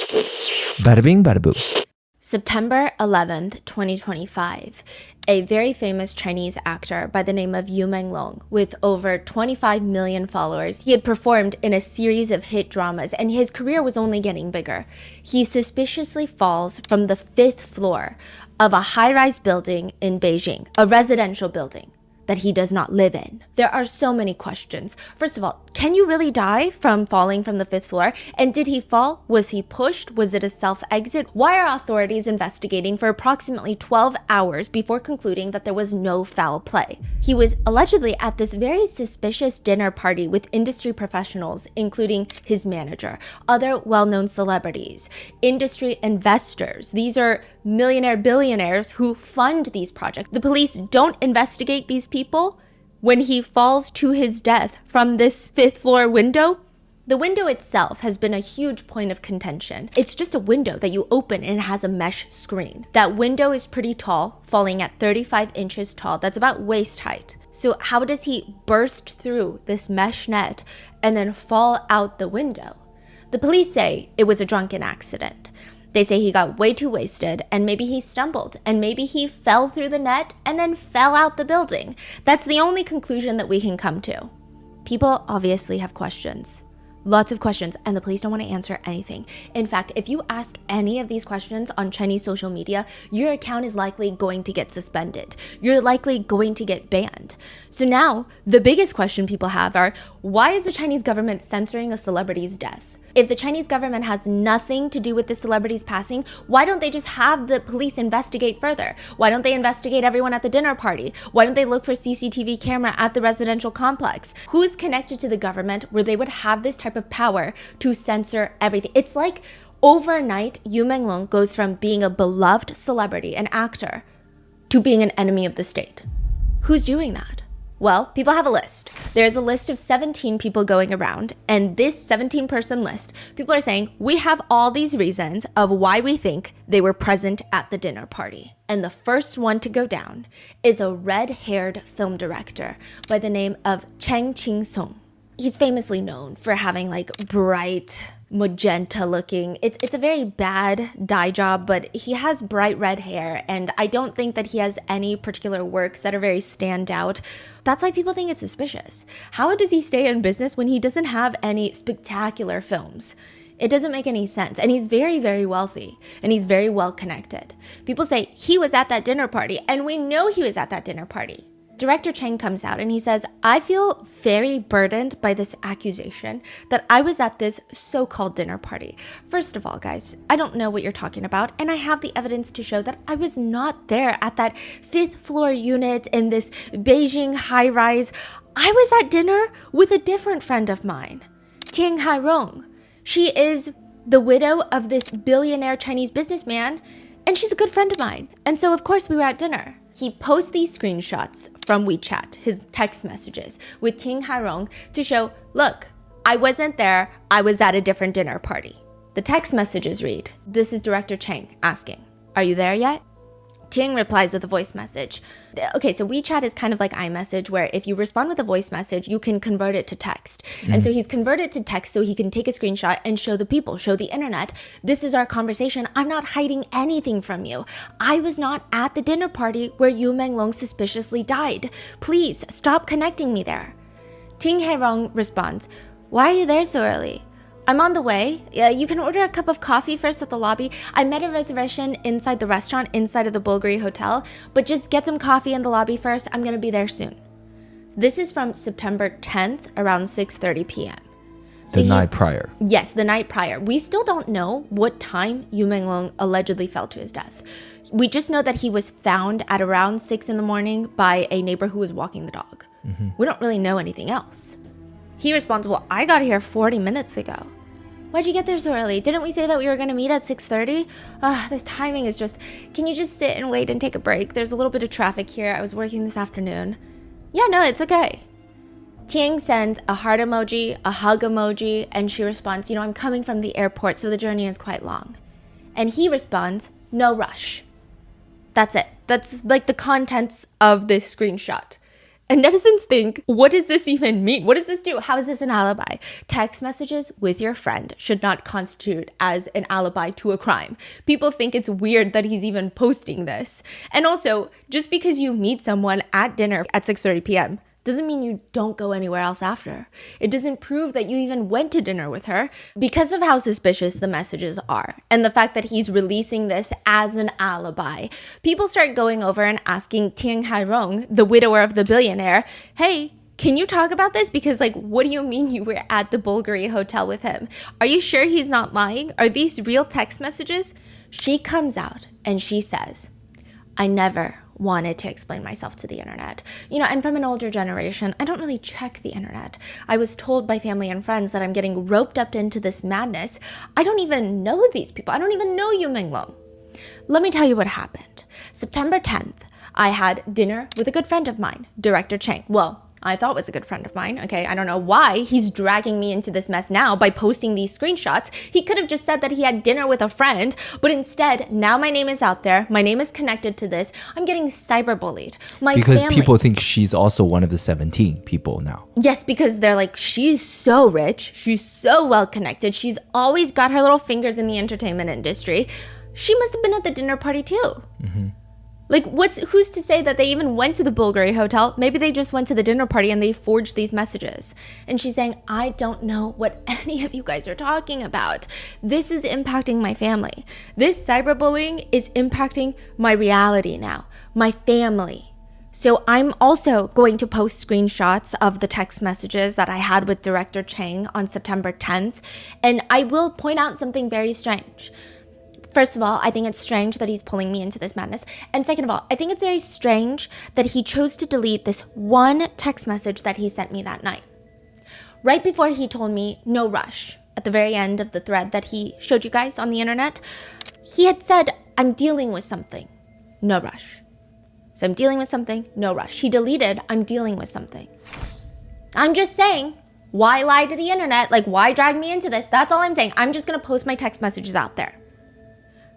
Bada bing, bada boo. September 11th, 2025, a very famous Chinese actor by the name of Menglong, with over 25 million followers, he had performed in a series of hit dramas and his career was only getting bigger. He suspiciously falls from the 5th floor of a high-rise building in Beijing, a residential building that he does not live in. There are so many questions. First of all, can you really die from falling from the 5th floor? And did he fall? Was he pushed? Was it a self-exit? Why are authorities investigating for approximately 12 hours before concluding that there was no foul play? He was allegedly at this very suspicious dinner party with industry professionals, including his manager, other well-known celebrities, industry investors. These are millionaire billionaires who fund these projects. The police don't investigate these people when he falls to his death from this 5th floor window. The window itself has been a huge point of contention. It's just a window that you open and it has a mesh screen. That window is pretty tall, falling at 35 inches tall. That's about waist height. So how does he burst through this mesh net and then fall out the window? The police say it was a drunken accident. They say he got way too wasted and maybe he stumbled and maybe he fell through the net and then fell out the building. That's the only conclusion that we can come to. People obviously have questions. Lots of questions, and the police don't want to answer anything. In fact, if you ask any of these questions on Chinese social media, your account is likely going to get suspended. You're likely going to get banned. So now, the biggest question people have are, why is the Chinese government censoring a celebrity's death? If the Chinese government has nothing to do with the celebrity's passing, why don't they just have the police investigate further? Why don't they investigate everyone at the dinner party? Why don't they look for CCTV camera at the residential complex? Who's connected to the government where they would have this type of power to censor everything? It's like overnight, Menglong goes from being a beloved celebrity, an actor, to being an enemy of the state. Who's doing that? Well, people have a list. There's a list of 17 people going around, and this 17-person list, people are saying, we have all these reasons of why we think they were present at the dinner party. And the first one to go down is a red-haired film director by the name of Cheng Ching-sung. He's famously known for having like bright, magenta looking. It's a very bad dye job, but he has bright red hair, and I don't think that he has any particular works that are very stand out. That's why people think it's suspicious. How does he stay in business when he doesn't have any spectacular films? It doesn't make any sense. And he's very, very wealthy, and he's very well connected. People say he was at that dinner party, and we know he was at that dinner party. Director Cheng comes out and he says, I feel very burdened by this accusation that I was at this so-called dinner party. First of all, guys, I don't know what you're talking about, and I have the evidence to show that I was not there at that 5th floor unit in this Beijing high-rise. I was at dinner with a different friend of mine, Tian Hairong. She is the widow of this billionaire Chinese businessman, and she's a good friend of mine. And so, of course, we were at dinner. He posts these screenshots from WeChat, his text messages, with Ting Hairong to show, look, I wasn't there, I was at a different dinner party. The text messages read, this is Director Cheng asking, are you there yet? Ting replies with a voice message. Okay, so WeChat is kind of like iMessage, where if you respond with a voice message, you can convert it to text. And so he's converted to text so he can take a screenshot and show the people, show the internet, this is our conversation. I'm not hiding anything from you. I was not at the dinner party where Menglong suspiciously died. Please stop connecting me there. Ting Hairong responds, why are you there so early? I'm on the way. You can order a cup of coffee first at the lobby. I made a reservation inside the restaurant, inside of the Bulgari Hotel, but just get some coffee in the lobby first. I'm gonna be there soon. This is from September 10th, around 6:30 p.m. The night prior. Yes, the night prior. We still don't know what time Menglong allegedly fell to his death. We just know that he was found at around 6 in the morning by a neighbor who was walking the dog. We don't really know anything else. He responds, well, I got here 40 minutes ago. Why'd you get there so early? Didn't we say that we were going to meet at 6:30? This timing is just, can you just sit and wait and take a break? There's a little bit of traffic here. I was working this afternoon. Yeah, no, it's okay. Ting sends a heart emoji, a hug emoji, and she responds, I'm coming from the airport, so the journey is quite long. And he responds, no rush. That's it. That's like the contents of this screenshot. And netizens think, what does this even mean? What does this do? How is this an alibi? Text messages with your friend should not constitute as an alibi to a crime. People think it's weird that he's even posting this. And also, just because you meet someone at dinner at 6:30 p.m. doesn't mean you don't go anywhere else after. It doesn't prove that you even went to dinner with her. Because of how suspicious the messages are and the fact that he's releasing this as an alibi, people start going over and asking Tian Hairong, the widower of the billionaire, hey, can you talk about this? Because what do you mean you were at the Bulgari hotel with him? Are you sure he's not lying? Are these real text messages? She comes out and she says, I never wanted to explain myself to the internet. I'm from an older generation. I don't really check the internet. I was told by family and friends that I'm getting roped up into this madness. I don't even know these people. I don't even know you, Menglong. Let me tell you what happened. September 10th, I had dinner with a good friend of mine, Director Chang. Well, I thought was a good friend of mine. Okay, I don't know why he's dragging me into this mess now by posting these screenshots. He could have just said that he had dinner with a friend, but instead, now my name is out there. My name is connected to this. I'm getting cyberbullied. Because people think she's also one of the 17 people now. Yes, because they're like, she's so rich. She's so well connected. She's always got her little fingers in the entertainment industry. She must have been at the dinner party too. Mm-hmm. Who's to say that they even went to the Bulgari hotel? Maybe they just went to the dinner party and they forged these messages. And she's saying, I don't know what any of you guys are talking about. This is impacting my family. This cyberbullying is impacting my reality now, my family. So I'm also going to post screenshots of the text messages that I had with Director Chang on September 10th. And I will point out something very strange. First of all, I think it's strange that he's pulling me into this madness. And second of all, I think it's very strange that he chose to delete this one text message that he sent me that night. Right before he told me, no rush, at the very end of the thread that he showed you guys on the internet, he had said, I'm dealing with something, no rush. So I'm dealing with something, no rush. He deleted, I'm dealing with something. I'm just saying, why lie to the internet? Why drag me into this? That's all I'm saying. I'm just going to post my text messages out there.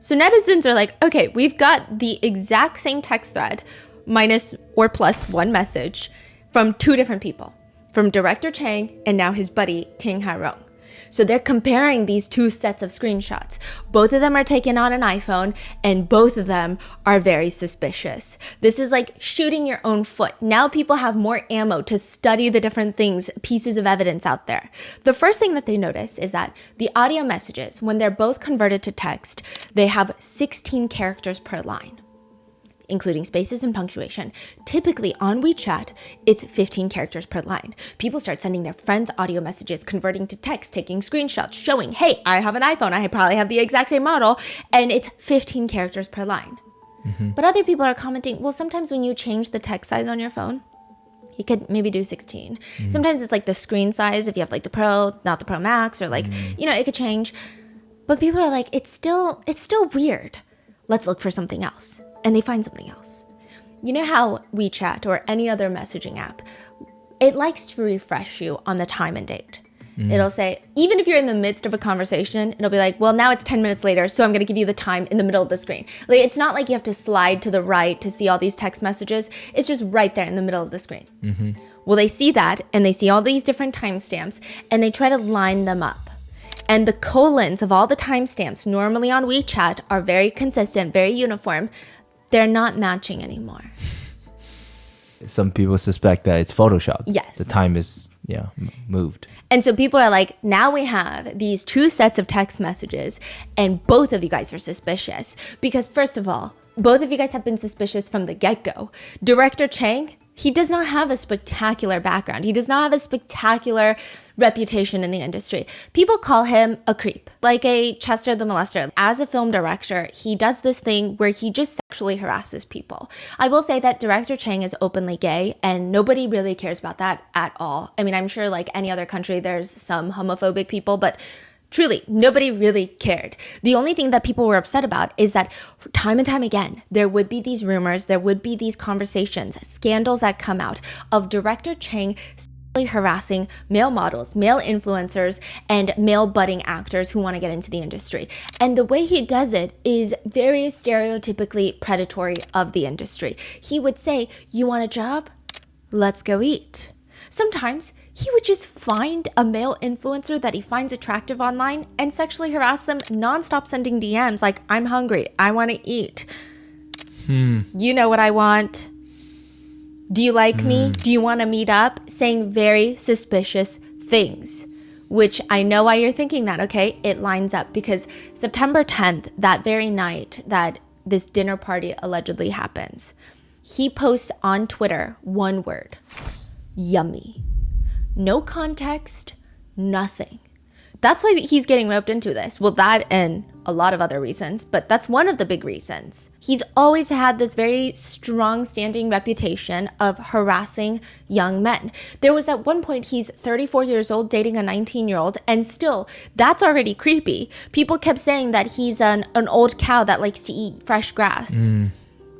So netizens are like, okay, we've got the exact same text thread minus or plus one message from two different people, from Director Chang and now his buddy Ting Hairong. So they're comparing these two sets of screenshots. Both of them are taken on an iPhone and both of them are very suspicious. This is like shooting your own foot. Now people have more ammo to study the different things, pieces of evidence out there. The first thing that they notice is that the audio messages, when they're both converted to text, they have 16 characters per line, including spaces and punctuation. Typically on WeChat, it's 15 characters per line. People start sending their friends audio messages, converting to text, taking screenshots, showing, hey, I have an iPhone, I probably have the exact same model, and it's 15 characters per line. Mm-hmm. But other people are commenting, well, sometimes when you change the text size on your phone, you could maybe do 16. Mm-hmm. Sometimes it's like the screen size, if you have like the Pro, not the Pro Max, or like, it could change. But people are like, it's still weird. Let's look for something else. And they find something else. You know how WeChat or any other messaging app, it likes to refresh you on the time and date. It'll say, even if you're in the midst of a conversation, it'll be like, well, now it's 10 minutes later, so I'm going to give you the time in the middle of the screen. Like, it's not like you have to slide to the right to see all these text messages. It's just right there in the middle of the screen. Mm-hmm. Well, they see that, and they see all these different timestamps, and they try to line them up. And the colons of all the timestamps normally on WeChat are very consistent, very uniform. They're not matching anymore. Some people suspect that it's Photoshop. Yes. The time is, moved. And so people are like, now we have these two sets of text messages and both of you guys are suspicious. Because first of all, both of you guys have been suspicious from the get-go. Director Chang, he does not have a spectacular background. He does not have a spectacular reputation in the industry. People call him a creep, like a Chester the Molester. As a film director, he does this thing where he just sexually harasses people. I will say that Director Chang is openly gay and nobody really cares about that at all. I mean, I'm sure like any other country, there's some homophobic people, but truly, nobody really cared. The only thing that people were upset about is that time and time again, there would be these rumors, there would be these conversations, scandals that come out of Director Chang sexually harassing male models, male influencers, and male budding actors who want to get into the industry. And the way he does it is very stereotypically predatory of the industry. He would say, you want a job? let's go eat. Sometimes he would just find a male influencer that he finds attractive online and sexually harass them nonstop, sending DMs like, I'm hungry, I want to eat. You know what I want. Do you like me? Do you want to meet up? Saying very suspicious things, which I know why you're thinking that, okay? It lines up because September 10th, that very night that this dinner party allegedly happens, he posts on Twitter one word, yummy. No context, nothing. That's why he's getting roped into this. Well, that and a lot of other reasons, but that's one of the big reasons. He's always had this very strong standing reputation of harassing young men. There was at one point, he's 34 years old dating a 19-year-old, and still, that's already creepy. People kept saying that he's an old cow that likes to eat fresh grass.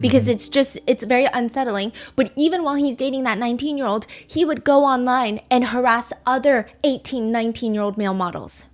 Because it's very unsettling. But even while he's dating that 19-year-old, he would go online and harass other 18, 19-year-old male models.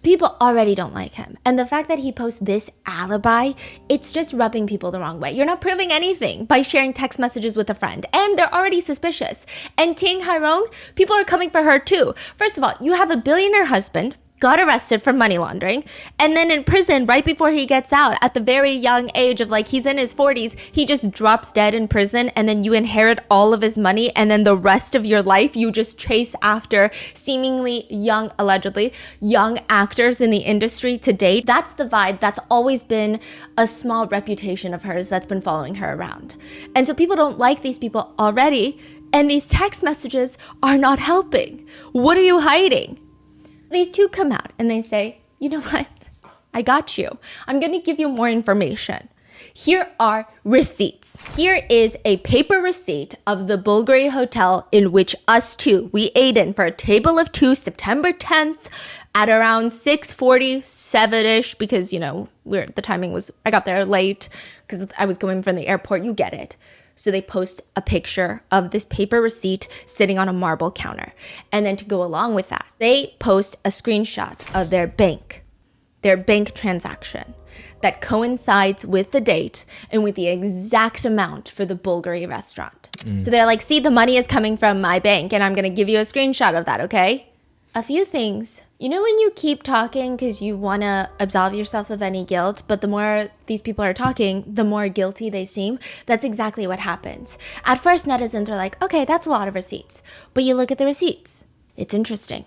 People already don't like him. And the fact that he posts this alibi, it's just rubbing people the wrong way. You're not proving anything by sharing text messages with a friend. And they're already suspicious. And Ting Hairong, people are coming for her too. First of all, you have a billionaire husband, got arrested for money laundering, and then in prison right before he gets out at the very young age of like he's in his 40s, he just drops dead in prison, and then you inherit all of his money, and then the rest of your life you just chase after seemingly young, allegedly young actors in the industry to date. That's the vibe. That's always been a small reputation of hers that's been following her around. And so people don't like these people already, and these text messages are not helping. What are you hiding? These two come out and they say, you know what? I got you. I'm going to give you more information. Here are receipts. Here is a paper receipt of the Bulgari hotel in which us two, we ate in for a table of two, September 10th at around 6:47-ish because, you know, the timing was, I got there late because I was going from the airport. You get it. So they post a picture of this paper receipt sitting on a marble counter. And then to go along with that, they post a screenshot of their bank transaction that coincides with the date and with the exact amount for the Bulgari restaurant. So they're like, see, the money is coming from my bank and I'm going to give you a screenshot of that, okay? A few things. You know when you keep talking because you want to absolve yourself of any guilt, but the more these people are talking, the more guilty they seem? That's exactly what happens. At first, netizens are like, okay, that's a lot of receipts. But you look at the receipts. It's interesting.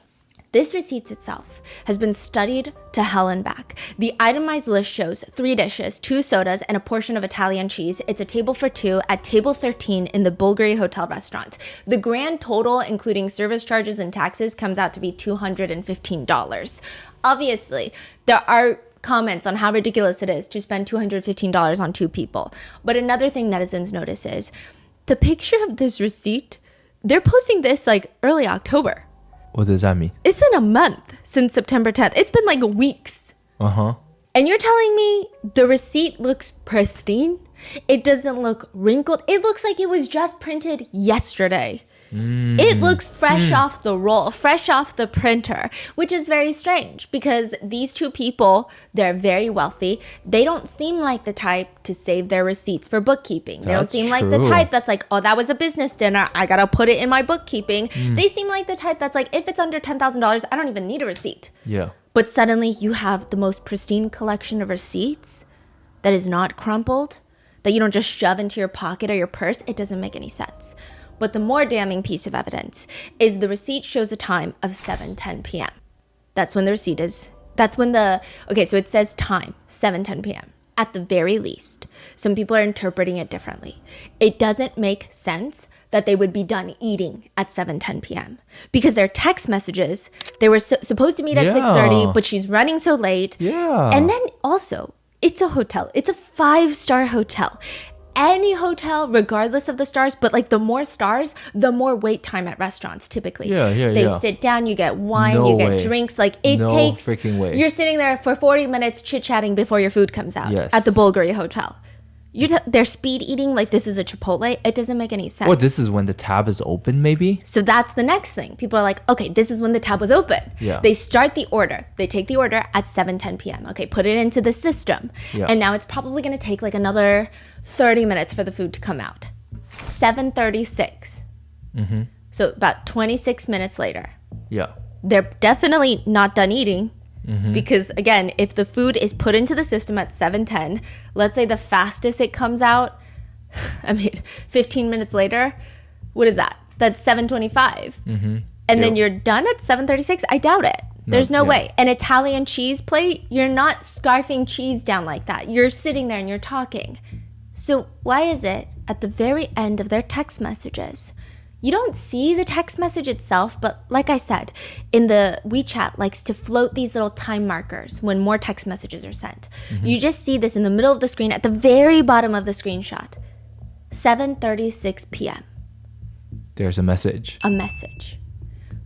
This receipt itself has been studied to hell and back. The itemized list shows 3 dishes, 2 sodas, and a portion of Italian cheese. It's a table for 2 at table 13 in the Bulgari Hotel restaurant. The grand total, including service charges and taxes, comes out to be $215. Obviously, there are comments on how ridiculous it is to spend $215 on 2 people. But another thing netizens notice is the picture of this receipt, they're posting this like early October. What does that mean? It's been a month since September 10th. It's been like weeks. And you're telling me the receipt looks pristine? It doesn't look wrinkled. It looks like it was just printed yesterday. It looks fresh off the roll, fresh off the printer, which is very strange because these 2 people, they're very wealthy. They don't seem like the type to save their receipts for bookkeeping. They don't seem like the type that's like, oh, that was a business dinner, I gotta put it in my bookkeeping. They seem like the type that's like, if it's under $10,000, I don't even need a receipt. Yeah. But suddenly you have the most pristine collection of receipts that is not crumpled, that you don't just shove into your pocket or your purse. It doesn't make any sense. But the more damning piece of evidence is the receipt shows a time of 7:10 p.m. That's when the receipt is, okay, so it says time, 7:10 p.m. At the very least, some people are interpreting it differently. It doesn't make sense that they would be done eating at 7:10 p.m. because their text messages, they were supposed to meet at 6:30, but she's running so late. Yeah. And then also, it's a hotel. It's a 5-star hotel. Any hotel, regardless of the stars, but like the more stars, the more wait time at restaurants typically. They sit down, you get wine, you get drinks. Like it takes, freaking way. You're sitting there for 40 minutes chit-chatting before your food comes out at the Bulgari Hotel. They're speed eating like this is a Chipotle. It doesn't make any sense. Or this is when the tab is open, maybe? So that's the next thing. People are like, okay, this is when the tab was open. Yeah. They start the order. They take the order at 7:10 p.m. Okay, put it into the system. Yeah. And now it's probably going to take like another 30 minutes for the food to come out. 7:36. So about 26 minutes later, Yeah. they're definitely not done eating. Because again, if the food is put into the system at 7:10, let's say the fastest it comes out, 15 minutes later, what is that? That's 7:25. And then you're done at 7:36? I doubt it. There's no way. An Italian cheese plate, you're not scarfing cheese down like that. You're sitting there and you're talking. So why is it at the very end of their text messages, you don't see the text message itself, but like I said, in the WeChat likes to float these little time markers when more text messages are sent. You just see this in the middle of the screen at the very bottom of the screenshot. 7:36 p.m. There's a message. A message.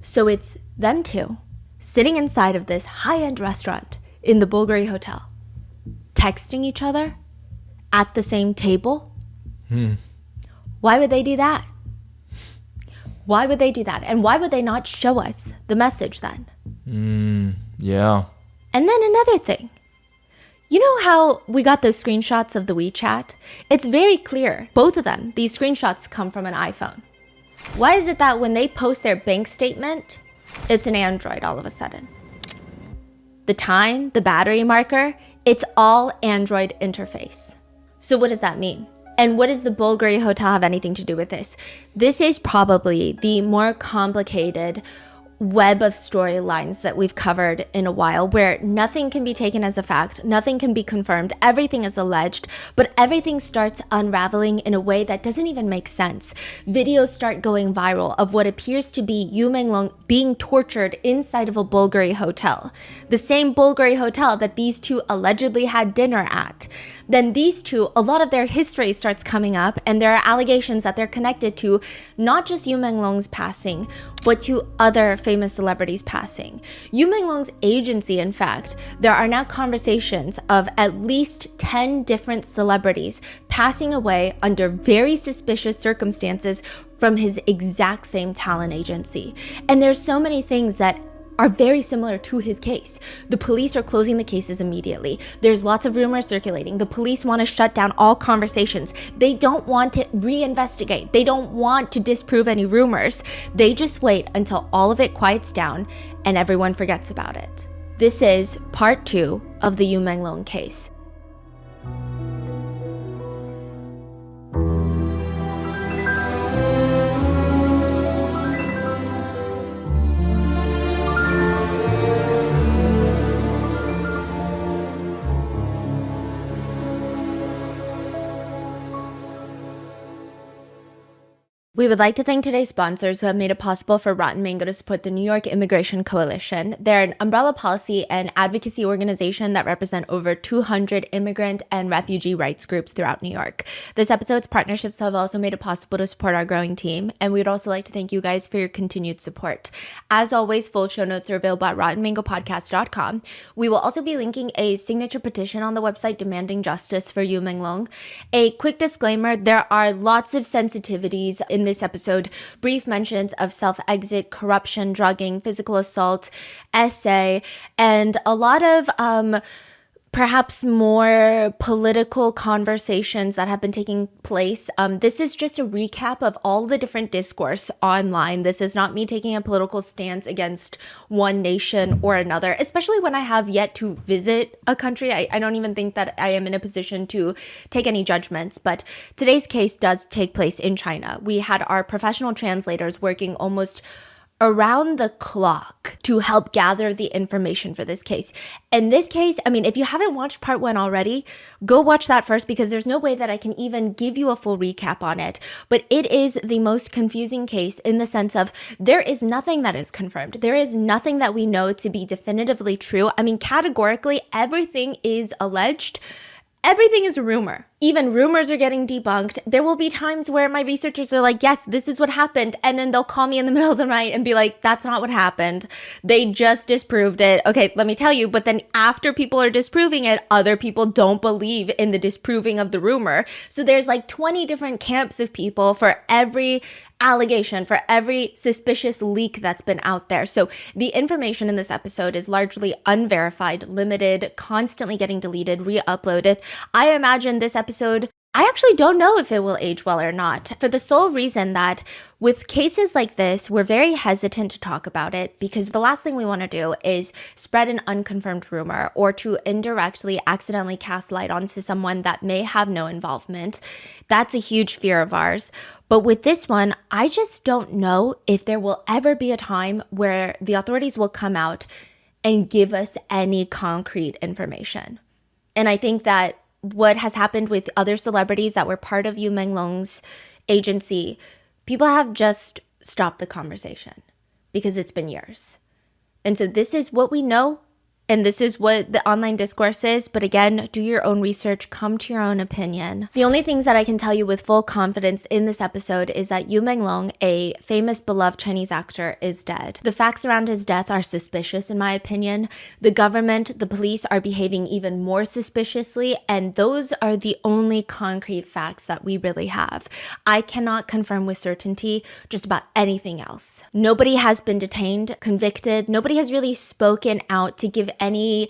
So it's them two sitting inside of this high-end restaurant in the Bulgari Hotel, texting each other at the same table. Why would they do that? Why would they do that? And why would they not show us the message then? Yeah. And then another thing. You know how we got those screenshots of the WeChat? It's very clear. Both of them, these screenshots come from an iPhone. Why is it that when they post their bank statement, it's an Android all of a sudden? The time, the battery marker, it's all Android interface. So what does that mean? And what does the Bulgari Hotel have anything to do with this? This is probably the more complicated web of storylines that we've covered in a while, where nothing can be taken as a fact, nothing can be confirmed, everything is alleged, but everything starts unraveling in a way that doesn't even make sense. Videos start going viral of what appears to be Menglong being tortured inside of a Bulgari hotel. The same Bulgari hotel that these two allegedly had dinner at. Then these two, a lot of their history starts coming up, and there are allegations that they're connected to not just Menglong's passing, but to other famous celebrities passing. Menglong's agency, in fact, there are now conversations of at least 10 different celebrities passing away under very suspicious circumstances from his exact same talent agency. And there's so many things that are very similar to his case. The police are closing the cases immediately. There's lots of rumors circulating. The police want to shut down all conversations. They don't want to reinvestigate. They don't want to disprove any rumors. They just wait until all of it quiets down and everyone forgets about it. This is part 2 of the Menglong case. We would like to thank today's sponsors who have made it possible for Rotten Mango to support the New York Immigration Coalition. They're an umbrella policy and advocacy organization that represent over 200 immigrant and refugee rights groups throughout New York. This episode's partnerships have also made it possible to support our growing team, and we'd also like to thank you guys for your continued support. As always, full show notes are available at rottenmangopodcast.com. We will also be linking a signature petition on the website demanding justice for Menglong. A quick disclaimer, there are lots of sensitivities in this episode, brief mentions of self-exit, corruption, drugging, physical assault, essay, and a lot of perhaps more political conversations that have been taking place. This is just a recap of all the different discourse online. This is not me taking a political stance against one nation or another, especially when I have yet to visit a country. I don't even think that I am in a position to take any judgments, but today's case does take place in China. We had our professional translators working almost around the clock to help gather the information for this case. In this case, if you haven't watched part 1 already, go watch that first, because there's no way that I can even give you a full recap on it. But it is the most confusing case in the sense of there is nothing that is confirmed. There is nothing that we know to be definitively true. Categorically, everything is alleged. Everything is a rumor. Even rumors are getting debunked. There will be times where my researchers are like, yes, this is what happened. And then they'll call me in the middle of the night and be like, that's not what happened. They just disproved it. Okay, let me tell you. But then after people are disproving it, other people don't believe in the disproving of the rumor. So there's like 20 different camps of people for every allegation, for every suspicious leak that's been out there. So the information in this episode is largely unverified, limited, constantly getting deleted, re-uploaded. I imagine this episode I actually don't know if it will age well or not, for the sole reason that with cases like this, we're very hesitant to talk about it because the last thing we want to do is spread an unconfirmed rumor or to indirectly accidentally cast light onto someone that may have no involvement. That's a huge fear of ours. But with this one, I just don't know if there will ever be a time where the authorities will come out and give us any concrete information. And I think that what has happened with other celebrities that were part of Menglong's agency, people have just stopped the conversation because it's been years. And so this is what we know, and this is what the online discourse is. But again, do your own research, come to your own opinion. The only things that I can tell you with full confidence in this episode is that Menglong, a famous, beloved Chinese actor, is dead. The facts around his death are suspicious, in my opinion. The government, the police are behaving even more suspiciously, and those are the only concrete facts that we really have. I cannot confirm with certainty just about anything else. Nobody has been detained, convicted. Nobody has really spoken out to give any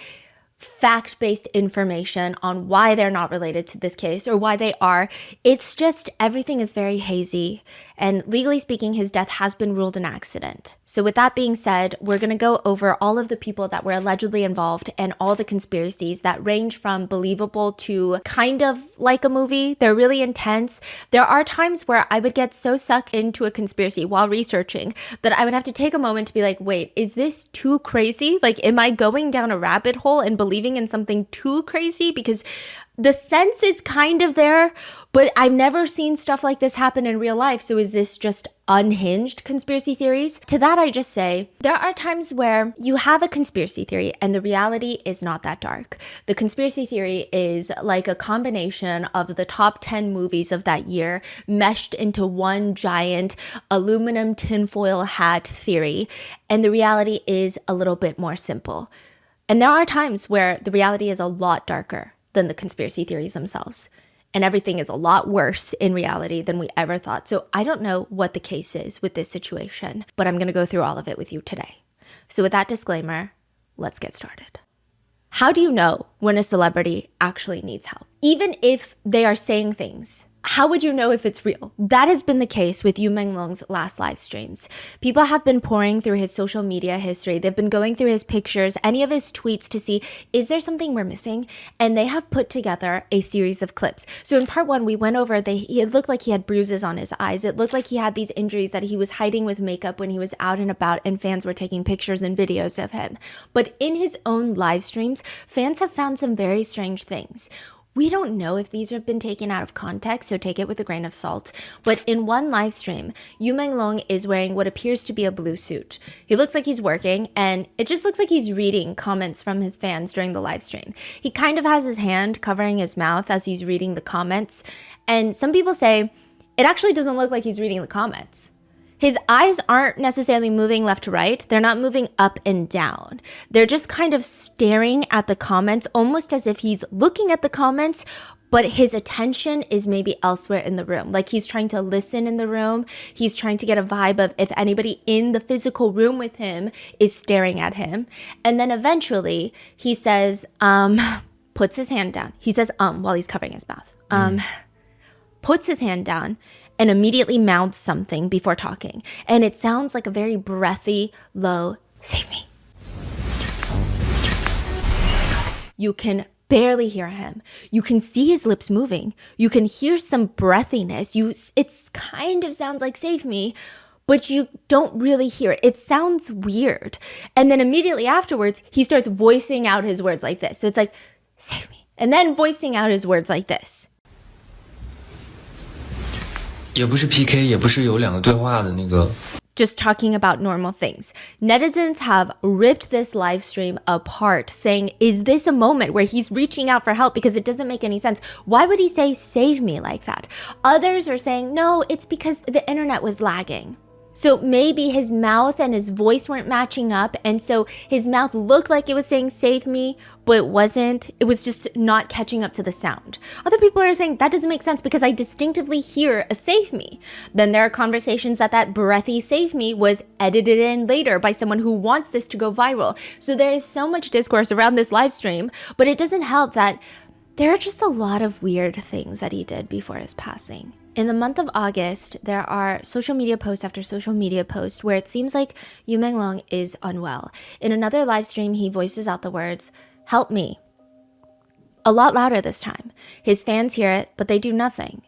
fact-based information on why they're not related to this case or why they are. It's just everything is very hazy. And legally speaking, his death has been ruled an accident. So with that being said, we're going to go over all of the people that were allegedly involved and all the conspiracies that range from believable to kind of like a movie. They're really intense. There are times where I would get so sucked into a conspiracy while researching that I would have to take a moment to be like, wait, is this too crazy? Like, am I going down a rabbit hole and believing in something too crazy? Because the sense is kind of there, but I've never seen stuff like this happen in real life. So is this just unhinged conspiracy theories? To that, I just say, there are times where you have a conspiracy theory and the reality is not that dark. The conspiracy theory is like a combination of the top 10 movies of that year meshed into one giant aluminum tinfoil hat theory. And the reality is a little bit more simple. And there are times where the reality is a lot darker than the conspiracy theories themselves. And everything is a lot worse in reality than we ever thought. So I don't know what the case is with this situation, but I'm going to go through all of it with you today. So with that disclaimer, let's get started. How do you know when a celebrity actually needs help? Even if they are saying things, how would you know if it's real? That has been the case with Menglong's last live streams. People have been pouring through his social media history. They've been going through his pictures, any of his tweets to see, is there something we're missing? And they have put together a series of clips. So in part one, we went over, it looked like he had bruises on his eyes. It looked like he had these injuries that he was hiding with makeup when he was out and about and fans were taking pictures and videos of him. But in his own live streams, fans have found some very strange things. We don't know if these have been taken out of context, so take it with a grain of salt. But in one live stream, Menglong is wearing what appears to be a blue suit. He looks like he's working, and it just looks like he's reading comments from his fans during the live stream. He kind of has his hand covering his mouth as he's reading the comments, and some people say it actually doesn't look like he's reading the comments. His eyes aren't necessarily moving left to right. They're not moving up and down. They're just kind of staring at the comments, almost as if he's looking at the comments, but his attention is maybe elsewhere in the room. Like he's trying to listen in the room. He's trying to get a vibe of if anybody in the physical room with him is staring at him. And then eventually he says, puts his hand down. He says, while he's covering his mouth. Puts his hand down and immediately mouths something before talking. And it sounds like a very breathy, low, save me. You can barely hear him. You can see his lips moving. You can hear some breathiness. It kind of sounds like save me, but you don't really hear it. It sounds weird. And then immediately afterwards, he starts voicing out his words like this. So it's like, save me. And then voicing out his words like this. 也不是 PK， 也不是有两个对话的那个。 Just talking about normal things. Netizens have ripped this live stream apart, saying, is this a moment where he's reaching out for help? Because it doesn't make any sense. Why would he say, save me like that? Others are saying, no, it's because the internet was lagging. So maybe his mouth and his voice weren't matching up. And so his mouth looked like it was saying save me, but it wasn't. It was just not catching up to the sound. Other people are saying that doesn't make sense because I distinctively hear a save me. Then there are conversations that breathy save me was edited in later by someone who wants this to go viral. So there is so much discourse around this live stream, but it doesn't help that There are just a lot of weird things that he did before his passing. In the month of August, there are social media posts after social media posts where it seems like Yu Menglong is unwell. In another live stream, he voices out the words, "Help me." A lot louder this time. His fans hear it, but they do nothing.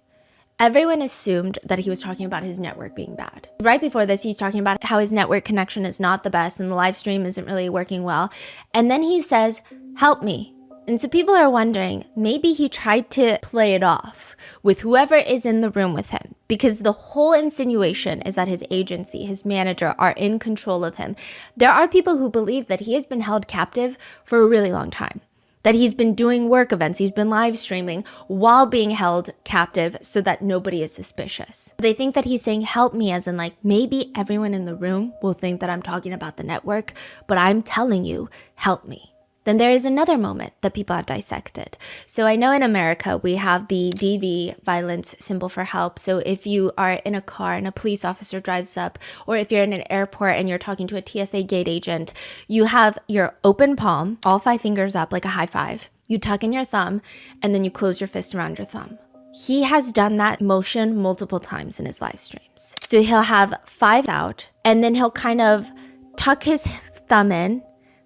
Everyone assumed that he was talking about his network being bad. Right before this, he's talking about how his network connection is not the best and the live stream isn't really working well. And then he says, "Help me." And so people are wondering, maybe he tried to play it off with whoever is in the room with him, because the whole insinuation is that his agency, his manager, are in control of him. There are people who believe that he has been held captive for a really long time, that he's been doing work events, he's been live streaming while being held captive so that nobody is suspicious. They think that he's saying, "Help me," as in like, maybe everyone in the room will think that I'm talking about the network, but I'm telling you, help me. Then there is another moment that people have dissected. So I know in America, we have the DV, violence symbol for help. So if you are in a car and a police officer drives up, or if you're in an airport and you're talking to a TSA gate agent, you have your open palm, all 5 fingers up like a high five. You tuck in your thumb, and then you close your fist around your thumb. He has done that motion multiple times in his live streams. So he'll have 5 out, and then he'll kind of tuck his thumb in,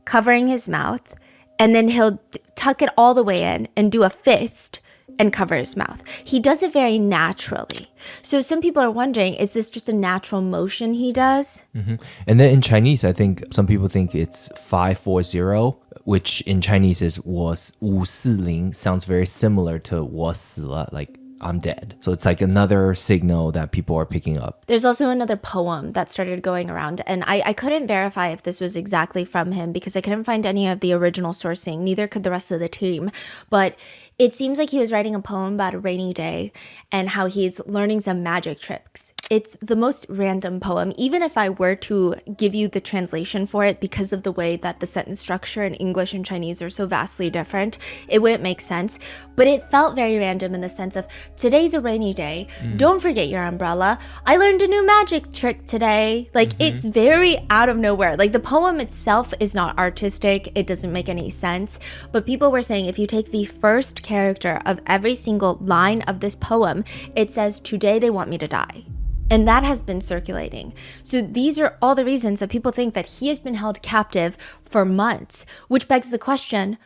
covering his mouth, and then he'll tuck it all the way in and do a fist and cover his mouth. He does it very naturally. So some people are wondering, is this just a natural motion he does? And then in Chinese, I think some people think it's 540, which in Chinese is 我五四零, sounds very similar to 我死了, like I'm dead. So it's like another signal that people are picking up. There's also another poem that started going around, and I couldn't verify if this was exactly from him because I couldn't find any of the original sourcing, neither could the rest of the team. But it seems like he was writing a poem about a rainy day and how he's learning some magic tricks. It's the most random poem, even if I were to give you the translation for it, because of the way that the sentence structure in English and Chinese are so vastly different, it wouldn't make sense. But it felt very random in the sense of, today's a rainy day, don't forget your umbrella, I learned a new magic trick today. Like, it's very out of nowhere. Like, the poem itself is not artistic, it doesn't make any sense. But people were saying if you take the first character of every single line of this poem, it says, "Today they want me to die." And that has been circulating. So these are all the reasons that people think that he has been held captive for months, which begs the question,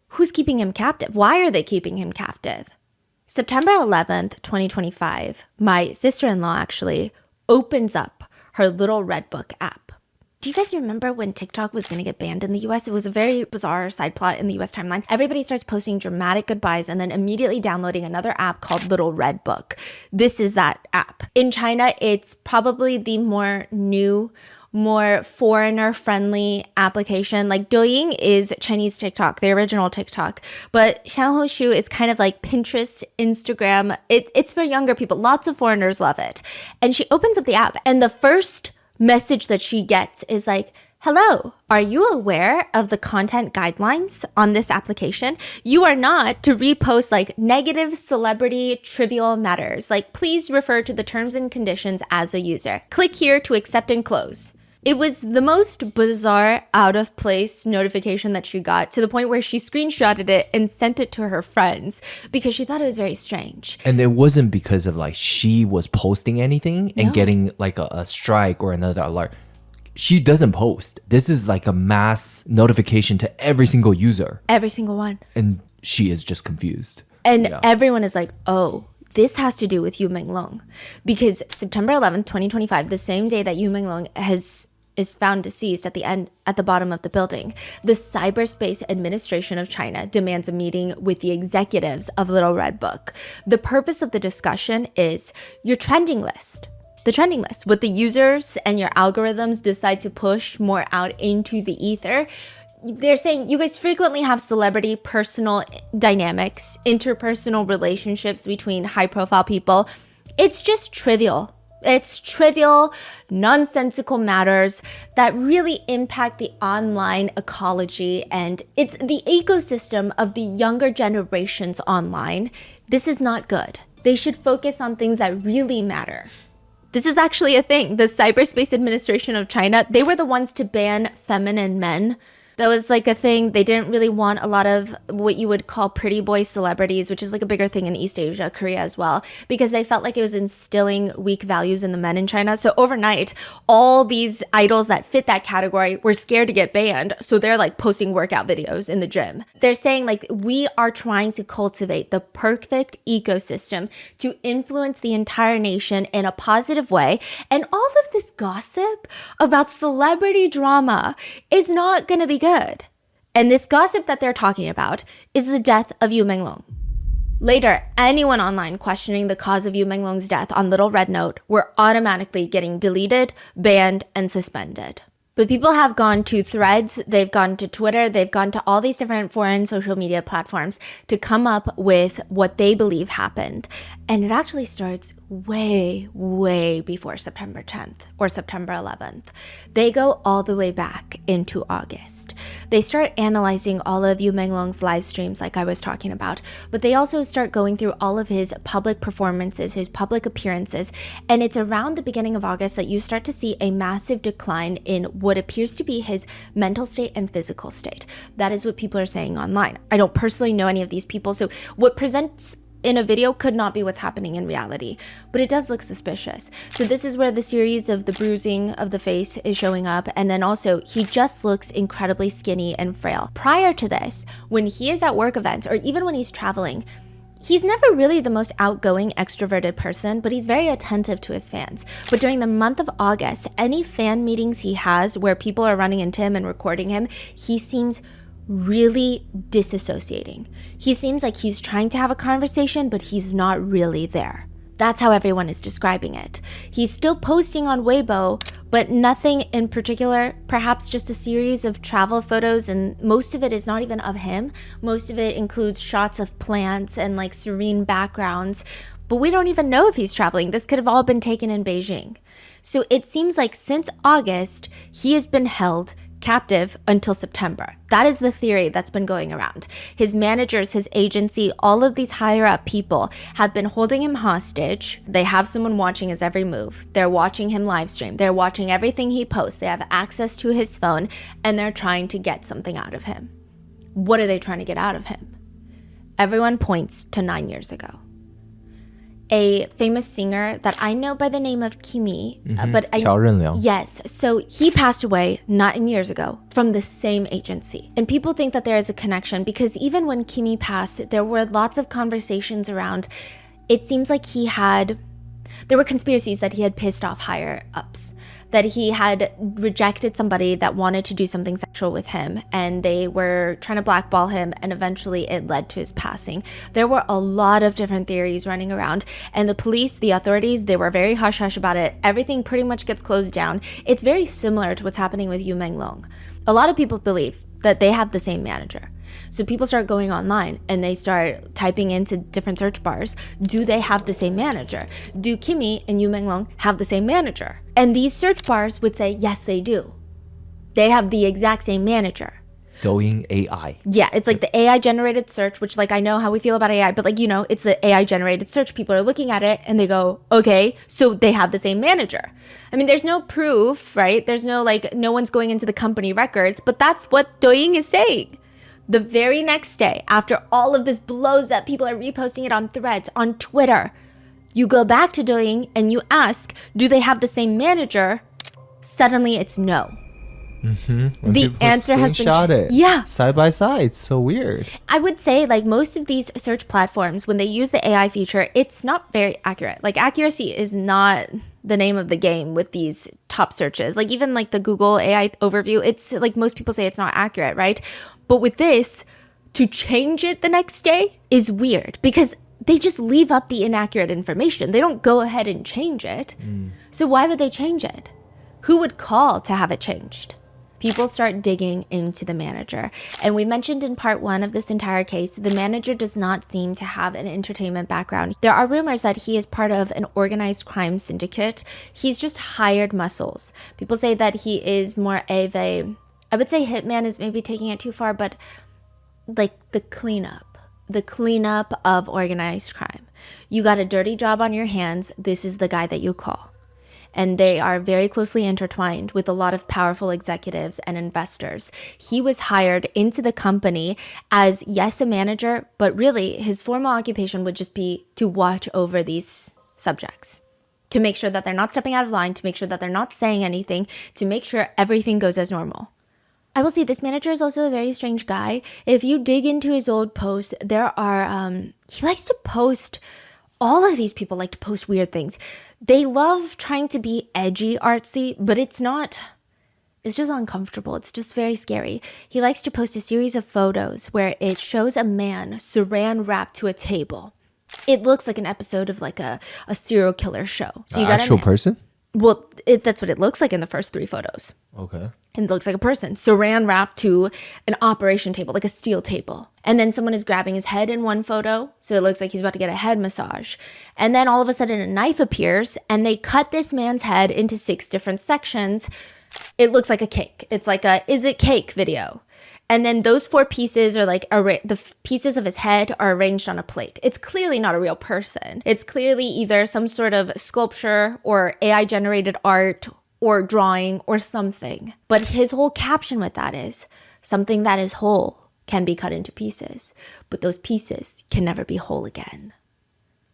who's keeping him captive? Why are they keeping him captive? September 11th, 2025, my sister-in-law actually opens up her Little Red Book app. Do you guys remember when TikTok was going to get banned in the US? It was a very bizarre side plot in the US timeline. Everybody starts posting dramatic goodbyes and then immediately downloading another app called Little Red Book. This is that app. In China, it's probably the more new, more foreigner-friendly application. Like Douyin is Chinese TikTok, the original TikTok. But Xianhoshu is kind of like Pinterest, Instagram. It's for younger people. Lots of foreigners love it. And she opens up the app, and the first message that she gets is like, "Hello, are you aware of the content guidelines on this application? You are not to repost like negative celebrity trivial matters. Like, please refer to the terms and conditions as a user. Click here to accept and close." It was the most bizarre, out of place notification that she got, to the point where she screenshotted it and sent it to her friends because she thought it was very strange. And it wasn't because of like she was posting anything and getting like a strike or another alert. She doesn't post. This is like a mass notification to every single user. Every single one. And she is just confused. And everyone is like, oh, this has to do with Yu Menglong. Because September 11th, 2025, the same day that Yu Menglong is found deceased at the bottom of the building, the Cyberspace Administration of China demands a meeting with the executives of Little Red Book. The purpose of the discussion is your trending list. The trending list, what the users and your algorithms decide to push more out into the ether. They're saying you guys frequently have celebrity personal dynamics, interpersonal relationships between high-profile people. It's just trivial. It's trivial, nonsensical matters that really impact the online ecology, and it's the ecosystem of the younger generations online. This is not good. They should focus on things that really matter. This is actually a thing. The Cyberspace Administration of China, they were the ones to ban feminine men That was like a thing. They didn't really want a lot of what you would call pretty boy celebrities, which is like a bigger thing in East Asia, Korea as well, because they felt like it was instilling weak values in the men in China. So overnight, all these idols that fit that category were scared to get banned. So they're like posting workout videos in the gym. They're saying like, we are trying to cultivate the perfect ecosystem to influence the entire nation in a positive way. And all of this gossip about celebrity drama is not going to be good. And this gossip that they're talking about is the death of Yu Menglong. Later, anyone online questioning the cause of Yu Menglong's death on Little Red Note were automatically getting deleted, banned, and suspended. But people have gone to Threads, they've gone to Twitter, they've gone to all these different foreign social media platforms to come up with what they believe happened. And it actually starts way, way before September 10th or September 11th. They go all the way back into August. They start analyzing all of Yu Menglong's live streams like I was talking about, but they also start going through all of his public performances, his public appearances, and it's around the beginning of August that you start to see a massive decline in what appears to be his mental state and physical state. That is what people are saying online. I don't personally know any of these people, so what presents in a video could not be what's happening in reality, but it does look suspicious. So this is where the series of the bruising of the face is showing up, and then also he just looks incredibly skinny and frail. Prior to this, when he is at work events or even when he's traveling, he's never really the most outgoing, extroverted person, but he's very attentive to his fans. But during the month of August, any fan meetings he has where people are running into him and recording him, he seems really disassociating. He seems like he's trying to have a conversation, but he's not really there. That's how everyone is describing it. He's still posting on Weibo, but nothing in particular, perhaps just a series of travel photos, and most of it is not even of him. Most of it includes shots of plants and like serene backgrounds, but we don't even know if he's traveling. This could have all been taken in Beijing. So it seems like since August, he has been held captive until September. That is the theory that's been going around. His managers, his agency, all of these higher up people have been holding him hostage. They have someone watching his every move. They're watching him live stream. They're watching everything he posts. They have access to his phone, and they're trying to get something out of him. What are they trying to get out of him? Everyone points to 9 years ago. A famous singer that I know by the name of Kimi, but Qiao Renliang. Yes, so he passed away 9 years ago from the same agency. And people think that there is a connection because even when Kimi passed, there were lots of conversations around, it seems like there were conspiracies that he had pissed off higher ups, that he had rejected somebody that wanted to do something sexual with him, and they were trying to blackball him, and eventually it led to his passing. There were a lot of different theories running around, and the police, the authorities, they were very hush-hush about it. Everything pretty much gets closed down. It's very similar to what's happening with Yu Menglong. A lot of people believe that they have the same manager. So people start going online and they start typing into different search bars. Do they have the same manager? Do Kimi and Yu Menglong have the same manager? And these search bars would say, yes, they do. They have the exact same manager. Douyin AI. Yeah, it's like the AI generated search, which like I know how we feel about AI, but like, you know, it's the AI generated search. People are looking at it and they go, okay, so they have the same manager. I mean, there's no proof, right? There's no like, no one's going into the company records, but that's what Douyin is saying. The very next day, after all of this blows up, people are reposting it on Threads, on Twitter. You go back to Douyin and you ask, do they have the same manager? Suddenly it's no. The answer has been it. Yeah, Side by side. It's so weird. I would say like most of these search platforms, when they use the AI feature, it's not very accurate. Like accuracy is not the name of the game with these top searches. Like even like the Google AI overview, it's like most people say it's not accurate, right? But with this, to change it the next day is weird because they just leave up the inaccurate information. They don't go ahead and change it. So why would they change it? Who would call to have it changed? People start digging into the manager. And we mentioned in part 1 of this entire case, the manager does not seem to have an entertainment background. There are rumors that he is part of an organized crime syndicate. He's just hired muscles. People say that he is more of a, I would say hitman is maybe taking it too far, but like the cleanup of organized crime. You got a dirty job on your hands. This is the guy that you call. and they are very closely intertwined with a lot of powerful executives and investors. He was hired into the company as, yes, a manager, but really his formal occupation would just be to watch over these subjects, to make sure that they're not stepping out of line, to make sure that they're not saying anything, to make sure everything goes as normal. I will say this manager is also a very strange guy. If you dig into his old posts, there are, he likes to post, all of these people like to post weird things. They love trying to be edgy, artsy, but it's just uncomfortable. It's just very scary. He likes to post a series of photos where it shows a man saran wrapped to a table. It looks like an episode of like a serial killer show. So you got an actual person? Well, that's what it looks like in the first 3 photos. Okay. And it looks like a person saran wrapped to an operation table, like a steel table. And then someone is grabbing his head in one photo. So it looks like he's about to get a head massage. And then all of a sudden a knife appears and they cut this man's head into 6 different sections. It looks like a cake. It's like a "is it cake" video. And then those 4 pieces are like the pieces of his head are arranged on a plate. It's clearly not a real person. It's clearly either some sort of sculpture or AI generated art or drawing or something. But his whole caption with that is, something that is whole can be cut into pieces, but those pieces can never be whole again.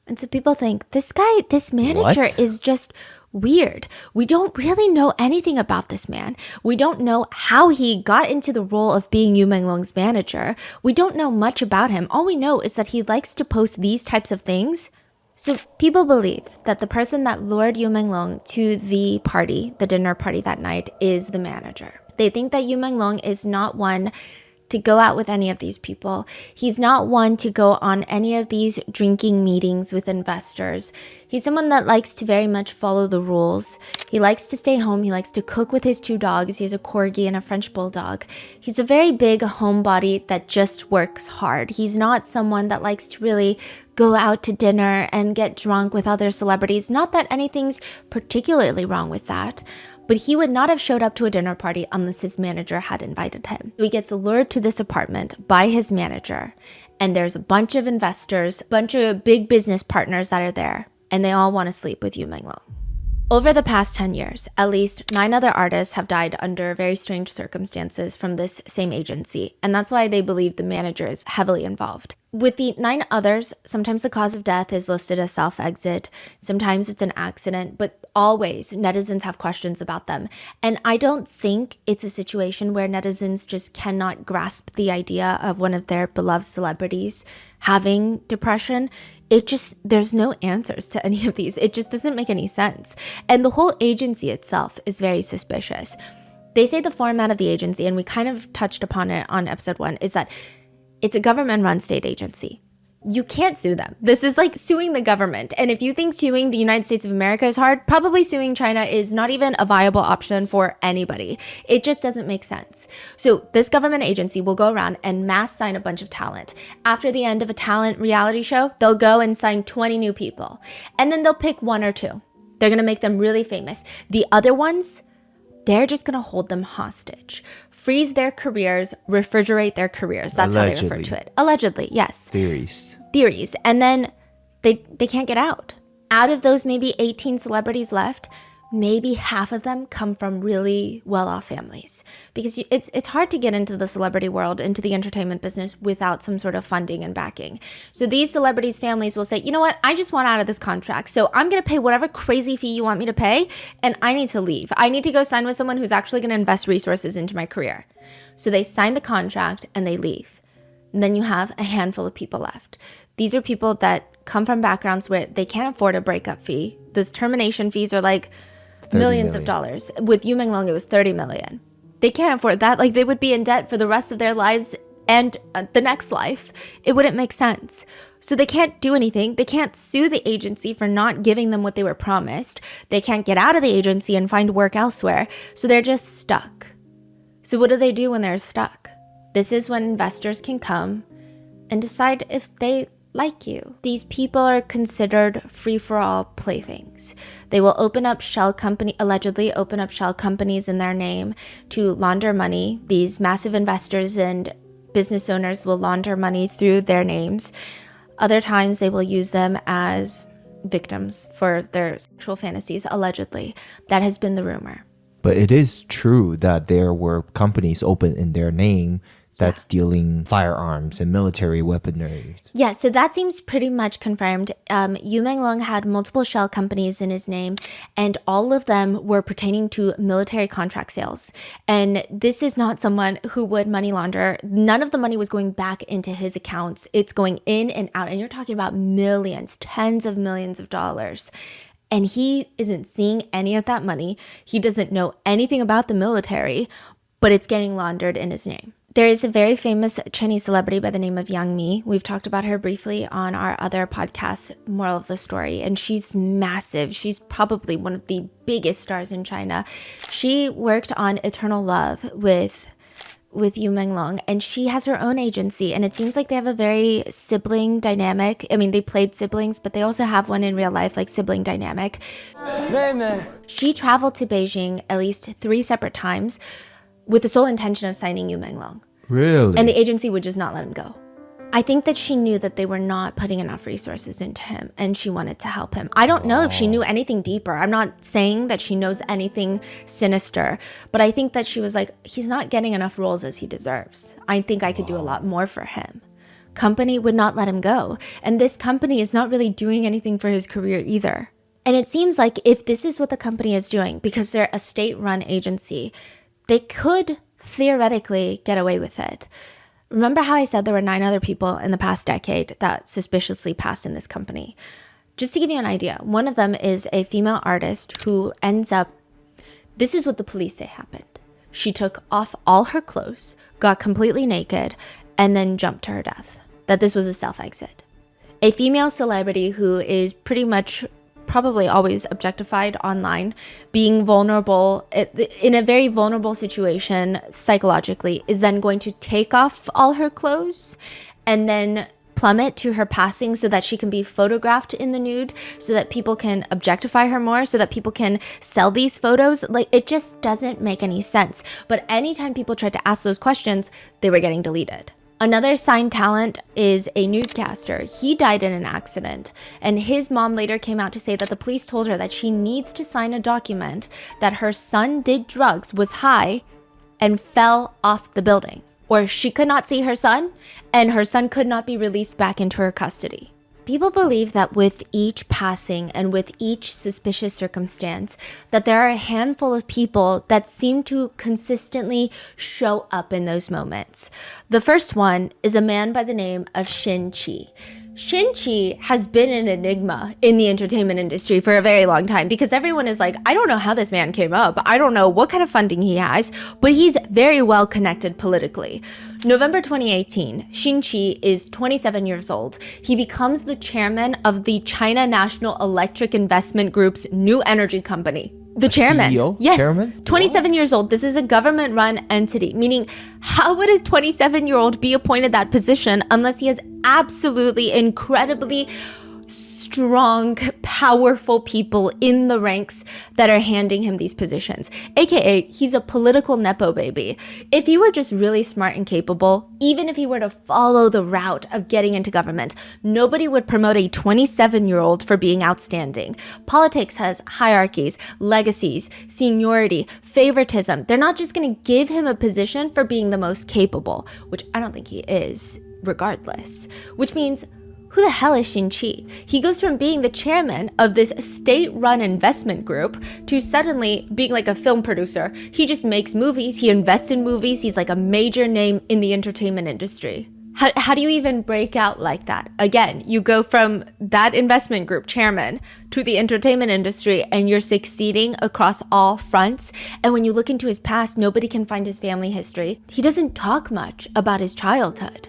And so people think, this manager is just weird. We don't really know anything about this man. We don't know how he got into the role of being Yu Menglong's manager. We don't know much about him. All we know is that he likes to post these types of things. So people believe that the person that lured Yu Menglong to the party, the dinner party that night, is the manager. They think that Yu Menglong is not one to go out with any of these people. He's not one to go on any of these drinking meetings with investors. He's someone that likes to very much follow the rules. He likes to stay home. He likes to cook with his 2 dogs. He has a corgi and a French bulldog. He's a very big homebody that just works hard. He's not someone that likes to really go out to dinner and get drunk with other celebrities. Not that anything's particularly wrong with that, but he would not have showed up to a dinner party unless his manager had invited him. So he gets lured to this apartment by his manager, and there's a bunch of investors, a bunch of big business partners that are there, and they all want to sleep with Yu Menglong. Over the past 10 years, at least 9 other artists have died under very strange circumstances from this same agency, and that's why they believe the manager is heavily involved. With the 9 others, sometimes the cause of death is listed as self-exit, sometimes it's an accident, but always netizens have questions about them. And I don't think it's a situation where netizens just cannot grasp the idea of one of their beloved celebrities having depression. There's no answers to any of these. It just doesn't make any sense. And the whole agency itself is very suspicious. They say the format of the agency, and we kind of touched upon it on episode 1, is that it's a government-run state agency. You can't sue them. This is like suing the government. And if you think suing the United States of America is hard, probably suing China is not even a viable option for anybody. It just doesn't make sense. So this government agency will go around and mass sign a bunch of talent. After the end of a talent reality show, they'll go and sign 20 new people. And then they'll pick 1 or 2. They're going to make them really famous. The other ones, they're just going to hold them hostage, freeze their careers, refrigerate their careers. That's Allegedly. how they refer to it. Allegedly, yes. Theories. And then they can't get out. Out of those maybe 18 celebrities left, maybe half of them come from really well-off families. Because it's hard to get into the celebrity world, into the entertainment business without some sort of funding and backing. So these celebrities' families will say, you know what, I just want out of this contract. So I'm going to pay whatever crazy fee you want me to pay, and I need to leave. I need to go sign with someone who's actually going to invest resources into my career. So they sign the contract and they leave. And then you have a handful of people left. These are people that come from backgrounds where they can't afford a breakup fee. Those termination fees are like millions of dollars. With Yu Menglong, it was 30 million. They can't afford that. Like, they would be in debt for the rest of their lives and the next life. It wouldn't make sense. So they can't do anything. They can't sue the agency for not giving them what they were promised. They can't get out of the agency and find work elsewhere. So they're just stuck. So what do they do when they're stuck? This is when investors can come and decide if they like you. These people are considered free-for-all playthings. They will allegedly open up shell companies in their name to launder money. These massive investors and business owners will launder money through their names. Other times they will use them as victims for their sexual fantasies, allegedly. That has been the rumor. But it is true that there were companies open in their name that's dealing firearms and military weaponry. Yeah, so that seems pretty much confirmed. Yu Menglong had multiple shell companies in his name, and all of them were pertaining to military contract sales. And this is not someone who would money launder. None of the money was going back into his accounts. It's going in and out, and you're talking about millions, tens of millions of dollars. And he isn't seeing any of that money. He doesn't know anything about the military, but it's getting laundered in his name. There is a very famous Chinese celebrity by the name of Yang Mi. We've talked about her briefly on our other podcast, Moral of the Story, and she's massive. She's probably one of the biggest stars in China. She worked on Eternal Love with Yu Menglong, and she has her own agency, and it seems like they have a very sibling dynamic. I mean, they played siblings, but they also have one in real life, like sibling dynamic. She traveled to Beijing at least 3 separate times with the sole intention of signing Yu Menglong. Really? And the agency would just not let him go. I think that she knew that they were not putting enough resources into him, and she wanted to help him. I don't know if she knew anything deeper. I'm not saying that she knows anything sinister, but I think that she was like, he's not getting enough roles as he deserves. I think I could do a lot more for him. Company would not let him go. And this company is not really doing anything for his career either. And it seems like if this is what the company is doing, because they're a state-run agency, they could theoretically get away with it. Remember how I said there were 9 other people in the past decade that suspiciously passed in this company? Just to give you an idea, one of them is a female artist who ends up, this is what the police say happened. She took off all her clothes, got completely naked, and then jumped to her death. That this was a self-exit. A female celebrity who is pretty much probably always objectified online, being vulnerable in a very vulnerable situation psychologically, is then going to take off all her clothes and then plummet to her passing so that she can be photographed in the nude, so that people can objectify her more, so that people can sell these photos. Like, it just doesn't make any sense. But anytime people tried to ask those questions, they were getting deleted. Another signed talent is a newscaster. He died in an accident, and his mom later came out to say that the police told her that she needs to sign a document that her son did drugs, was high, and fell off the building, or she could not see her son, and her son could not be released back into her custody. People believe that with each passing and with each suspicious circumstance, that there are a handful of people that seem to consistently show up in those moments. The first one is a man by the name of Shin Qi. Shin Qi has been an enigma in the entertainment industry for a very long time because everyone is like, I don't know how this man came up. I don't know what kind of funding he has, but he's very well connected politically. November 2018, Shin Qi is 27 years old. He becomes the chairman of the China National Electric Investment Group's new energy company. The chairman. CEO? Yes. Chairman? 27 years old. This is a government-run entity, meaning how would a 27-year-old be appointed that position unless he has absolutely incredibly strong, powerful people in the ranks that are handing him these positions? AKA, he's a political nepo baby. If he were just really smart and capable, even if he were to follow the route of getting into government, nobody would promote a 27-year-old for being outstanding. Politics has hierarchies, legacies, seniority, favoritism. They're not just going to give him a position for being the most capable, which I don't think he is, regardless. Which means, who the hell is Shin Qi? He goes from being the chairman of this state-run investment group to suddenly being like a film producer. He just makes movies. He invests in movies. He's like a major name in the entertainment industry. How do you even break out like that? Again, you go from that investment group chairman to the entertainment industry and you're succeeding across all fronts. And when you look into his past, nobody can find his family history. He doesn't talk much about his childhood.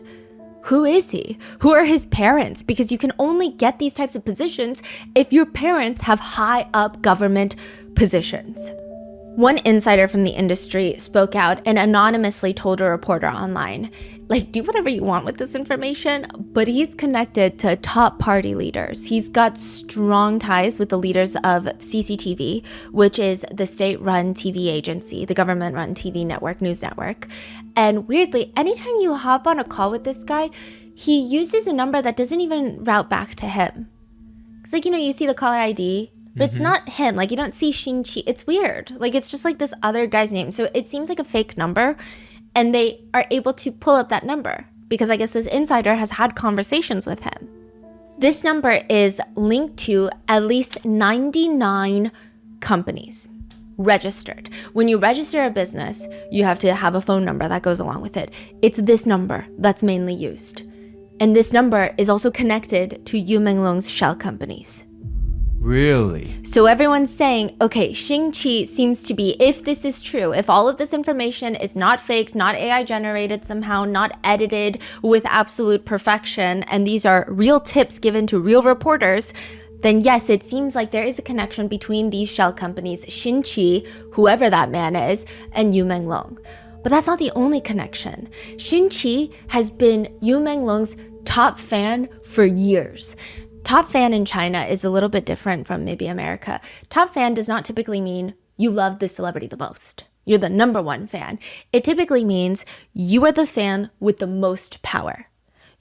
Who is he? Who are his parents? Because you can only get these types of positions if your parents have high up government positions. One insider from the industry spoke out and anonymously told a reporter online, like, do whatever you want with this information, but he's connected to top party leaders. He's got strong ties with the leaders of CCTV, which is the state-run TV agency, the government-run TV network, news network. And weirdly, anytime you hop on a call with this guy, he uses a number that doesn't even route back to him. It's like, you see the caller ID, but it's not him. Like, you don't see Xinqi. It's weird. Like, it's just like this other guy's name. So it seems like a fake number, and they are able to pull up that number because I guess this insider has had conversations with him. This number is linked to at least 99 companies registered. When you register a business, you have to have a phone number that goes along with it. It's this number that's mainly used. And this number is also connected to Yu Menglong's shell companies. Really? So everyone's saying, okay, Xingqi seems to be, if this is true, if all of this information is not fake, not AI generated somehow, not edited with absolute perfection, and these are real tips given to real reporters, then yes, it seems like there is a connection between these shell companies, Xinqi, whoever that man is, and Yu Menglong. But that's not the only connection. Xinqi has been Yu Menglong's top fan for years. Top fan in China is a little bit different from maybe America. Top fan does not typically mean you love the celebrity the most. You're the number one fan. It typically means you are the fan with the most power.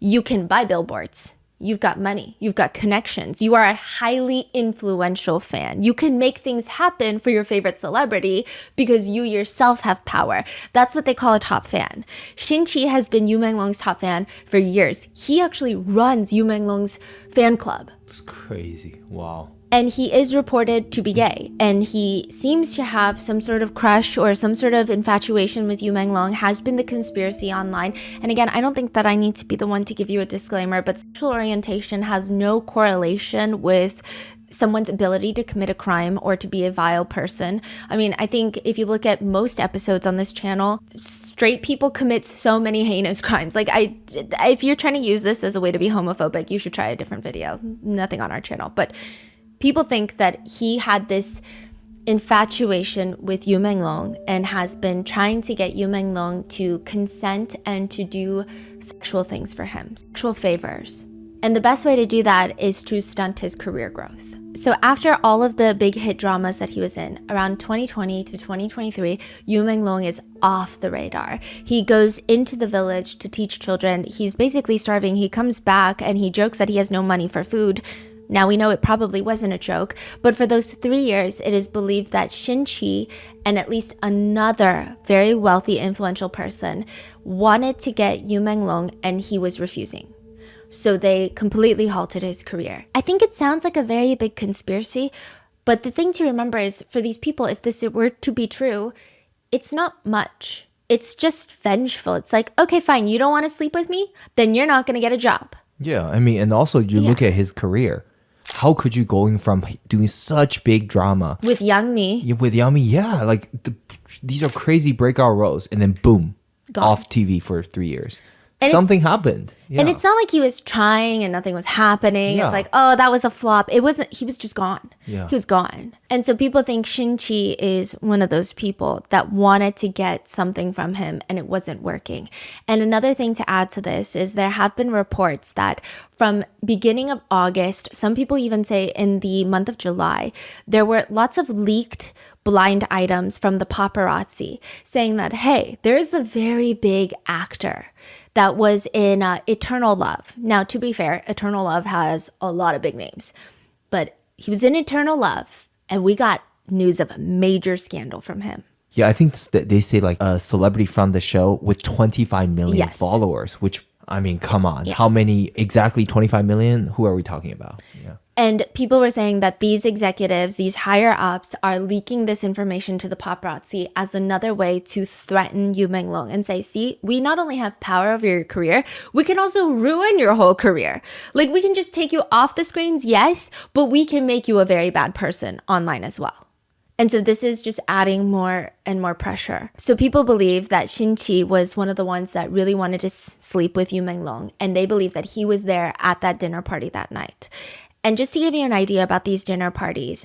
You can buy billboards. You've got money. You've got connections. You are a highly influential fan. You can make things happen for your favorite celebrity because you yourself have power. That's what they call a top fan. Xinqi has been Yu Menglong's top fan for years. He actually runs Yu Menglong's fan club. It's crazy. Wow. And he is reported to be gay, and he seems to have some sort of crush or some sort of infatuation with Yu Menglong, has been the conspiracy online. And again, I don't think that I need to be the one to give you a disclaimer, but sexual orientation has no correlation with someone's ability to commit a crime or to be a vile person. I mean, I think if you look at most episodes on this channel, straight people commit so many heinous crimes. Like, if you're trying to use this as a way to be homophobic, you should try a different video. Nothing on our channel, but people think that he had this infatuation with Yu Menglong and has been trying to get Yu Menglong to consent and to do sexual things for him, sexual favors. And the best way to do that is to stunt his career growth. So after all of the big hit dramas that he was in, around 2020 to 2023, Yu Menglong is off the radar. He goes into the village to teach children. He's basically starving. He comes back and he jokes that he has no money for food. Now we know it probably wasn't a joke, but for those 3 years, it is believed that Xinqi and at least another very wealthy, influential person wanted to get Yu Menglong and he was refusing. So they completely halted his career. I think it sounds like a very big conspiracy, but the thing to remember is for these people, if this were to be true, it's not much. It's just vengeful. It's like, okay, fine, you don't want to sleep with me? Then you're not going to get a job. Yeah, I mean, and also you look at his career. How could you going from doing such big drama with Yang Mi? With Yang Mi, yeah, like these are crazy breakout roles, and then boom, Gone. Off TV for 3 years. And something happened. Yeah. And it's not like he was trying and nothing was happening. Yeah. It's like, oh, that was a flop. It wasn't, he was just gone. Yeah. He was gone. And so people think Xinqi is one of those people that wanted to get something from him and it wasn't working. And another thing to add to this is there have been reports that from beginning of August, some people even say in the month of July, there were lots of leaked blind items from the paparazzi saying that, hey, there's a very big actor that was in Eternal Love. Now, to be fair, Eternal Love has a lot of big names, but he was in Eternal Love and we got news of a major scandal from him. Yeah, I think they say like a celebrity from the show with 25 million followers, which, I mean, come on. Yeah. How many, exactly 25 million? Who are we talking about? Yeah. And people were saying that these executives, these higher ups, are leaking this information to the paparazzi as another way to threaten Yu Menglong and say, see, we not only have power over your career, we can also ruin your whole career. Like, we can just take you off the screens, yes, but we can make you a very bad person online as well. And so this is just adding more and more pressure. So people believe that Xinqi was one of the ones that really wanted to sleep with Yu Menglong, and they believe that he was there at that dinner party that night. And just to give you an idea about these dinner parties,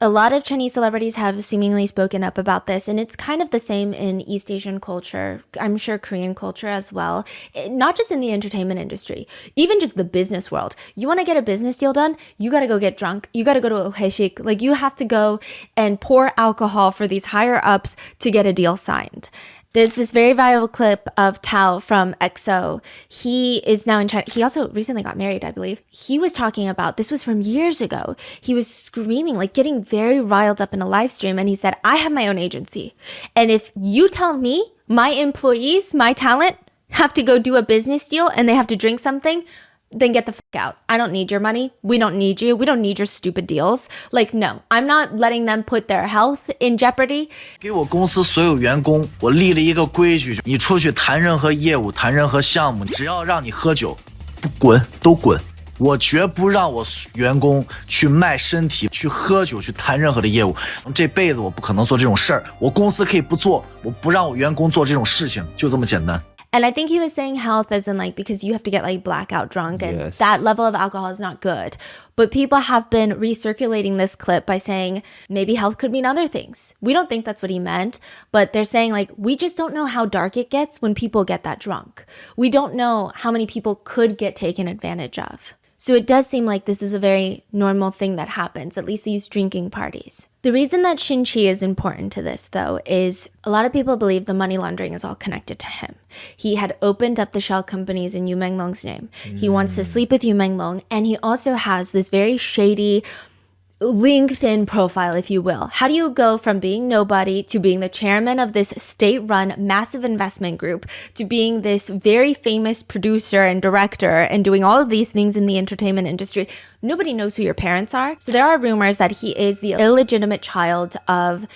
a lot of Chinese celebrities have seemingly spoken up about this, and it's kind of the same in East Asian culture, I'm sure Korean culture as well, not just in the entertainment industry, even just the business world. You want to get a business deal done, you got to go get drunk, you got to go to a haeshik, like you have to go and pour alcohol for these higher ups to get a deal signed. There's this very viral clip of Tao from EXO. He is now in China. He also recently got married, I believe. He was talking about, this was from years ago. He was screaming, like getting very riled up in a live stream. And he said, I have my own agency. And if you tell me my employees, my talent, have to go do a business deal and they have to drink something, then get the fuck out. I don't need your money. We don't need you. We don't need your stupid deals. Like, no, I'm not letting them put their health in jeopardy. 给我公司所有员工，我立了一个规矩，你出去谈任何业务，谈任何项目，只要让你喝酒，不滚都滚。我绝不让我员工去卖身体，去喝酒，去谈任何的业务。这辈子我不可能做这种事儿。我公司可以不做，我不让我员工做这种事情，就这么简单。And I think he was saying health as in like, because you have to get like blackout drunk and Yes. that level of alcohol is not good. But people have been recirculating this clip by saying maybe health could mean other things. We don't think that's what he meant, but they're saying like, we just don't know how dark it gets when people get that drunk. We don't know how many people could get taken advantage of. So it does seem like this is a very normal thing that happens, at least these drinking parties. The reason that Xinqi is important to this, though, is a lot of people believe the money laundering is all connected to him. He had opened up the shell companies in Yu Menglong's name. He wants to sleep with Yu Menglong, and he also has this very shady LinkedIn profile, if you will. How do you go from being nobody to being the chairman of this state-run massive investment group to being this very famous producer and director and doing all of these things in the entertainment industry? Nobody knows who your parents are. So there are rumors that he is the illegitimate child of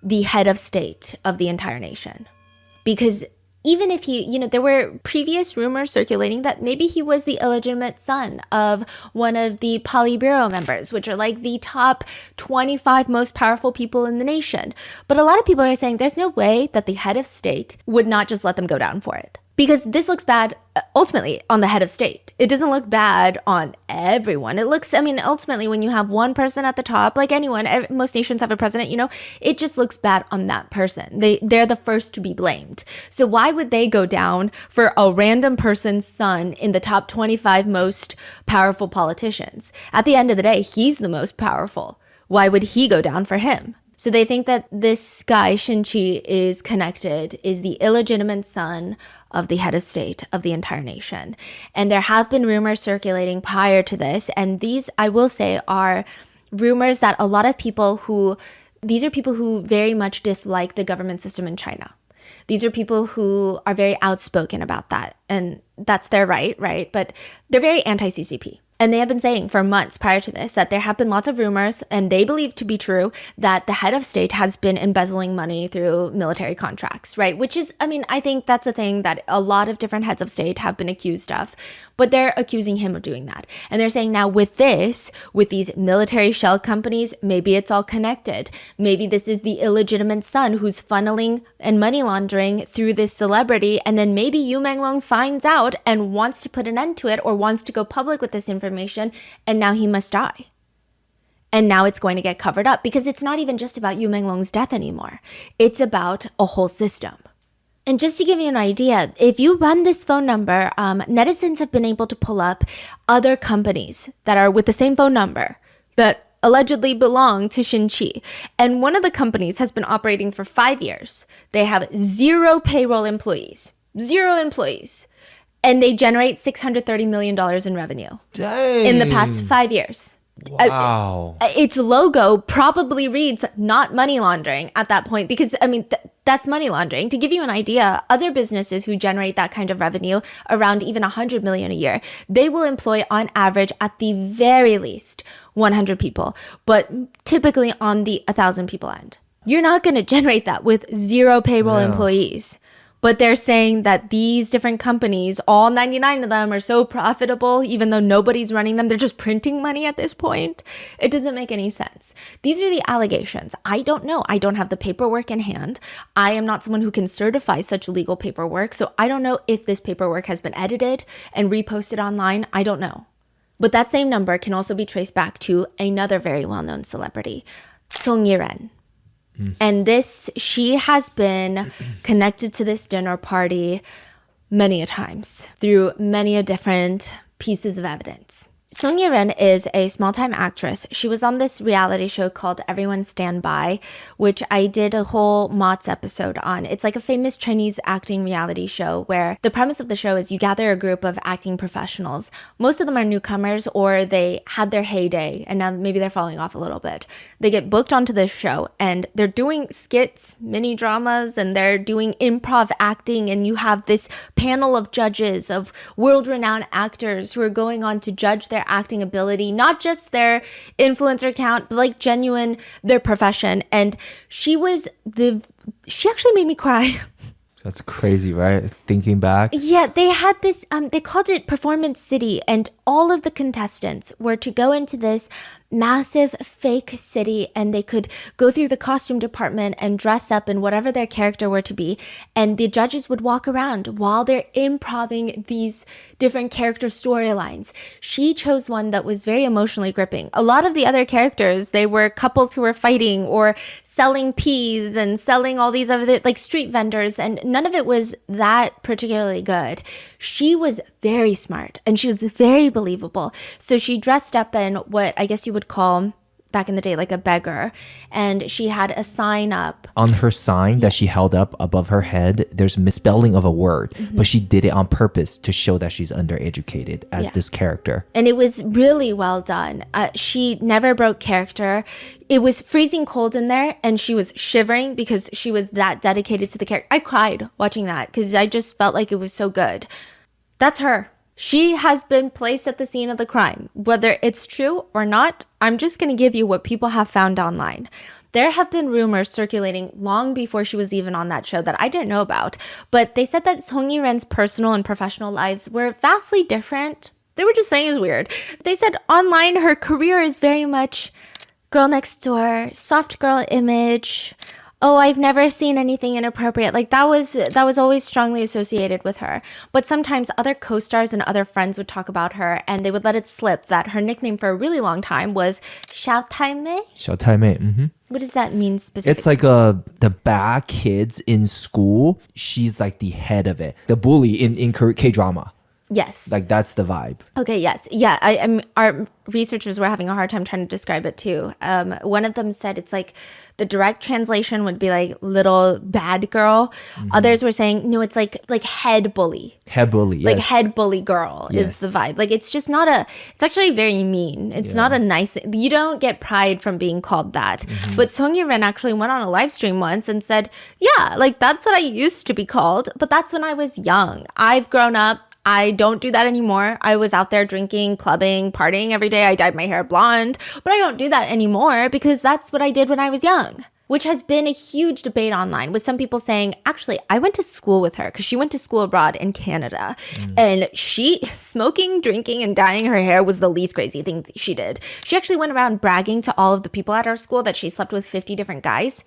the head of state of the entire nation. Because even if he, there were previous rumors circulating that maybe he was the illegitimate son of one of the Politburo members, which are like the top 25 most powerful people in the nation. But a lot of people are saying there's no way that the head of state would not just let them go down for it. Because this looks bad ultimately on the head of state. It doesn't look bad on everyone. It looks, ultimately when you have one person at the top, like anyone, most nations have a president, it just looks bad on that person. They're the first to be blamed. So why would they go down for a random person's son in the top 25 most powerful politicians? At the end of the day, he's the most powerful. Why would he go down for him? So they think that this guy, Xinqi, is the illegitimate son of the head of state of the entire nation. And there have been rumors circulating prior to this. And these, I will say, are rumors that a lot of these are people who very much dislike the government system in China. These are people who are very outspoken about that. And that's their right? But they're very anti-CCP. And they have been saying for months prior to this that there have been lots of rumors, and they believe to be true, that the head of state has been embezzling money through military contracts, right? Which is, I think that's a thing that a lot of different heads of state have been accused of, but they're accusing him of doing that. And they're saying now with these military shell companies, maybe it's all connected. Maybe this is the illegitimate son who's funneling and money laundering through this celebrity, and then maybe Yu Menglong finds out and wants to put an end to it or wants to go public with this information. And now he must die. And now it's going to get covered up because it's not even just about Yu Menglong's death anymore. It's about a whole system. And just to give you an idea, if you run this phone number, netizens have been able to pull up other companies that are with the same phone number that allegedly belong to Xinqi. And one of the companies has been operating for 5 years. They have 0 payroll employees. 0 employees. And they generate $630 million in revenue. Dang. In the past 5 years. Wow. Its logo probably reads not money laundering at that point because, that's money laundering. To give you an idea, other businesses who generate that kind of revenue, around even 100 million a year, they will employ on average at the very least 100 people, but typically on the 1,000 people end. You're not going to generate that with 0 payroll employees. But they're saying that these different companies, all 99 of them, are so profitable, even though nobody's running them. They're just printing money at this point. It doesn't make any sense. These are the allegations. I don't know. I don't have the paperwork in hand. I am not someone who can certify such legal paperwork. So I don't know if this paperwork has been edited and reposted online. I don't know. But that same number can also be traced back to another very well-known celebrity, Song Yiren. And she has been connected to this dinner party many a times through many a different pieces of evidence. Song Ye-ren is a small-time actress. She was on this reality show called Everyone Stand By, which I did a whole Mott's episode on. It's like a famous Chinese acting reality show where the premise of the show is you gather a group of acting professionals. Most of them are newcomers or they had their heyday and now maybe they're falling off a little bit. They get booked onto this show and they're doing skits, mini dramas, and they're doing improv acting, and you have this panel of judges of world-renowned actors who are going on to judge their acting ability, not just their influencer count, but like genuine their profession. And she actually made me cry. That's crazy, right? Thinking back. Yeah, they had this, they called it Performance City, and all of the contestants were to go into this massive fake city and they could go through the costume department and dress up in whatever their character were to be. And the judges would walk around while they're improving these different character storylines. She chose one that was very emotionally gripping. A lot of the other characters, they were couples who were fighting or selling peas and selling all these other like street vendors, and none of it was that particularly good. She was very smart and she was very believable. So she dressed up in what I guess you would call back in the day like a beggar, and she had a sign up. On her sign that she held up above her head, there's a misspelling of a word, but she did it on purpose to show that she's undereducated as this character. And it was really well done. She never broke character. It was freezing cold in there and she was shivering because she was that dedicated to the character. I cried watching that because I just felt like it was so good. That's her. She has been placed at the scene of the crime. Whether it's true or not, I'm just going to give you what people have found online. There have been rumors circulating long before she was even on that show that I didn't know about, but they said that Song Ye-ren's personal and professional lives were vastly different. They were just saying it's weird. They said online her career is very much girl next door, soft girl image. Oh, I've never seen anything inappropriate. Like that was always strongly associated with her. But sometimes other co-stars and other friends would talk about her and they would let it slip that her nickname for a really long time was Xiao Taimei. Xiao Taimei. Mm-hmm. What does that mean specifically? It's like the bad kids in school. She's like the head of it. The bully in K-drama. Yes. Like that's the vibe. Okay, yes. Yeah, our researchers were having a hard time trying to describe it too. One of them said it's like the direct translation would be like little bad girl. Mm-hmm. Others were saying, no, it's like head bully. Head bully, yes. Like head bully girl is the vibe. Like it's just not it's actually very mean. It's not a nice, you don't get pride from being called that. Mm-hmm. But Song Ye-ren actually went on a live stream once and said, yeah, like that's what I used to be called, but that's when I was young. I've grown up. I don't do that anymore. I was out there drinking, clubbing, partying every day. I dyed my hair blonde, but I don't do that anymore because that's what I did when I was young, which has been a huge debate online with some people saying, actually, I went to school with her because she went to school abroad in Canada and she smoking, drinking, and dyeing her hair was the least crazy thing she did. She actually went around bragging to all of the people at our school that she slept with 50 different guys.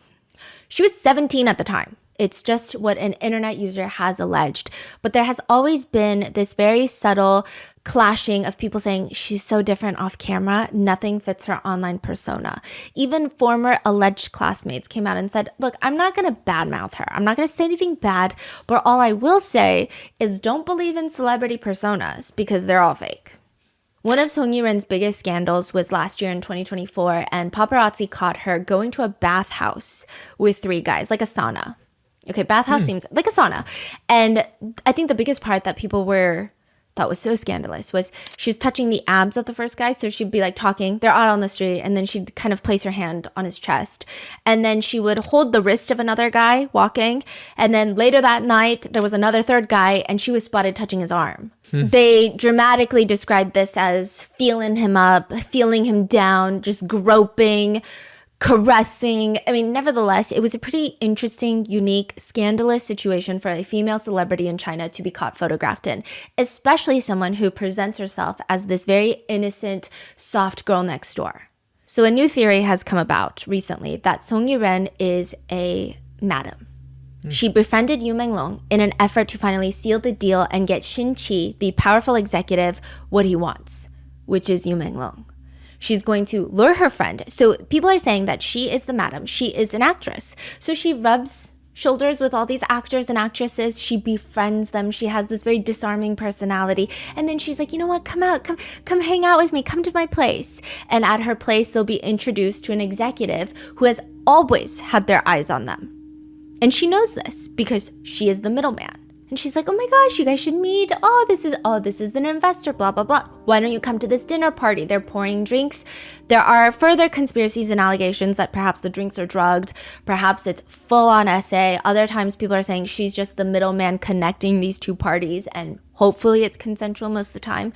She was 17 at the time. It's just what an internet user has alleged. But there has always been this very subtle clashing of people saying she's so different off camera, nothing fits her online persona. Even former alleged classmates came out and said, look, I'm not going to badmouth her. I'm not going to say anything bad, but all I will say is don't believe in celebrity personas because they're all fake. One of Song Ye-ren's biggest scandals was last year in 2024, and paparazzi caught her going to a bathhouse with 3 guys, like a sauna. Okay, bathhouse seems like a sauna. And I think the biggest part that people thought was so scandalous was she was touching the abs of the first guy. So she'd be like talking, they're out on the street, and then she'd kind of place her hand on his chest. And then she would hold the wrist of another guy walking. And then later that night, there was another third guy, and she was spotted touching his arm. They dramatically described this as feeling him up, feeling him down, just groping, caressing. I mean, nevertheless, it was a pretty interesting, unique, scandalous situation for a female celebrity in China to be caught photographed in, especially someone who presents herself as this very innocent, soft girl next door. So a new theory has come about recently that Song Ye-ren is a madam. She befriended Yu Menglong in an effort to finally seal the deal and get Shin Qi, the powerful executive, what he wants, which is Yu Menglong. She's going to lure her friend. So people are saying that she is the madam. She is an actress. So she rubs shoulders with all these actors and actresses. She befriends them. She has this very disarming personality. And then she's like, you know what? Come out. Come hang out with me. Come to my place. And at her place, they'll be introduced to an executive who has always had their eyes on them. And she knows this because she is the middleman. And she's like, oh my gosh, you guys should meet. This is an investor, blah, blah, blah. Why don't you come to this dinner party? They're pouring drinks. There are further conspiracies and allegations that perhaps the drinks are drugged. Perhaps it's full on SA. Other times people are saying she's just the middleman connecting these two parties. And hopefully it's consensual most of the time.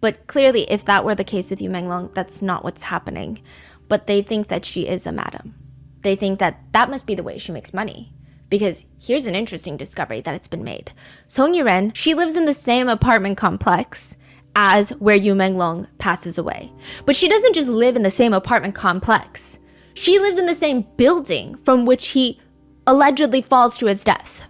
But clearly, if that were the case with Menglong, that's not what's happening. But they think that she is a madam. They think that that must be the way she makes money. Because here's an interesting discovery that it's been made. Song Yiren, she lives in the same apartment complex as where Menglong passes away. But she doesn't just live in the same apartment complex. She lives in the same building from which he allegedly falls to his death.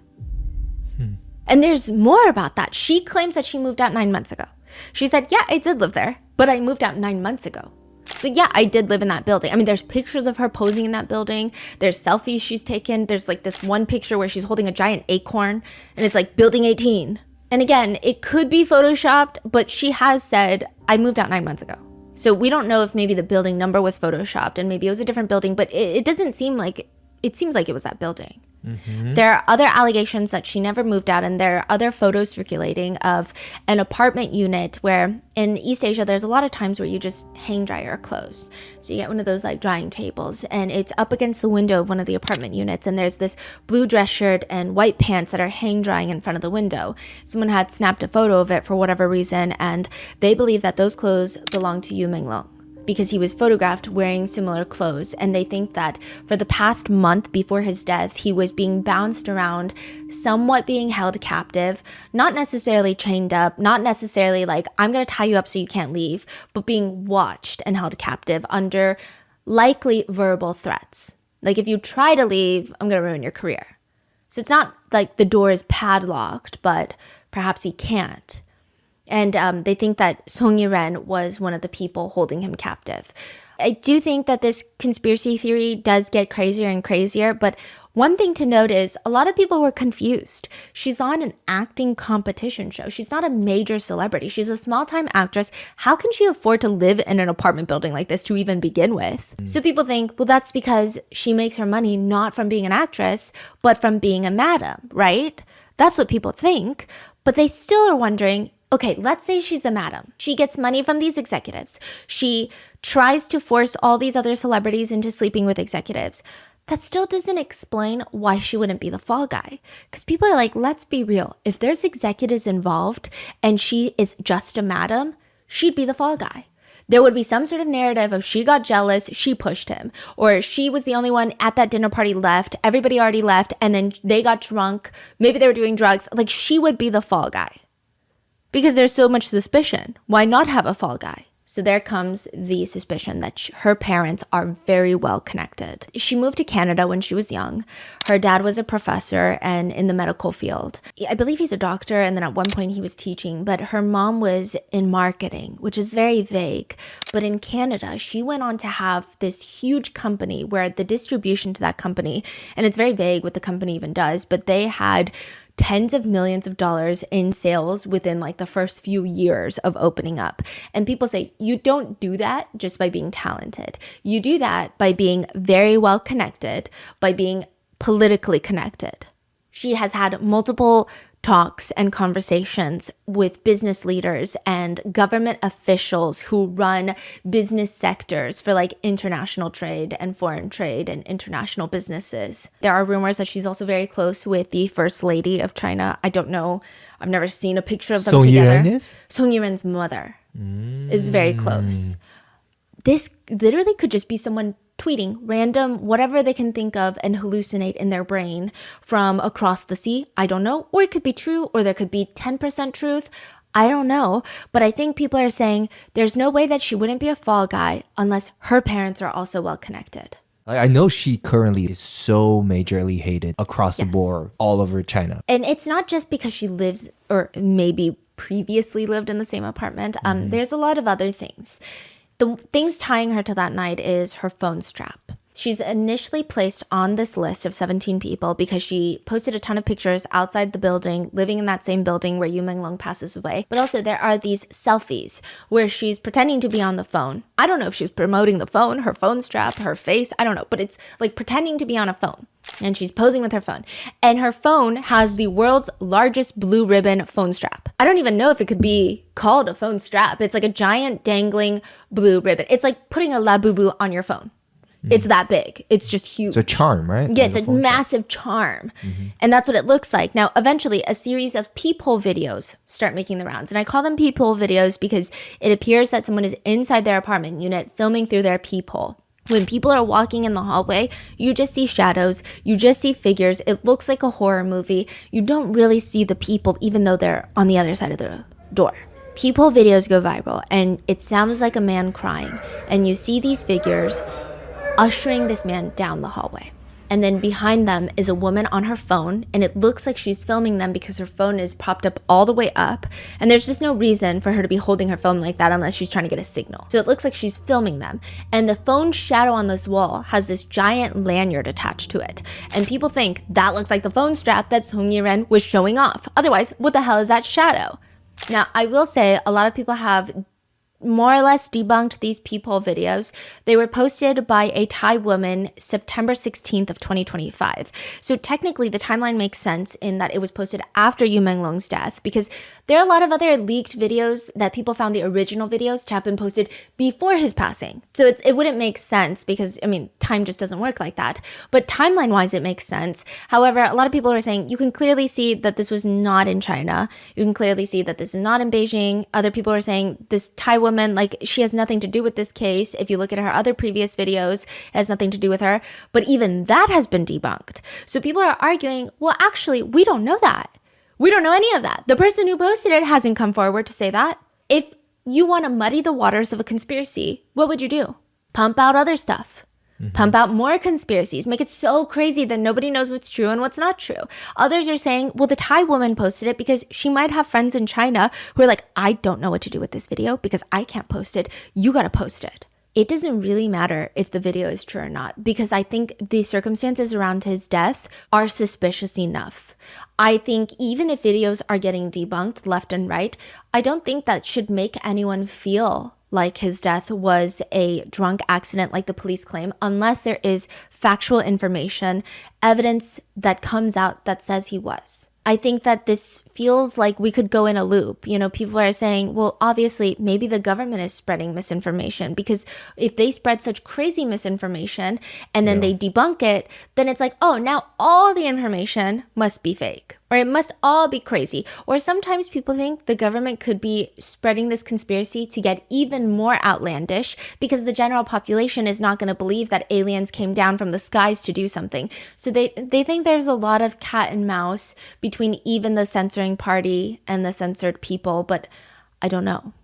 And there's more about that. She claims that she moved out 9 months ago. She said, yeah, I did live there, but I moved out 9 months ago. So yeah, I did live in that building. I mean, there's pictures of her posing in that building. There's selfies she's taken. There's like this one picture where she's holding a giant acorn and it's like building 18. And again, it could be photoshopped, but she has said, I moved out 9 months ago. So we don't know if maybe the building number was photoshopped and maybe it was a different building, but it doesn't seem like, it seems like it was that building. There are other allegations that she never moved out, and there are other photos circulating of an apartment unit where in East Asia, there's a lot of times where you just hang dry your clothes. So you get one of those like drying tables and it's up against the window of one of the apartment units. And there's this blue dress shirt and white pants that are hang drying in front of the window. Someone had snapped a photo of it for whatever reason. And they believe that those clothes belong to Menglong, because he was photographed wearing similar clothes. And they think that for the past month before his death, he was being bounced around, somewhat being held captive, not necessarily chained up, not necessarily like, I'm going to tie you up so you can't leave, but being watched and held captive under likely verbal threats. Like, if you try to leave, I'm going to ruin your career. So it's not like the door is padlocked, but perhaps he can't. And they think that Song Yiren was one of the people holding him captive. I do think that this conspiracy theory does get crazier and crazier, but one thing to note is a lot of people were confused. She's on an acting competition show. She's not a major celebrity. She's a small-time actress. How can she afford to live in an apartment building like this to even begin with? So people think, well, that's because she makes her money not from being an actress, but from being a madam, right? That's what people think, but they still are wondering, okay, let's say she's a madam. She gets money from these executives. She tries to force all these other celebrities into sleeping with executives. That still doesn't explain why she wouldn't be the fall guy. Because people are like, let's be real. If there's executives involved and she is just a madam, she'd be the fall guy. There would be some sort of narrative of she got jealous, she pushed him, or she was the only one at that dinner party left, everybody already left, and then they got drunk, maybe they were doing drugs. Like, she would be the fall guy. Because there's so much suspicion. Why not have a fall guy? So there comes the suspicion that her parents are very well connected. She moved to Canada when she was young. Her dad was a professor and in the medical field. I believe he's a doctor, and then at one point he was teaching, but her mom was in marketing, which is very vague. But in Canada, she went on to have this huge company where the distribution to that company, and it's very vague what the company even does, but they had tens of millions of dollars in sales within like the first few years of opening up. And people say, you don't do that just by being talented. You do that by being very well connected, by being politically connected. She has had multiple talks and conversations with business leaders and government officials who run business sectors for like international trade and foreign trade and international businesses. There are rumors that she's also very close with the First Lady of China. I don't know. I've never seen a picture of them Song together. Yiren is? Song Yiren's mother is very close. This literally could just be someone tweeting random whatever they can think of and hallucinate in their brain from across the sea. I don't know. Or it could be true, or there could be 10% truth. I don't know. But I think people are saying there's no way that she wouldn't be a fall guy unless her parents are also well connected. I know she currently is so majorly hated across the board all over China. And it's not just because she lives or maybe previously lived in the same apartment. There's a lot of other things. The things tying her to that night is her phone strap. She's initially placed on this list of 17 people because she posted a ton of pictures outside the building, living in that same building where Yu Menglong passes away. But also there are these selfies where she's pretending to be on the phone. I don't know if she's promoting the phone, her phone strap, her face, I don't know, but it's like pretending to be on a phone. And she's posing with her phone. And her phone has the world's largest blue ribbon phone strap. I don't even know if it could be called a phone strap. It's like a giant dangling blue ribbon. It's like putting a Labubu on your phone. It's that big. It's just huge. It's a charm, right? Yeah, it's a massive charm. And that's what it looks like. Now, eventually, a series of peephole videos start making the rounds. And I call them peephole videos because it appears that someone is inside their apartment unit filming through their peephole. When people are walking in the hallway, you just see shadows, you just see figures. It looks like a horror movie. You don't really see the people, even though they're on the other side of the door. Peephole videos go viral, and it sounds like a man crying. And you see these figures ushering this man down the hallway. And then behind them is a woman on her phone, and it looks like she's filming them because her phone is propped up all the way up, and there's just no reason for her to be holding her phone like that unless she's trying to get a signal. So it looks like she's filming them, and the phone shadow on this wall has this giant lanyard attached to it, and people think that looks like the phone strap that Song Yi-ren was showing off. Otherwise, what the hell is that shadow? Now, I will say a lot of people have more or less debunked these peephole videos. They were posted by a Thai woman September 16th of 2025. So technically the timeline makes sense in that it was posted after Yu Menglong's death, because there are a lot of other leaked videos that people found the original videos to have been posted before his passing. So it wouldn't make sense because, I mean, time just doesn't work like that. But timeline wise, it makes sense. However, a lot of people are saying you can clearly see that this was not in China. You can clearly see that this is not in Beijing. Other people are saying this Thai woman, like, she has nothing to do with this case. If you look at her other previous videos, it has nothing to do with her. But even that has been debunked. So people are arguing, well, actually, we don't know that. We don't know any of that. The person who posted it hasn't come forward to say that. If you want to muddy the waters of a conspiracy, what would you do? Pump out other stuff. Pump out more conspiracies. Make it so crazy that nobody knows what's true and what's not true. Others are saying, well, the Thai woman posted it because she might have friends in China who are like, I don't know what to do with this video because I can't post it. You got to post it. It doesn't really matter if the video is true or not, because I think the circumstances around his death are suspicious enough. I think even if videos are getting debunked left and right, I don't think that should make anyone feel like his death was a drunk accident like the police claim, unless there is factual information, evidence that comes out that says he was. I think that this feels like we could go in a loop. You know, people are saying, well, obviously, maybe the government is spreading misinformation, because if they spread such crazy misinformation and then they debunk it, then it's like, oh, now all the information must be fake, or it must all be crazy. Or sometimes people think the government could be spreading this conspiracy to get even more outlandish because the general population is not going to believe that aliens came down from the skies to do something. So they think there's a lot of cat and mouse between even the censoring party and the censored people, but I don't know.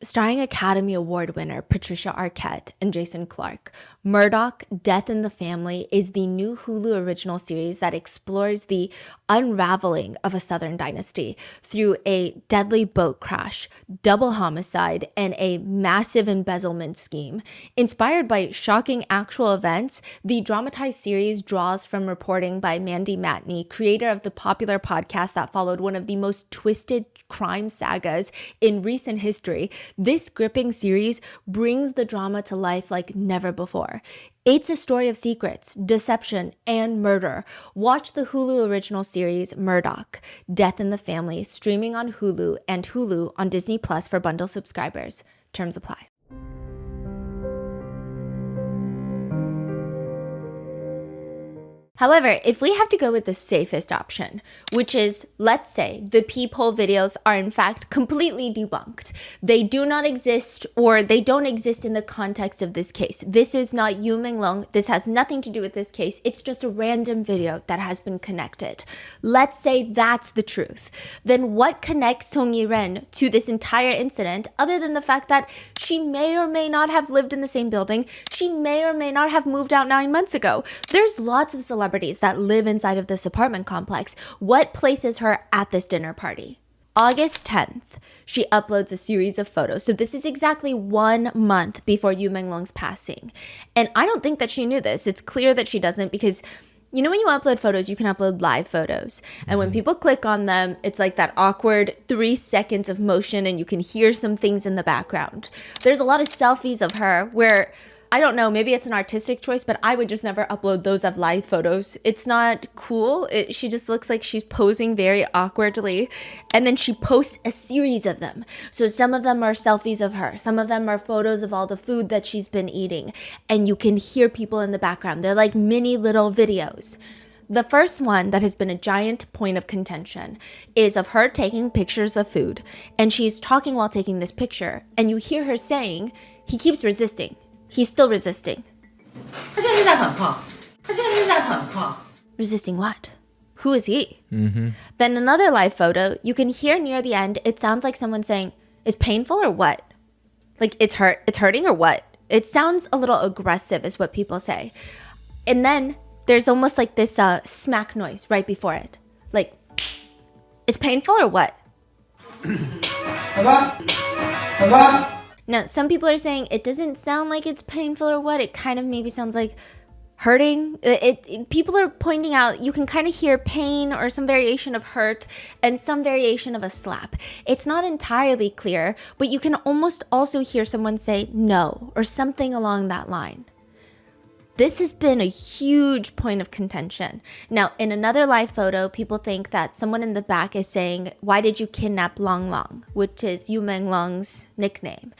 Starring Academy Award winner Patricia Arquette and Jason Clarke, Murdaugh, Death in the Family is the new Hulu original series that explores the unraveling of a Southern dynasty through a deadly boat crash, double homicide, and a massive embezzlement scheme. Inspired by shocking actual events, the dramatized series draws from reporting by Mandy Matney, creator of the popular podcast that followed one of the most twisted crime sagas in recent history. This gripping series brings the drama to life like never before. It's a story of secrets, deception, and murder. Watch the Hulu original series Murdaugh, Death in the Family, streaming on Hulu and Hulu on Disney Plus for bundle subscribers. Terms apply. However, if we have to go with the safest option, which is, let's say, the peephole videos are in fact completely debunked. They do not exist, or they don't exist in the context of this case. This is not Yu Menglong. This has nothing to do with this case. It's just a random video that has been connected. Let's say that's the truth. Then what connects Song Yi-ren to this entire incident other than the fact that she may or may not have lived in the same building? She may or may not have moved out 9 months ago. There's lots of celebrities that live inside of this apartment complex. What places her at this dinner party? August 10th, she uploads a series of photos. So this is exactly 1 month before Yu Menglong's passing. And I don't think that she knew this. It's clear that she doesn't because you know when you upload photos, you can upload live photos. And when people click on them, it's like that awkward 3 seconds of motion and you can hear some things in the background. There's a lot of selfies of her where, I don't know, maybe it's an artistic choice, but I would just never upload those of live photos. It's not cool. She just looks like she's posing very awkwardly. And then she posts a series of them. So some of them are selfies of her. Some of them are photos of all the food that she's been eating. And you can hear people in the background. They're like mini little videos. The first one that has been a giant point of contention is of her taking pictures of food. And she's talking while taking this picture. And you hear her saying, he keeps resisting. He's still resisting. Resisting what? Who is he? Then another live photo, you can hear near the end, it sounds like someone saying, it's painful or what? Like it's hurting or what? It sounds a little aggressive is what people say. And then there's almost like this smack noise right before it. Like, it's painful or what? Now, some people are saying it doesn't sound like it's painful or what. It kind of maybe sounds like hurting. People are pointing out you can kind of hear pain or some variation of hurt and some variation of a slap. It's not entirely clear, but you can almost also hear someone say no or something along that line. This has been a huge point of contention. Now, in another live photo, people think that someone in the back is saying, why did you kidnap Long Long, which is Yu Menglong's nickname.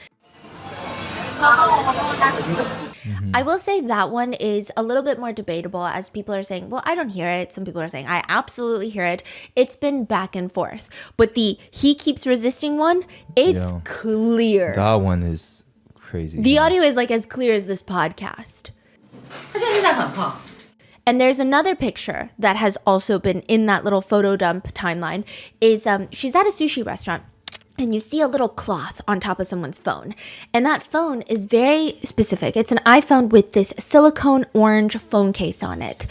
I will say that one is a little bit more debatable as people are saying, well, I don't hear it. Some people are saying, I absolutely hear it. It's been back and forth. But the he keeps resisting one, it's clear. That one is crazy. The audio is like as clear as this podcast. And there's another picture that has also been in that little photo dump timeline is she's at a sushi restaurant. And you see a little cloth on top of someone's phone. And that phone is very specific. It's an iPhone with this silicone orange phone case on it.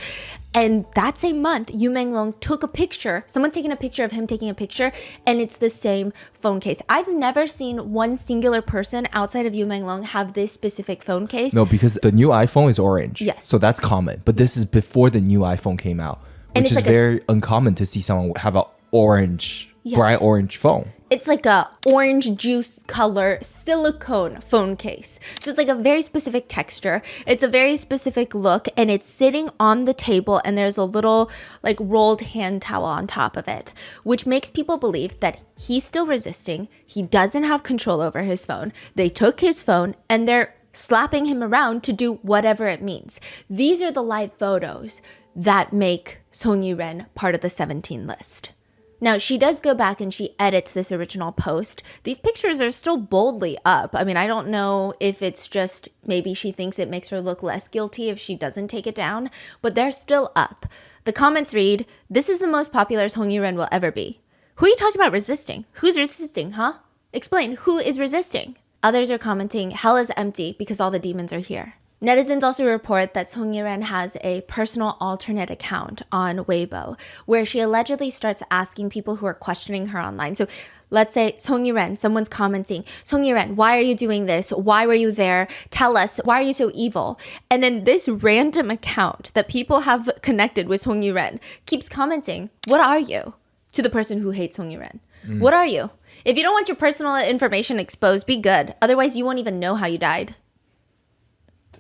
And that same month, Yu Menglong took a picture. Someone's taking a picture of him taking a picture, and it's the same phone case. I've never seen one singular person outside of Yu Menglong have this specific phone case. No, because the new iPhone is orange. Yes. So that's common. But this is before the new iPhone came out, which is like very uncommon to see someone have a bright orange phone. It's like a orange juice color silicone phone case. So it's like a very specific texture. It's a very specific look, and it's sitting on the table, and there's a little like rolled hand towel on top of it, which makes people believe that he's still resisting. He doesn't have control over his phone. They took his phone and they're slapping him around to do whatever it means. These are the live photos that make Song Yiren part of the 17 list. Now, she does go back and she edits this original post. These pictures are still boldly up. I mean, I don't know if it's just maybe she thinks it makes her look less guilty if she doesn't take it down, but they're still up. The comments read, "This is the most popular Song Yiren will ever be." Who are you talking about resisting? Who's resisting, huh? Explain, who is resisting? Others are commenting, "Hell is empty because all the demons are here." Netizens also report that Song Yiren has a personal alternate account on Weibo, where she allegedly starts asking people who are questioning her online. So let's say Song Yiren, someone's commenting, "Song Yiren, why are you doing this? Why were you there? Tell us, why are you so evil?" And then this random account that people have connected with Song Yiren keeps commenting, "What are you?" to the person who hates Song Yiren. What are you? If you don't want your personal information exposed, be good. Otherwise, you won't even know how you died.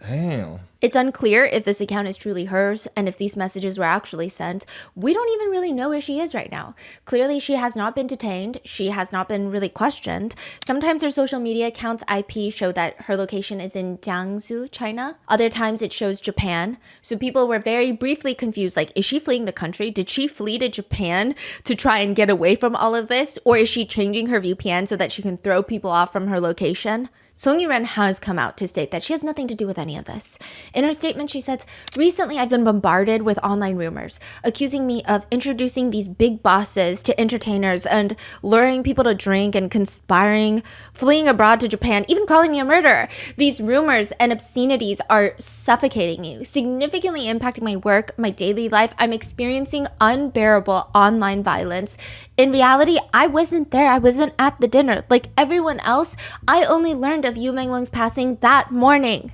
Damn. It's unclear if this account is truly hers and if these messages were actually sent. We don't even really know where she is right now. Clearly, she has not been detained. She has not been really questioned. Sometimes her social media account's IP show that her location is in Jiangsu, China. Other times it shows Japan. So people were very briefly confused, like, is she fleeing the country? Did she flee to Japan to try and get away from all of this? Or is she changing her VPN so that she can throw people off from her location? Song Yi-ren has come out to state that she has nothing to do with any of this. In her statement, she says, "Recently, I've been bombarded with online rumors, accusing me of introducing these big bosses to entertainers and luring people to drink and conspiring, fleeing abroad to Japan, even calling me a murderer. These rumors and obscenities are suffocating me, significantly impacting my work, my daily life. I'm experiencing unbearable online violence. In reality, I wasn't there. I wasn't at the dinner. Like everyone else, I only learned of Yu Menglong's passing that morning.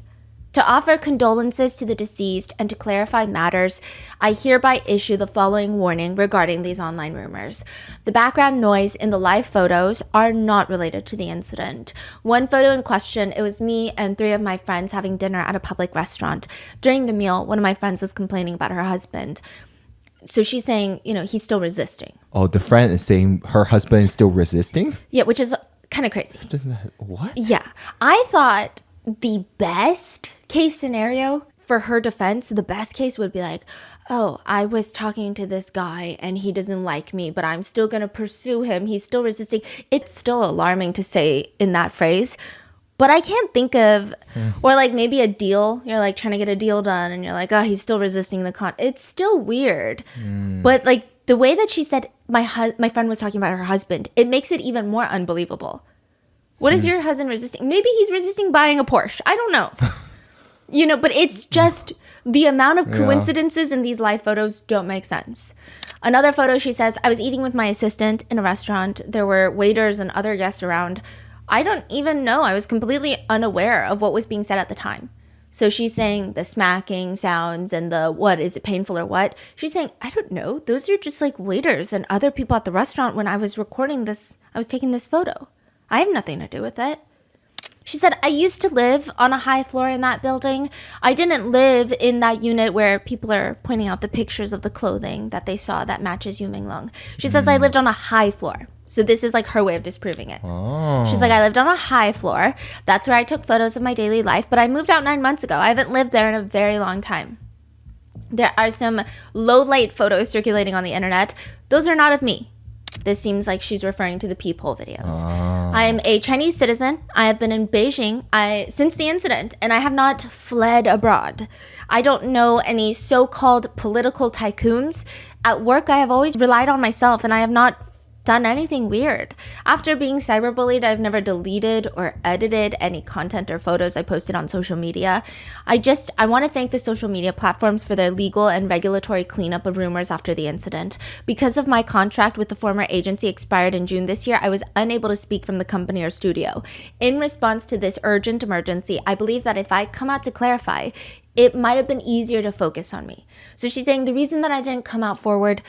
To offer condolences to the deceased and to clarify matters, I hereby issue the following warning regarding these online rumors. The background noise in the live photos are not related to the incident. One photo in question, it was me and 3 of my friends having dinner at a public restaurant. During the meal, one of my friends was complaining about her husband. So she's saying, he's still resisting. Oh, the friend is saying her husband is still resisting? Yeah, which is kind of crazy. What? Yeah. I thought the best case scenario for her defense, the best case would be like, oh, I was talking to this guy and he doesn't like me, but I'm still going to pursue him. He's still resisting. It's still alarming to say in that phrase. But I can't think of, or like maybe a deal. You're like trying to get a deal done and you're like, oh, he's still resisting the It's still weird. But like the way that she said my friend was talking about her husband, it makes it even more unbelievable. What is your husband resisting? Maybe he's resisting buying a Porsche. I don't know. But it's just the amount of coincidences in these live photos don't make sense. Another photo, she says, I was eating with my assistant in a restaurant. There were waiters and other guests around. I don't even know. I was completely unaware of what was being said at the time. So she's saying the smacking sounds and the what, is it painful or what? She's saying, I don't know. Those are just like waiters and other people at the restaurant when I was recording this. I was taking this photo. I have nothing to do with it. She said, I used to live on a high floor in that building. I didn't live in that unit where people are pointing out the pictures of the clothing that they saw that matches Yu Menglong. She says, I lived on a high floor. So this is like her way of disproving it. Oh. She's like, I lived on a high floor. That's where I took photos of my daily life. But I moved out 9 months ago. I haven't lived there in a very long time. There are some low light photos circulating on the internet. Those are not of me. This seems like she's referring to the peephole videos. I am a Chinese citizen. I have been in Beijing since the incident, and I have not fled abroad. I don't know any so-called political tycoons. At work, I have always relied on myself, and I have not done anything weird. After being cyberbullied, I've never deleted or edited any content or photos I posted on social media. I want to thank the social media platforms for their legal and regulatory cleanup of rumors after the incident. Because of my contract with the former agency expired in June this year, I was unable to speak from the company or studio. In response to this urgent emergency, I believe that if I come out to clarify, it might have been easier to focus on me. So she's saying the reason that I didn't come out forward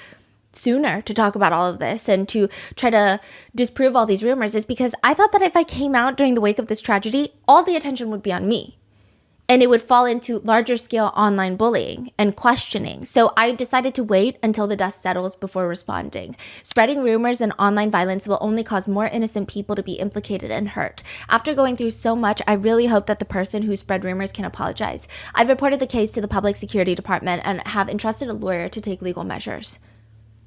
sooner to talk about all of this and to try to disprove all these rumors is because I thought that if I came out during the wake of this tragedy, all the attention would be on me. And it would fall into larger scale online bullying and questioning. So I decided to wait until the dust settles before responding. Spreading rumors and online violence will only cause more innocent people to be implicated and hurt. After going through so much, I really hope that the person who spread rumors can apologize. I've reported the case to the Public Security Department and have entrusted a lawyer to take legal measures.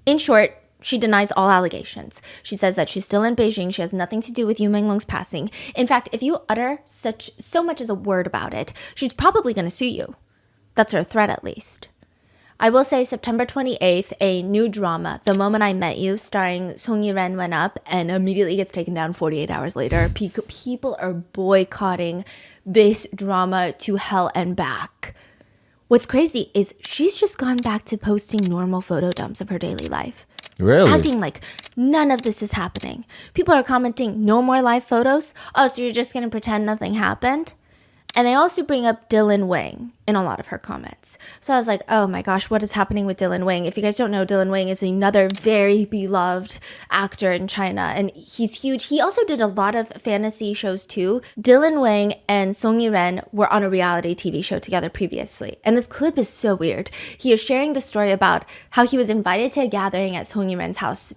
In short, she denies all allegations. She says that she's still in Beijing. She has nothing to do with Yu Menglong's passing. In fact, if you utter so much as a word about it, she's probably going to sue you. That's her threat, at least. I will say September 28th, a new drama, The Moment I Met You, starring Song Yi-ren, went up and immediately gets taken down 48 hours later. People are boycotting this drama to hell and back. What's crazy is she's just gone back to posting normal photo dumps of her daily life. Really? Acting like none of this is happening. People are commenting, no more live photos? Oh, so you're just going to pretend nothing happened? And they also bring up Dylan Wang in a lot of her comments. So I was like, oh my gosh, what is happening with Dylan Wang? If you guys don't know, Dylan Wang is another very beloved actor in China, and he's huge. He also did a lot of fantasy shows too. Dylan Wang and Song Yi-ren were on a reality TV show together previously. And this clip is so weird. He is sharing the story about how he was invited to a gathering at Song Yi-ren's house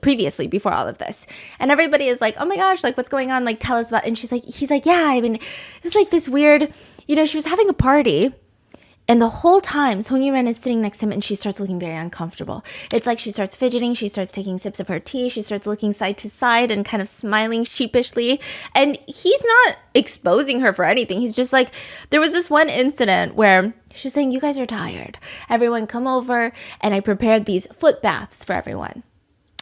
previously, before all of this. And everybody is like, oh my gosh, like what's going on? Like tell us about it. And he's like, yeah, I mean, it was like this weird, she was having a party And the whole time, Song Yiren is sitting next to him and she starts looking very uncomfortable. It's like she starts fidgeting, she starts taking sips of her tea, she starts looking side to side and kind of smiling sheepishly. And he's not exposing her for anything. He's just like, there was this one incident where she was saying, you guys are tired. Everyone come over, and I prepared these foot baths for everyone.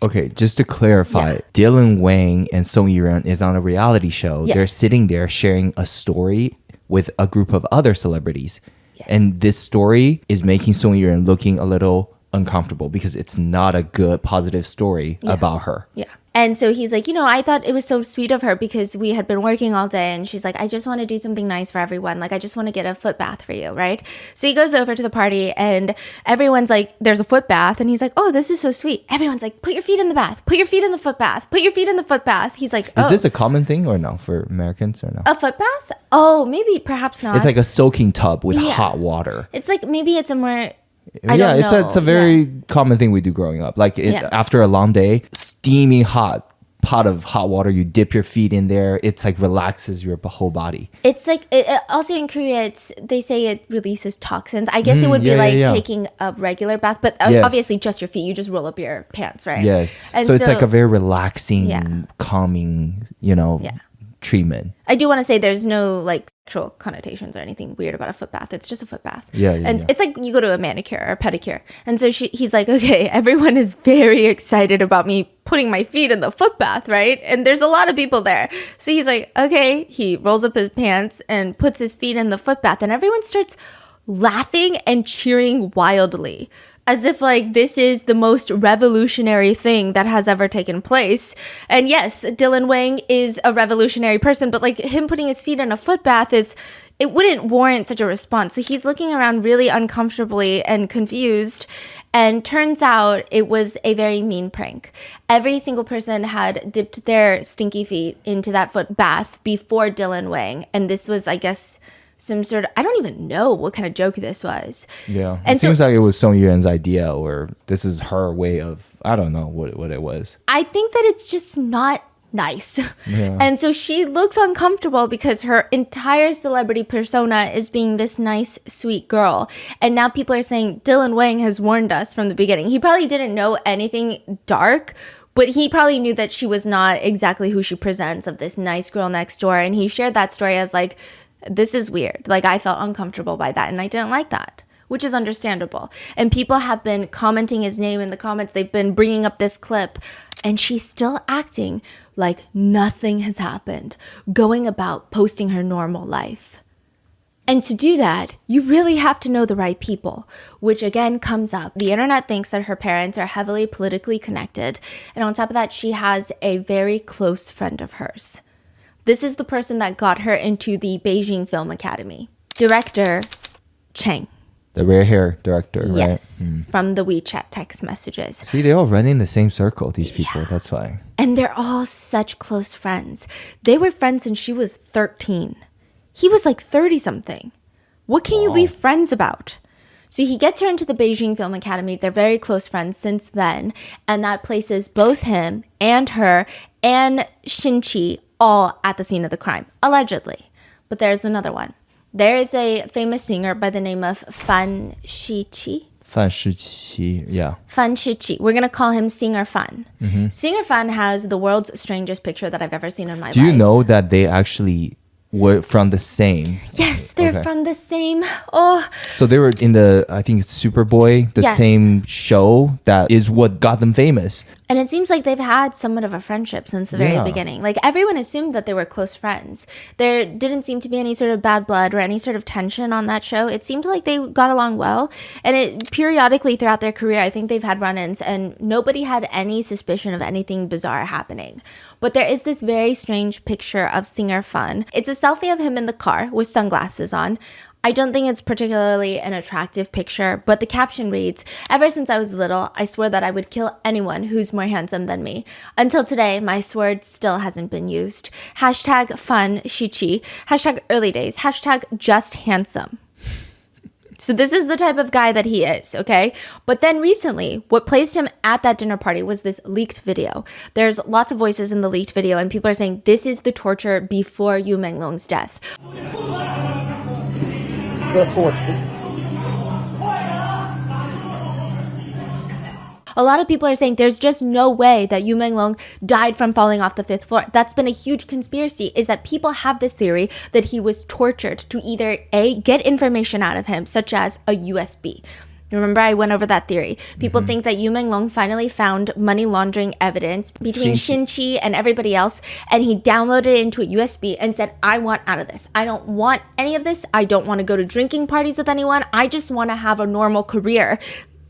Okay, just to clarify, Dylan Wang and Song Yiren is on a reality show. Yes. They're sitting there sharing a story with a group of other celebrities. Yes. And this story is making Song Yiren looking a little uncomfortable because it's not a good, positive story about her. Yeah. And so he's like, I thought it was so sweet of her because we had been working all day, and she's like, I just want to do something nice for everyone. Like, I just want to get a foot bath for you, right? So he goes over to the party and everyone's like, there's a foot bath. And he's like, oh, this is so sweet. Everyone's like, put your feet in the bath. Put your feet in the foot bath. Put your feet in the foot bath. He's like, oh. Is this a common thing or no for Americans or no? A foot bath? Oh, maybe, perhaps not. It's like a soaking tub with hot water. It's like, maybe it's a more... I don't know. It's a very common thing we do growing up. Like after a long day, steaming hot pot of hot water, you dip your feet in there. It's like relaxes your whole body. It's like, it also in Korea, they say it releases toxins. I guess it would be taking a regular bath, but obviously just your feet. You just roll up your pants, right? Yes. And so it's like a very relaxing, calming, treatment. I do want to say there's no like sexual connotations or anything weird about a foot bath. It's just a foot bath. And it's like you go to a manicure or pedicure. And so he's like, okay, everyone is very excited about me putting my feet in the foot bath, right? And there's a lot of people there. So he's like, okay, he rolls up his pants and puts his feet in the foot bath, and everyone starts laughing and cheering wildly, as if like this is the most revolutionary thing that has ever taken place. And yes, Dylan Wang is a revolutionary person, but like him putting his feet in a foot bath it wouldn't warrant such a response. So he's looking around really uncomfortably and confused. And turns out it was a very mean prank. Every single person had dipped their stinky feet into that foot bath before Dylan Wang. And this was, I guess, some sort of, I don't even know what kind of joke this was. Yeah. And it seems like it was Song Yiren's idea, or this is her way of, I don't know what it was. I think that it's just not nice. Yeah. And so she looks uncomfortable because her entire celebrity persona is being this nice, sweet girl. And now people are saying Dylan Wang has warned us from the beginning. He probably didn't know anything dark, but he probably knew that she was not exactly who she presents, of this nice girl next door. And he shared that story as like, this is weird. Like, I felt uncomfortable by that, and I didn't like that, which is understandable. And people have been commenting his name in the comments. They've been bringing up this clip, and she's still acting like nothing has happened, going about posting her normal life. And to do that, you really have to know the right people, which again comes up. The internet thinks that her parents are heavily politically connected. And on top of that, she has a very close friend of hers. This is the person that got her into the Beijing Film Academy. Director Cheng. The rare hair director, right? Yes, from the WeChat text messages. See, they all run in the same circle, these people. That's why. And they're all such close friends. They were friends since she was 13. He was like 30-something. What can you be friends about? So he gets her into the Beijing Film Academy. They're very close friends since then. And that places both him and her and Shinqi all at the scene of the crime, allegedly. But there's another one. There is a famous singer by the name of Fan Shiqi. Fan Shiqi, yeah. Fan Shiqi. We're going to call him Singer Fan. Mm-hmm. Singer Fan has the world's strangest picture that I've ever seen in my life. Do you know that they actually were from the same? Yes, they're from the same. Oh. So they were in the, I think it's Superboy, the same show that is what got them famous. And it seems like they've had somewhat of a friendship since the very beginning. Like, everyone assumed that they were close friends. There didn't seem to be any sort of bad blood or any sort of tension on that show. It seemed like they got along well. And it periodically throughout their career, I think they've had run-ins, and nobody had any suspicion of anything bizarre happening. But there is this very strange picture of Singer Fun. It's a selfie of him in the car with sunglasses on. I don't think it's particularly an attractive picture, but the caption reads, "Ever since I was little, I swore that I would kill anyone who's more handsome than me. Until today, my sword still hasn't been used. Hashtag fun shichi. Hashtag early days. Hashtag just handsome." So this is the type of guy that he is, okay? But then recently, what placed him at that dinner party was this leaked video. There's lots of voices in the leaked video, and people are saying this is the torture before Menglong's death. A lot of people are saying there's just no way that Yu Menglong died from falling off the 5th floor. That's been a huge conspiracy, is that people have this theory that he was tortured to either A, get information out of him, such as a USB. Remember, I went over that theory. People think that Yu Menglong finally found money laundering evidence between Xinqi and everybody else, and he downloaded it into a USB and said, I want out of this. I don't want any of this. I don't want to go to drinking parties with anyone. I just want to have a normal career.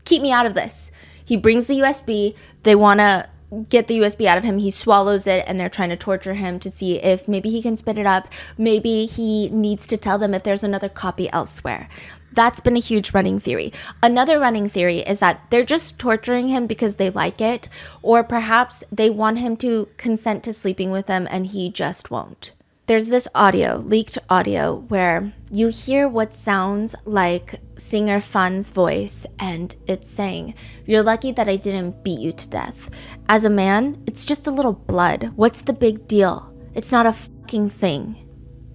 Keep me out of this. He brings the USB. They want to get the USB out of him. He swallows it, and they're trying to torture him to see if maybe he can spit it up. Maybe he needs to tell them if there's another copy elsewhere. That's been a huge running theory. Another running theory is that they're just torturing him because they like it, or perhaps they want him to consent to sleeping with them and he just won't. There's this audio, leaked audio, where you hear what sounds like singer Fan's voice, and it's saying, "You're lucky that I didn't beat you to death. As a man, it's just a little blood. What's the big deal? It's not a fucking thing."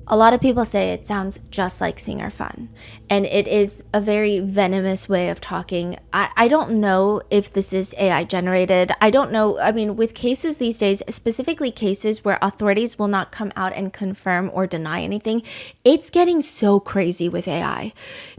A lot of people say it sounds just like singer Fan, and it is a very venomous way of talking. I don't know if this is AI generated. I don't know. I mean, with cases these days, specifically cases where authorities will not come out and confirm or deny anything, it's getting so crazy with AI.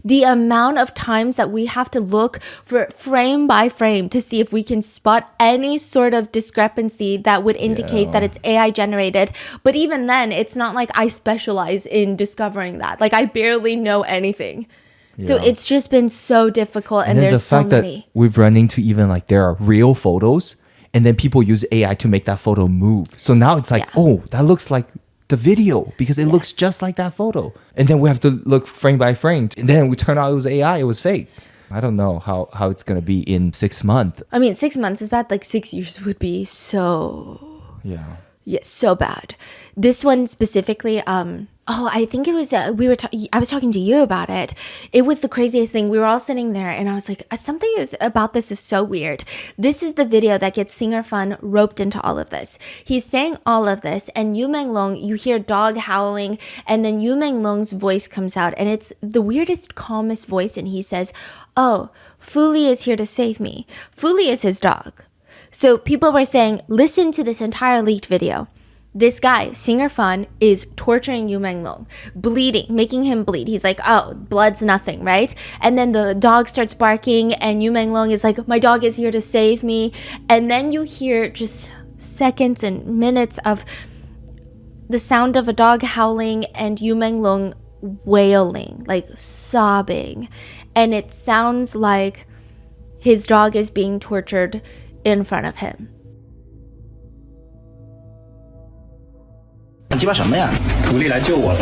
The amount of times that we have to look for frame by frame to see if we can spot any sort of discrepancy that would indicate that it's AI generated. But even then, it's not like I specialize in discovering that. Like, I barely know anything. So it's just been so difficult, and then there's so the fact many. that we've run into even like there are real photos, and then people use AI to make that photo move. So now it's like, oh, that looks like the video because it looks just like that photo. And then we have to look frame by frame, and then we turn out it was AI, it was fake. I don't know how it's going to be in 6 months. I mean, 6 months is bad. Like 6 years would be so... Yeah, so bad. This one specifically, I think it was, I was talking to you about it. It was the craziest thing. We were all sitting there and I was like, something is about this is so weird. This is the video that gets singer Fan roped into all of this. He's saying all of this, and Yu Menglong, you hear dog howling, and then Yu Menglong's voice comes out, and it's the weirdest, calmest voice, and he says, "Oh, Fuli is here to save me." Fuli is his dog. So people were saying, listen to this entire leaked video. This guy, singer Fan, is torturing Yu Menglong, bleeding, making him bleed. He's like, oh, blood's nothing, right? And then the dog starts barking, and Yu Menglong is like, my dog is here to save me. And then you hear just seconds and minutes of the sound of a dog howling and Yu Menglong wailing, like sobbing. And it sounds like his dog is being tortured in front of him. 鸡巴什么呀？徒弟来救我了，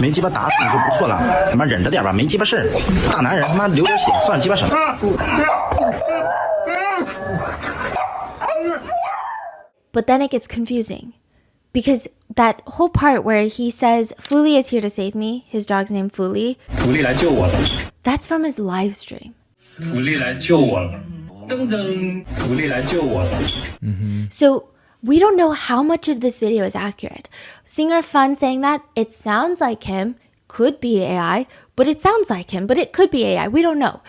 没鸡巴打死你就不错了，他妈忍着点吧，没鸡巴事儿，大男人他妈流点血算鸡巴什么？ But then it gets confusing, because that whole part where he says Fuli is here to save me, his dog's name Fuli, 徒弟来救我了， that's from his live stream. 徒弟来救我了，噔噔，徒弟来救我了。 So we don't know how much of this video is accurate. Singer Fan saying that, it sounds like him, could be AI, but it sounds like him, but it could be AI, we don't know.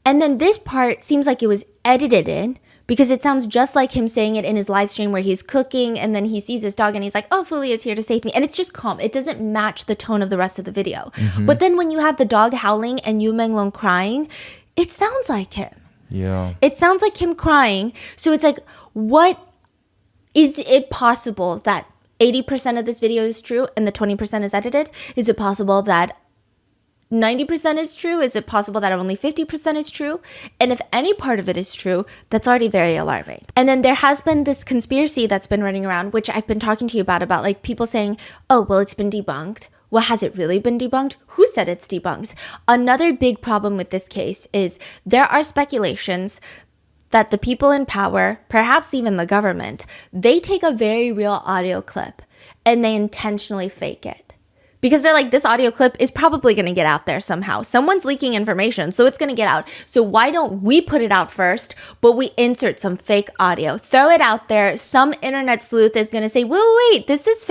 And then this part seems like it was edited in, because it sounds just like him saying it in his live stream where he's cooking and then he sees his dog and he's like, oh, Fuli is here to save me. And it's just calm. It doesn't match the tone of the rest of the video. But then when you have the dog howling and Yu Menglong crying, it sounds like him. Yeah. It sounds like him crying. So it's like, what is it possible that 80% of this video is true and the 20% is edited? Is it possible that 90% is true? Is it possible that only 50% is true? And if any part of it is true, that's already very alarming. And then there has been this conspiracy that's been running around, which I've been talking to you about like people saying, oh, well, it's been debunked. Well, has it really been debunked? Who said it's debunked? Another big problem with this case is there are speculations that the people in power, perhaps even the government, they take a very real audio clip and they intentionally fake it. Because they're like, this audio clip is probably going to get out there somehow. Someone's leaking information, so it's going to get out. So why don't we put it out first, but we insert some fake audio, throw it out there. Some internet sleuth is going to say, wait, this is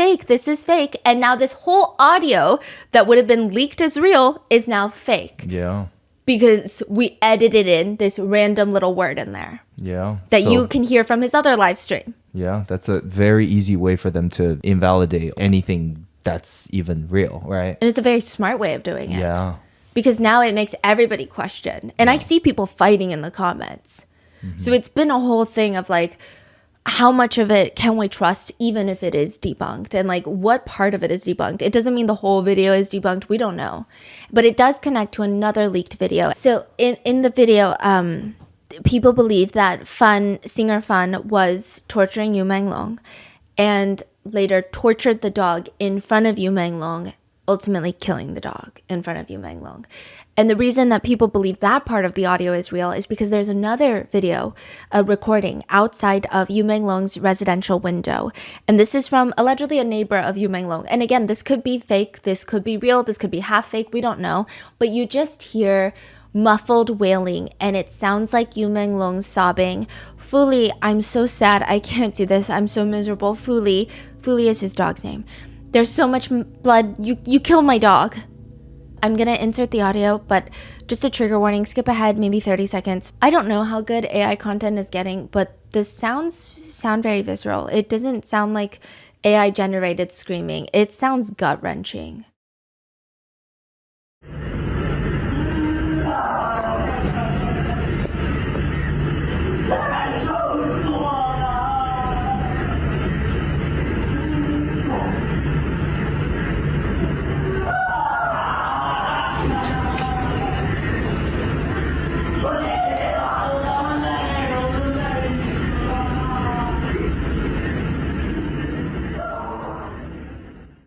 fake. And now this whole audio that would have been leaked as real is now fake. Yeah. because we edited in this random little word in there. Yeah. That you can hear from his other live stream. Yeah, that's a very easy way for them to invalidate anything that's even real, right? And it's a very smart way of doing it. Yeah. Because now it makes everybody question. And I see people fighting in the comments. So it's been a whole thing of like, how much of it can we trust even if it is debunked? And like, what part of it is debunked? It doesn't mean the whole video is debunked. We don't know. But it does connect to another leaked video. So in the video, people believe that singer Fan was torturing Yu Menglong and later tortured the dog in front of Yu Menglong, ultimately killing the dog in front of Yu Menglong. And the reason that people believe that part of the audio is real is because there's another video, a recording outside of Yu Menglong's residential window. And this is from allegedly a neighbor of Yu Menglong. And again, this could be fake, this could be real, this could be half fake, we don't know. But you just hear muffled wailing and it sounds like Yu Menglong sobbing, "Fuli, I'm so sad, I can't do this, I'm so miserable, Fuli." Fuli is his dog's name. "There's so much blood, you killed my dog." I'm gonna insert the audio, but just a trigger warning, skip ahead maybe 30 seconds. I don't know how good AI content is getting, but the sounds sound very visceral. It doesn't sound like AI generated screaming. It sounds gut-wrenching.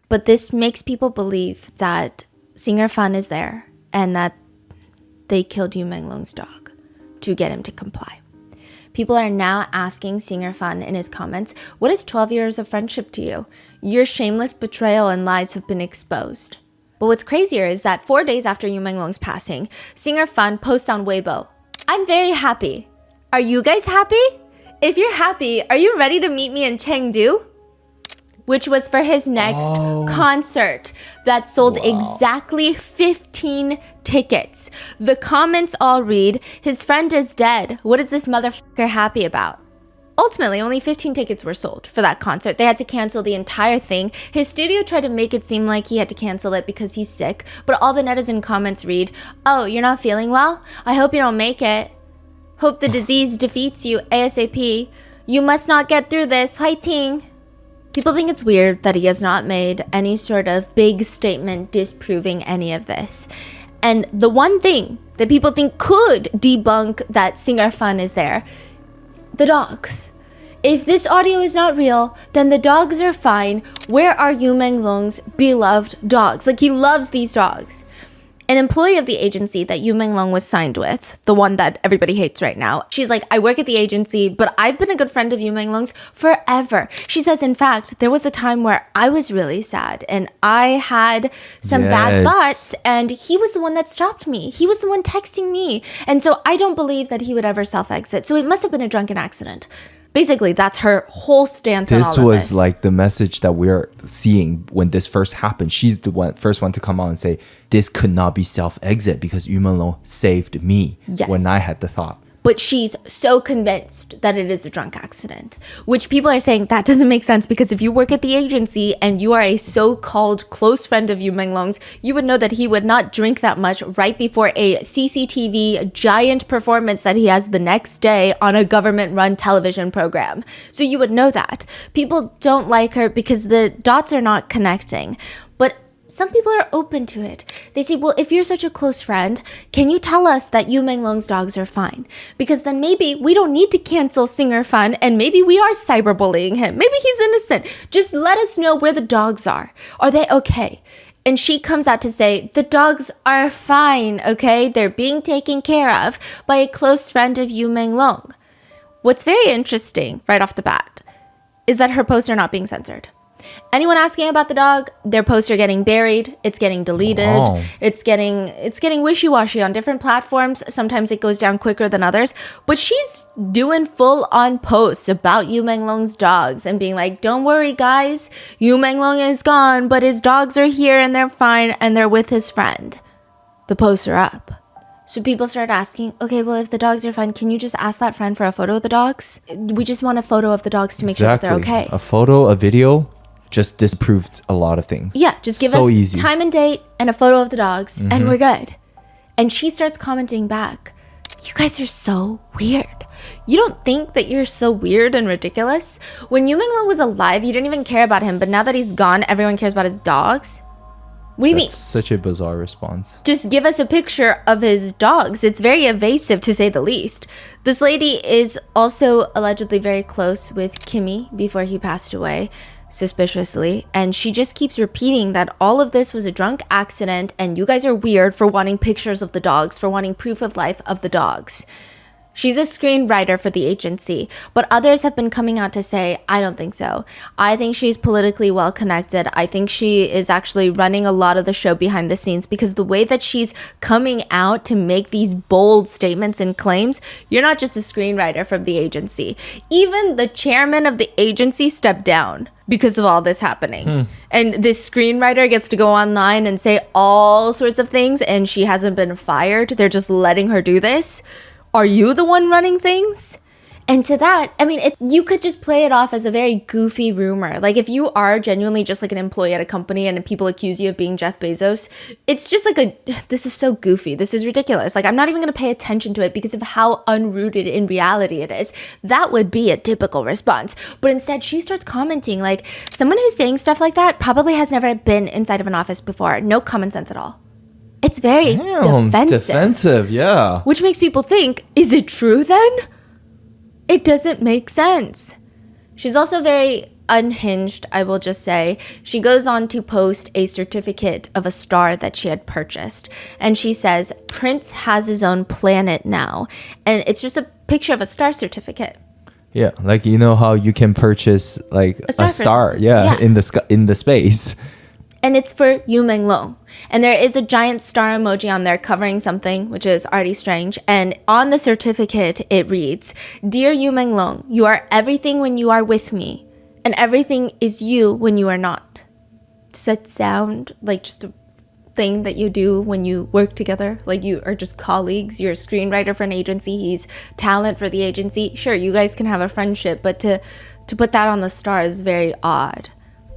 But this makes people believe that singer Fan is there and that they killed Yu Menglong's dog to get him to comply. People are now asking singer Fan in his comments, "What is 12 years of friendship to you? Your shameless betrayal and lies have been exposed." But what's crazier is that 4 days after Yu Menglong's passing, singer Fan posts on Weibo, "I'm very happy. Are you guys happy? If you're happy, are you ready to meet me in Chengdu?" Which was for his next concert that sold exactly 15 tickets. The comments all read, "His friend is dead. What is this motherfucker happy about?" Ultimately, only 15 tickets were sold for that concert. They had to cancel the entire thing. His studio tried to make it seem like he had to cancel it because he's sick, but all the netizen comments read, "Oh, you're not feeling well? I hope you don't make it. Hope the disease defeats you ASAP. You must not get through this. Fighting." People think it's weird that he has not made any sort of big statement disproving any of this. And the one thing that people think could debunk that singer Fan is there, the dogs. If this audio is not real, then the dogs are fine. Where are Yu Menglong's beloved dogs? Like, he loves these dogs. An employee of the agency that Yu Menglong was signed with, the one that everybody hates right now, she's like, "I work at the agency, but I've been a good friend of Yu Menglong's forever." She says, "In fact, there was a time where I was really sad and I had some bad thoughts and he was the one that stopped me. He was the one texting me. And so I don't believe that he would ever self-exit. So it must have been a drunken accident." Basically, that's her whole stance on all of this. This was like the message that we're seeing when this first happened. She's the first one to come out and say, "This could not be self-exit because Yu Menglong saved me when I had the thought." But she's so convinced that it is a drunk accident, which people are saying that doesn't make sense because if you work at the agency and you are a so-called close friend of Yu Menglong's, you would know that he would not drink that much right before a CCTV giant performance that he has the next day on a government-run television program. So you would know that. People don't like her because the dots are not connecting. But some people are open to it. They say, "Well, if you're such a close friend, can you tell us that Yu Menglong's dogs are fine? Because then maybe we don't need to cancel singer Fan and maybe we are cyberbullying him. Maybe he's innocent. Just let us know where the dogs are. Are they okay?" And she comes out to say, "The dogs are fine, okay? They're being taken care of by a close friend of Yu Menglong." What's very interesting right off the bat is that her posts are not being censored. Anyone asking about the dog, their posts are getting buried. It's getting deleted. Wow. It's getting wishy-washy on different platforms. Sometimes it goes down quicker than others. But she's doing full-on posts about Yu Menglong's dogs and being like, "Don't worry, guys. Yu Menglong is gone, but his dogs are here and they're fine and they're with his friend." The posts are up. So people started asking, okay, well, if the dogs are fine, can you just ask that friend for a photo of the dogs? We just want a photo of the dogs to make sure that they're okay. A photo, a video just disproved a lot of things. Yeah, just give so us easy. time and date and a photo of the dogs, and we're good. And she starts commenting back, you guys are so weird. You don't think that you're so weird and ridiculous? When Yu Menglong was alive, you didn't even care about him, but now that he's gone, everyone cares about his dogs? What do you mean? Such a bizarre response. Just give us a picture of his dogs. It's very evasive, to say the least. This lady is also allegedly very close with Kimmy before he passed away, suspiciously, and she just keeps repeating that all of this was a drunk accident and you guys are weird for wanting pictures of the dogs, for wanting proof of life of the dogs. She's a screenwriter for the agency, but others have been coming out to say, I don't think so. I think she's politically well connected. I think she is actually running a lot of the show behind the scenes, because the way that she's coming out to make these bold statements and claims, you're not just a screenwriter from the agency. Even the chairman of the agency stepped down because of all this happening. And this screenwriter gets to go online and say all sorts of things, and she hasn't been fired. They're just letting her do this. Are you the one running things? And to that, I mean, you could just play it off as a very goofy rumor. Like, if you are genuinely just like an employee at a company and people accuse you of being Jeff Bezos, it's just like this is so goofy. This is ridiculous. Like, I'm not even going to pay attention to it because of how unrooted in reality it is. That would be a typical response. But instead, she starts commenting like, someone who's saying stuff like that probably has never been inside of an office before. No common sense at all. It's very defensive. Yeah. Which makes people think, is it true then? It doesn't make sense. She's also very unhinged, I will just say. She goes on to post a certificate of a star that she had purchased. And she says, Prince has his own planet now. And it's just a picture of a star certificate. Yeah, like, you know how you can purchase like a star, in the space. And it's for Yu Menglong. And there is a giant star emoji on there covering something, which is already strange. And on the certificate, it reads, Dear Yu Menglong, you are everything when you are with me, and everything is you when you are not. Does that sound like just a thing that you do when you work together? Like, you are just colleagues? You're a screenwriter for an agency. He's talent for the agency. Sure, you guys can have a friendship, but to put that on the star is very odd.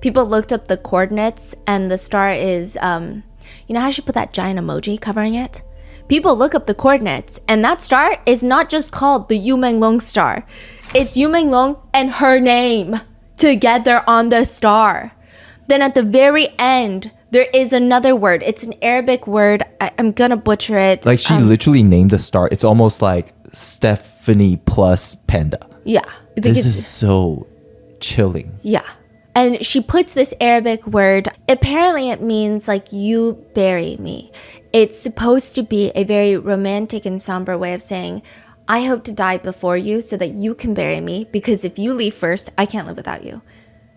People looked up the coordinates, and the star is, you know how she put that giant emoji covering it? People look up the coordinates, and that star is not just called the Yu Menglong star. It's Yu Menglong and her name together on the star. Then at the very end, there is another word. It's an Arabic word. I'm gonna butcher it. Like, she literally named the star. It's almost like Stephanie plus Panda. Yeah. This is so chilling. Yeah. And she puts this Arabic word. Apparently it means like, you bury me. It's supposed to be a very romantic and somber way of saying, I hope to die before you so that you can bury me, because if you leave first, I can't live without you.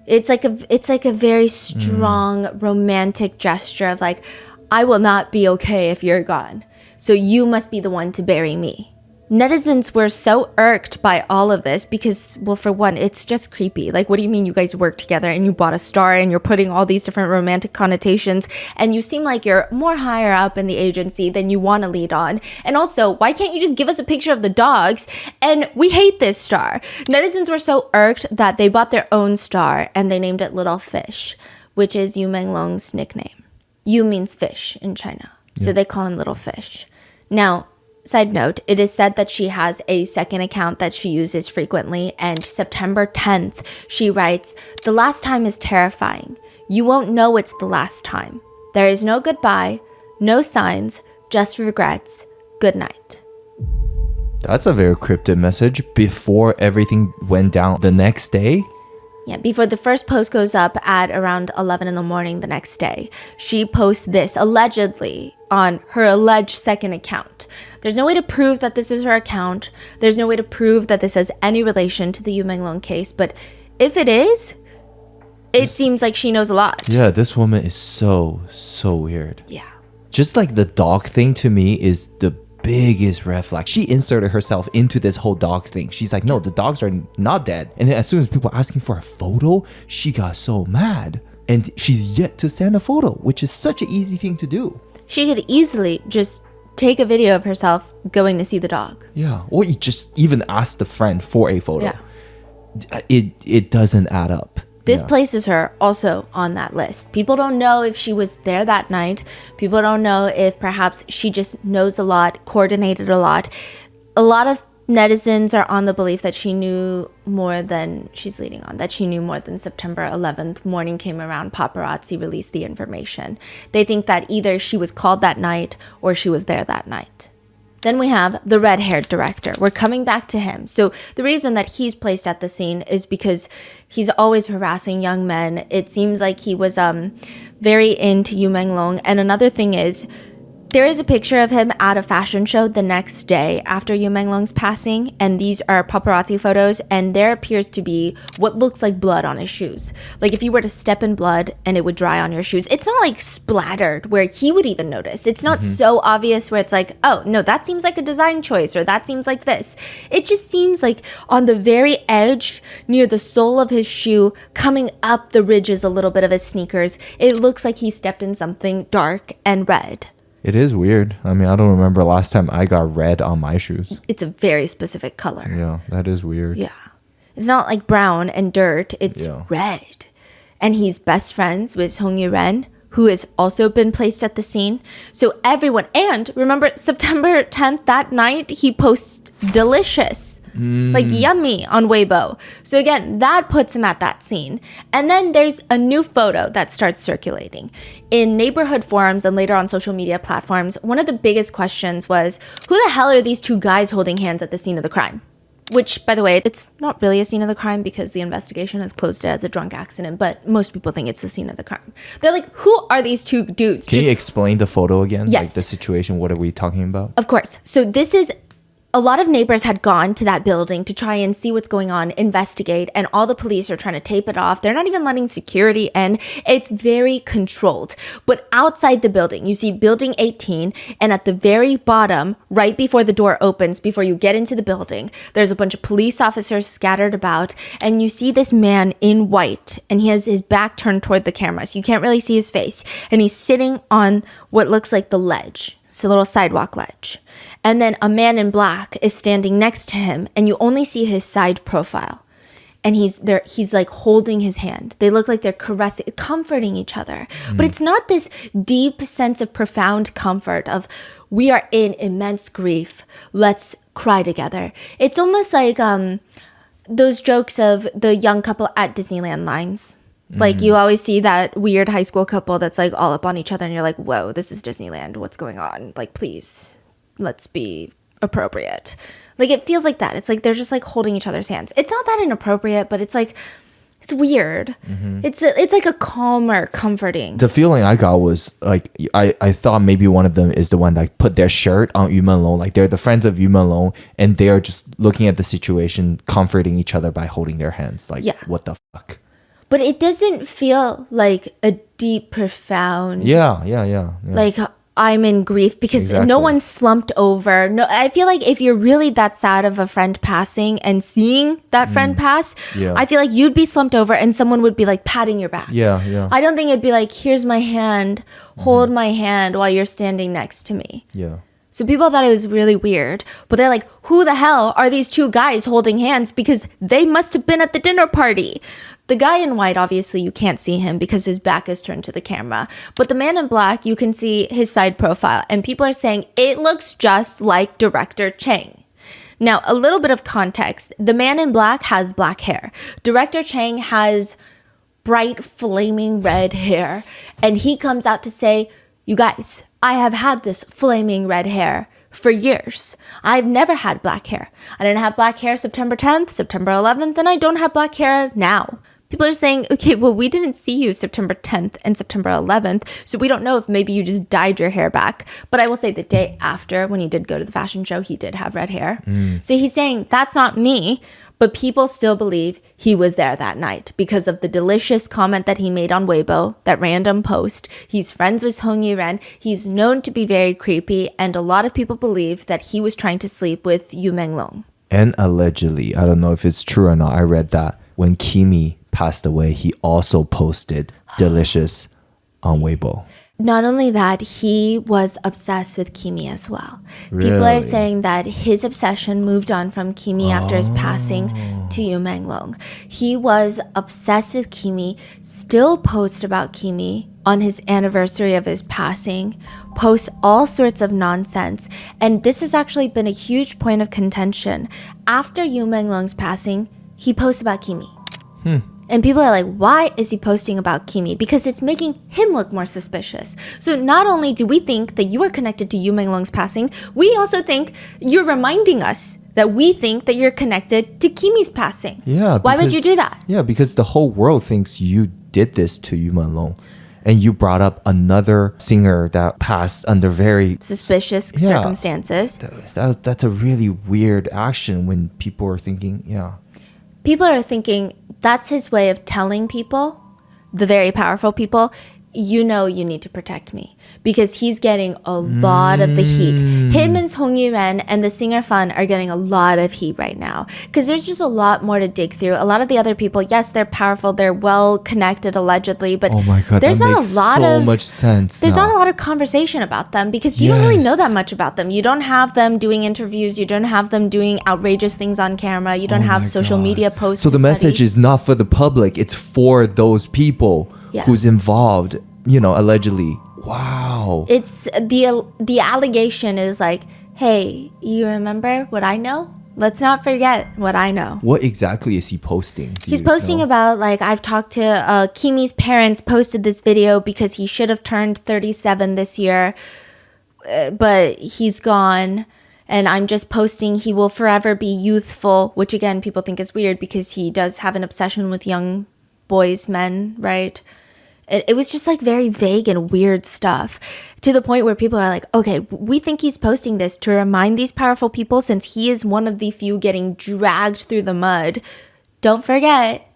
It's like a very strong romantic gesture of like, I will not be okay if you're gone. So you must be the one to bury me. Netizens were so irked by all of this because, well, for one, it's just creepy. Like, what do you mean you guys work together and you bought a star and you're putting all these different romantic connotations, and you seem like you're more higher up in the agency than you want to lead on? And also, why can't you just give us a picture of the dogs? And we hate this star. Netizens were so irked that they bought their own star and they named it Little Fish, which is Yu Menglong's nickname. Yu means fish in China, so they call him Little Fish. Now, side note, it is said that she has a second account that she uses frequently, and September 10th, she writes, The last time is terrifying. You won't know it's the last time. There is no goodbye, no signs, just regrets. Good night. That's a very cryptic message before everything went down the next day. Yeah, before the first post goes up at around 11 in the morning the next day, she posts this allegedly on her alleged second account. There's no way to prove that this is her account. There's no way to prove that this has any relation to the Yu Menglong case. But if it is, it seems like she knows a lot. Yeah, this woman is so weird. Yeah. Just like the dog thing, to me, is the biggest red flag. She inserted herself into this whole dog thing. She's like, no, the dogs are not dead. And then as soon as people are asking for a photo, she got so mad. And she's yet to send a photo, which is such an easy thing to do. She could easily just take a video of herself going to see the dog. Yeah. Or you just even ask the friend for a photo. Yeah. It doesn't add up. This places her also on that list. People don't know if she was there that night. People don't know if perhaps she just knows a lot, coordinated a lot. A lot of netizens are on the belief that she knew more than she's leading on, that she knew more than September 11th. Morning came around, paparazzi released the information. They think that either she was called that night or she was there that night. Then we have the red-haired director. We're coming back to him. So the reason that he's placed at the scene is because he's always harassing young men. It seems like he was very into Menglong. And another thing is, there is a picture of him at a fashion show the next day after Menglong's passing, and these are paparazzi photos, and there appears to be what looks like blood on his shoes. Like if you were to step in blood and it would dry on your shoes. It's not like splattered where he would even notice. It's not so obvious where it's like, oh, no, that seems like a design choice, or that seems like this. It just seems like on the very edge, near the sole of his shoe, coming up the ridges a little bit of his sneakers, it looks like he stepped in something dark and red. It is weird. I mean, I don't remember last time I got red on my shoes. It's a very specific color. Yeah, that is weird. Yeah. It's not like brown and dirt. It's Yeah. red. And he's best friends with Song Yu-ren, who has also been placed at the scene. So everyone, and remember September 10th, that night, he posts delicious, like yummy on Weibo. So again, that puts him at that scene. And then there's a new photo that starts circulating. In neighborhood forums and later on social media platforms, one of the biggest questions was, who the hell are these two guys holding hands at the scene of the crime? Which, by the way, it's not really a scene of the crime because the investigation has closed it as a drunk accident, but most people think it's the scene of the crime. They're like, who are these two dudes? Can you explain the photo again? Yes. Like the situation, what are we talking about? Of course. So this is, a lot of neighbors had gone to that building to try and see what's going on, investigate, and all the police are trying to tape it off. They're not even letting security in. It's very controlled. But outside the building, you see building 18, and at the very bottom, right before the door opens, before you get into the building, there's a bunch of police officers scattered about, and you see this man in white, and he has his back turned toward the camera, so you can't really see his face, and he's sitting on what looks like the ledge. It's a little sidewalk ledge. And then a man in black is standing next to him, and you only see his side profile. And he's like holding his hand. They look like they're caressing, comforting each other. But it's not this deep sense of profound comfort of, we are in immense grief, let's cry together. It's almost like those jokes of the young couple at Disneyland lines. Like you always see that weird high school couple that's like all up on each other, and you're like, whoa, this is Disneyland. What's going on? Like, please, let's be appropriate. Like it feels like that. It's like they're just like holding each other's hands. It's not that inappropriate, but it's like, it's weird. It's like a calmer, comforting. The feeling I got was like, I thought maybe one of them is the one that put their shirt on Yu Menglong. Like they're the friends of Yu Menglong, and they're just looking at the situation, comforting each other by holding their hands. Like, what the fuck? But it doesn't feel like a deep, profound. Yeah. Like I'm in grief because Exactly. no one's slumped over. No, I feel like if you're really that sad of a friend passing and seeing that friend pass, Yeah. I feel like you'd be slumped over and someone would be like patting your back. Yeah. I don't think it'd be like, here's my hand, hold my hand while you're standing next to me. Yeah. So people thought it was really weird, but they're like, who the hell are these two guys holding hands? Because they must have been at the dinner party. The guy in white, obviously, you can't see him because his back is turned to the camera. But the man in black, you can see his side profile. And people are saying it looks just like director Chang. Now, a little bit of context. The man in black has black hair. Director Chang has bright, flaming red hair. And he comes out to say, you guys, I have had this flaming red hair for years. I've never had black hair. I didn't have black hair September 10th, September 11th, and I don't have black hair now. People are saying, okay, well, we didn't see you September 10th and September 11th, so we don't know if maybe you just dyed your hair back. But I will say the day after, when he did go to the fashion show, he did have red hair. So he's saying, that's not me. But people still believe he was there that night because of the delicious comment that he made on Weibo, that random post. He's friends with Hong Yi-ren. He's known to be very creepy, and a lot of people believe that he was trying to sleep with Yu Menglong. And allegedly, I don't know if it's true or not, I read that when Kimi passed away, he also posted delicious on Weibo. Not only that, he was obsessed with Kimi as well. People are Really? saying that his obsession moved on from Kimi after his passing to Yu Menglong. He was obsessed with Kimi, still posts about Kimi on his anniversary of his passing, posts all sorts of nonsense. And this has actually been a huge point of contention. After Yu Menglong's passing, he posts about Kimi. And people are like, why is he posting about Kimi? Because it's making him look more suspicious. So not only do we think that you are connected to Yu Menglong's passing, we also think you're reminding us that we think that you're connected to Kimi's passing. Yeah. Why would you do that? Yeah, because the whole world thinks you did this to Yu Menglong. And you brought up another singer that passed under very Suspicious Yeah. circumstances. that's a really weird action when people are thinking, People are thinking that's his way of telling people, the very powerful people, you know you need to protect me. Because he's getting a lot of the heat. Him and Song Yuren and the singer Fan are getting a lot of heat right now. Because there's just a lot more to dig through. A lot of the other people, yes, they're powerful, they're well connected allegedly, but oh my God, there's that not makes a lot so of much sense. There's now. not a lot of conversation about them because you don't really know Yes. that much about them. You don't have them doing interviews. You don't have them doing outrageous things on camera. You don't have my social God. media posts. So the to message study. is not for the public, it's for those people Yeah. who's involved, allegedly. Wow. It's the allegation is like, hey, you remember what I know? Let's not forget what I know. What exactly is he posting? Do He's you posting know? about, like, I've talked to Kimi's parents posted this video because he should have turned 37 this year, but he's gone. And I'm just posting he will forever be youthful, which again, people think is weird because he does have an obsession with young boys, men, right? It was just like very vague and weird stuff to the point where people are like, okay, we think he's posting this to remind these powerful people since he is one of the few getting dragged through the mud. Don't forget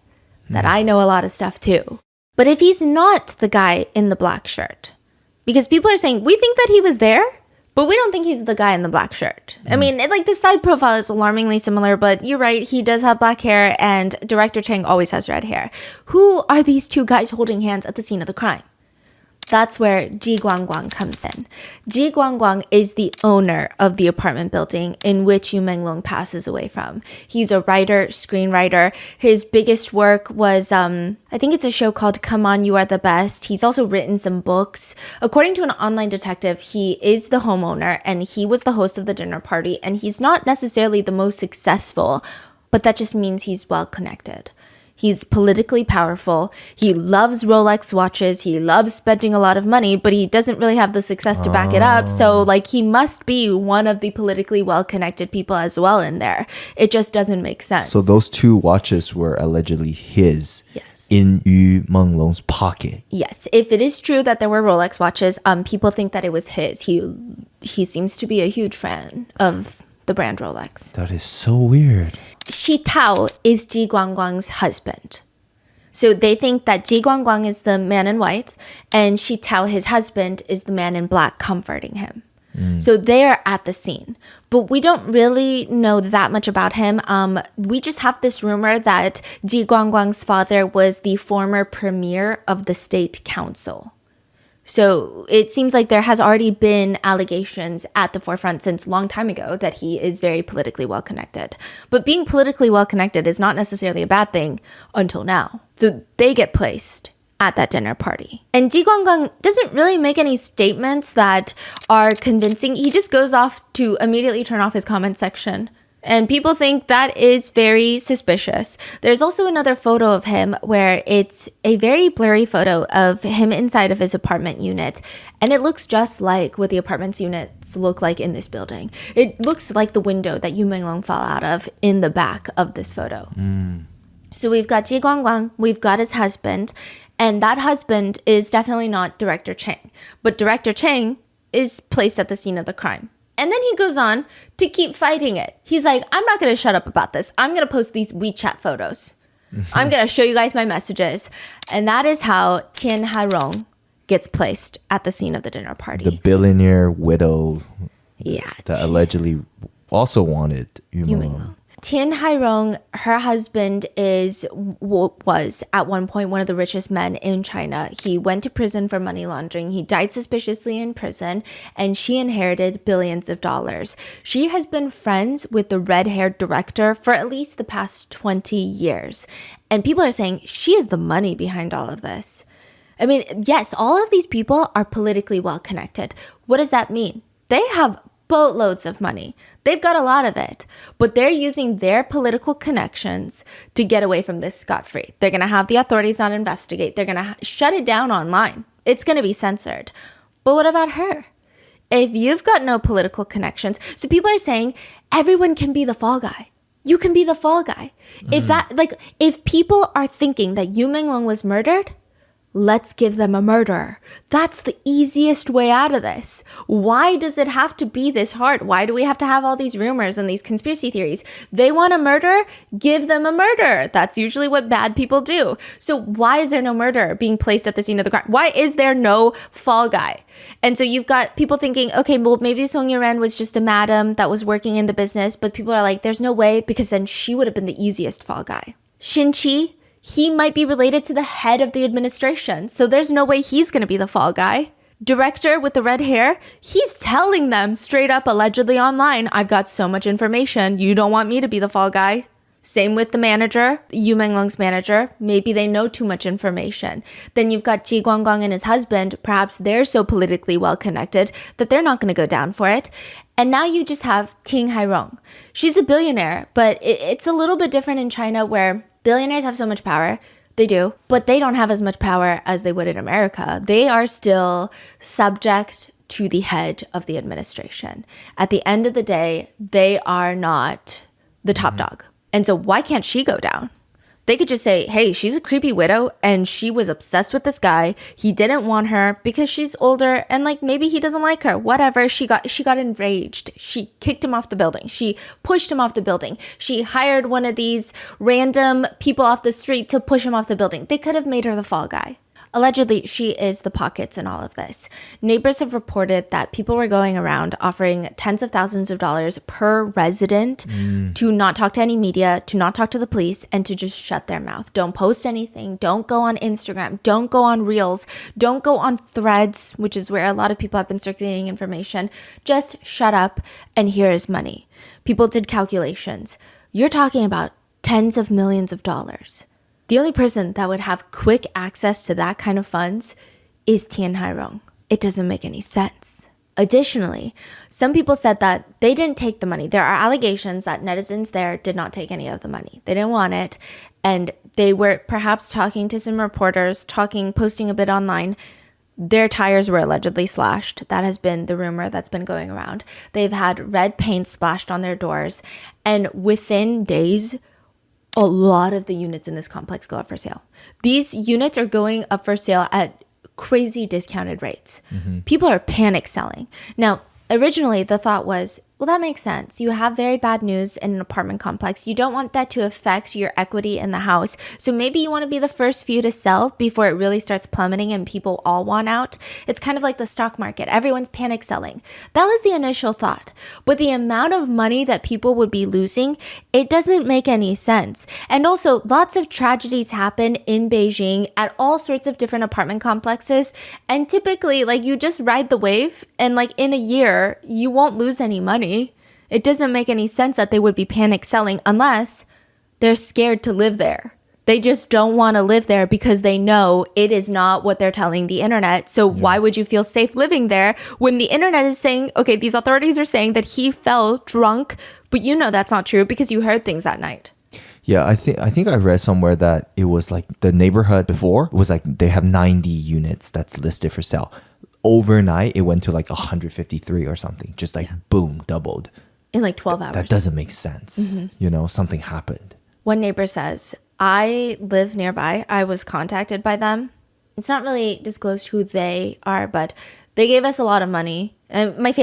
that I know a lot of stuff too. But if he's not the guy in the black shirt, because people are saying, we think that he was there, but we don't think he's the guy in the black shirt. I mean, like the side profile is alarmingly similar, but you're right. He does have black hair and director Chang always has red hair. Who are these two guys holding hands at the scene of the crime? That's where Ji Guangguang comes in. Ji Guangguang is the owner of the apartment building in which Yu Menglong passes away from. He's a writer, screenwriter. His biggest work was, I think it's a show called Come On, You Are the Best. He's also written some books. According to an online detective, he is the homeowner and he was the host of the dinner party. And he's not necessarily the most successful, but that just means he's well connected. He's politically powerful. He loves Rolex watches. He loves spending a lot of money, but he doesn't really have the success to back it up. So, like, he must be one of the politically well-connected people as well in there. It just doesn't make sense. So those two watches were allegedly his Yes. in Yu Menglong's pocket. Yes, if it is true that there were Rolex watches, people think that it was his. He seems to be a huge fan of the brand Rolex. That is so weird. Shi Tao is Ji Guangguang's husband. So they think that Ji Guangguang is the man in white and Shi Tao, his husband, is the man in black comforting him. So they're at the scene. But we don't really know that much about him. We just have this rumor that Ji Guangguang's father was the former premier of the state council. So it seems like there has already been allegations at the forefront since a long time ago that he is very politically well connected. But being politically well connected is not necessarily a bad thing until now. So they get placed at that dinner party. And Ji Guangguang doesn't really make any statements that are convincing. He just goes off to immediately turn off his comment section. And people think that is very suspicious. There's also another photo of him where it's a very blurry photo of him inside of his apartment unit. And it looks just like what the apartment units look like in this building. It looks like the window that Yu Menglong fell out of in the back of this photo. So we've got Ji Guangguang, we've got his husband, and that husband is definitely not Director Chang. But Director Chang is placed at the scene of the crime. And then he goes on to keep fighting it. He's like, I'm not going to shut up about this. I'm going to post these WeChat photos. I'm going to show you guys my messages. And that is how Tian Harong gets placed at the scene of the dinner party. The billionaire widow Yeah. that allegedly also wanted Yu Yu Menglong. Menglong. Tian Hairong, her husband was at one point one of the richest men in China. He went to prison for money laundering. He died suspiciously in prison, and she inherited billions of dollars. She has been friends with the red-haired director for at least the past 20 years. And people are saying she is the money behind all of this. I mean, yes, all of these people are politically well connected. What does that mean? They have boatloads of money. They've got a lot of it, but they're using their political connections to get away from this scot-free. They're going to have the authorities not investigate. They're going to shut it down online. It's going to be censored. But what about her? If you've got no political connections, so people are saying everyone can be the fall guy. You can be the fall guy. If people are thinking that Yu Menglong was murdered, let's give them a murderer. That's the easiest way out of this. Why does it have to be this hard? Why do we have to have all these rumors and these conspiracy theories? They want a murderer? Give them a murderer. That's usually what bad people do. So why is there no murderer being placed at the scene of the crime? Why is there no fall guy? And so you've got people thinking, okay, well, maybe Song Yiren was just a madam that was working in the business, but people are like, there's no way, because then she would have been the easiest fall guy. Shin Qi, he might be related to the head of the administration, so there's no way he's going to be the fall guy. Director with the red hair, he's telling them straight up, allegedly online, I've got so much information, you don't want me to be the fall guy. Same with the manager, Yu Menglong's manager. Maybe they know too much information. Then you've got Ji Guangguang and his husband. Perhaps they're so politically well connected that they're not going to go down for it. And now you just have Tian Hairong. She's a billionaire, but it's a little bit different in China where billionaires have so much power. They do, but they don't have as much power as they would in America. They are still subject to the head of the administration. At the end of the day, they are not the top dog. And so why can't she go down? They could just say, hey, she's a creepy widow and she was obsessed with this guy. He didn't want her because she's older and like maybe he doesn't like her. Whatever. She got enraged. She kicked him off the building. She pushed him off the building. She hired one of these random people off the street to push him off the building. They could have made her the fall guy. Allegedly, she is the pockets in all of this. Neighbors have reported that people were going around offering tens of thousands of dollars per resident to not talk to any media, to not talk to the police, and to just shut their mouth. Don't post anything. Don't go on Instagram. Don't go on Reels. Don't go on Threads, which is where a lot of people have been circulating information. Just shut up, and here is money. People did calculations. You're talking about tens of millions of dollars. The only person that would have quick access to that kind of funds is Tian Hairong. It doesn't make any sense. Additionally, some people said that they didn't take the money. There are allegations that netizens there did not take any of the money. They didn't want it. And they were perhaps talking to some reporters, posting a bit online. Their tires were allegedly slashed. That has been the rumor that's been going around. They've had red paint splashed on their doors. And within days, a lot of the units in this complex go up for sale. These units are going up for sale at crazy discounted rates. People are panic selling. Now, originally the thought was, well, that makes sense. You have very bad news in an apartment complex. You don't want that to affect your equity in the house. So maybe you want to be the first few to sell before it really starts plummeting and people all want out. It's kind of like the stock market. Everyone's panic selling. That was the initial thought. But the amount of money that people would be losing, it doesn't make any sense. And also, lots of tragedies happen in Beijing at all sorts of different apartment complexes. And typically, like, you just ride the wave and like in a year, you won't lose any money. It doesn't make any sense that they would be panic selling unless they're scared to live there. They just don't want to live there because they know it is not what they're telling the internet. So why would you feel safe living there when the internet is saying, okay, these authorities are saying that he fell drunk, but you know that's not true because you heard things that night. Yeah, I think I read somewhere that it was like the neighborhood before was like they have 90 units that's listed for sale. Overnight, it went to like 153 or something. Just like boom, doubled. In like 12 hours. That doesn't make sense. You know, something happened. One neighbor says, I live nearby. I was contacted by them. It's not really disclosed who they are, but they gave us a lot of money. And they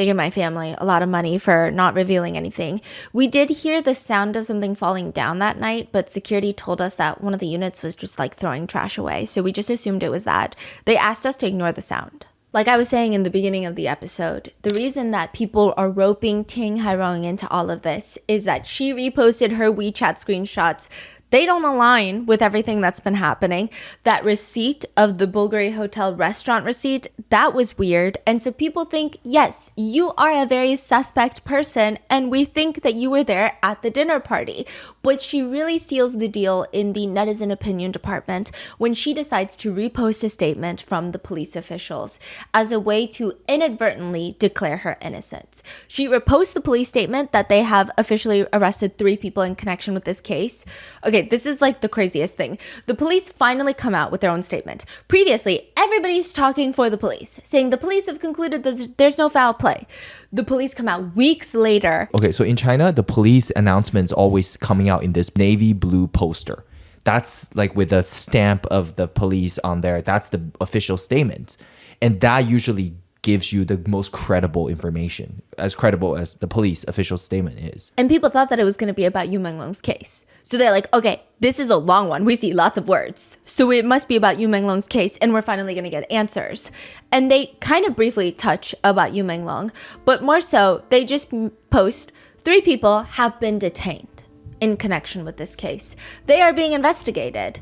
gave my family a lot of money for not revealing anything. We did hear the sound of something falling down that night, but security told us that one of the units was just like throwing trash away. So we just assumed it was that. They asked us to ignore the sound. Like I was saying in the beginning of the episode, the reason that people are roping Ting Hairong into all of this is that she reposted her WeChat screenshots. They don't align with everything that's been happening. That receipt of the Bulgari Hotel restaurant receipt, that was weird. And so people think, yes, you are a very suspect person, and we think that you were there at the dinner party. But she really seals the deal in the netizen opinion department when she decides to repost a statement from the police officials as a way to inadvertently declare her innocence. She reposts the police statement that they have officially arrested 3 people in connection with this case. Okay, this is like the craziest thing. The police finally come out with their own statement. Previously, everybody's talking for the police, saying the police have concluded that there's no foul play. The police come out weeks later. Okay, so in China, the police announcement's always coming out in this navy blue poster. That's like with a stamp of the police on there. That's the official statement. And that usually gives you the most credible information, as credible as the police official statement is. And people thought that it was going to be about Yu Menglong's case. So they're like, okay, this is a long one. We see lots of words. So it must be about Yu Menglong's case, and we're finally going to get answers. And they kind of briefly touch about Yu Menglong, but more so, they just post 3 people have been detained in connection with this case. They are being investigated.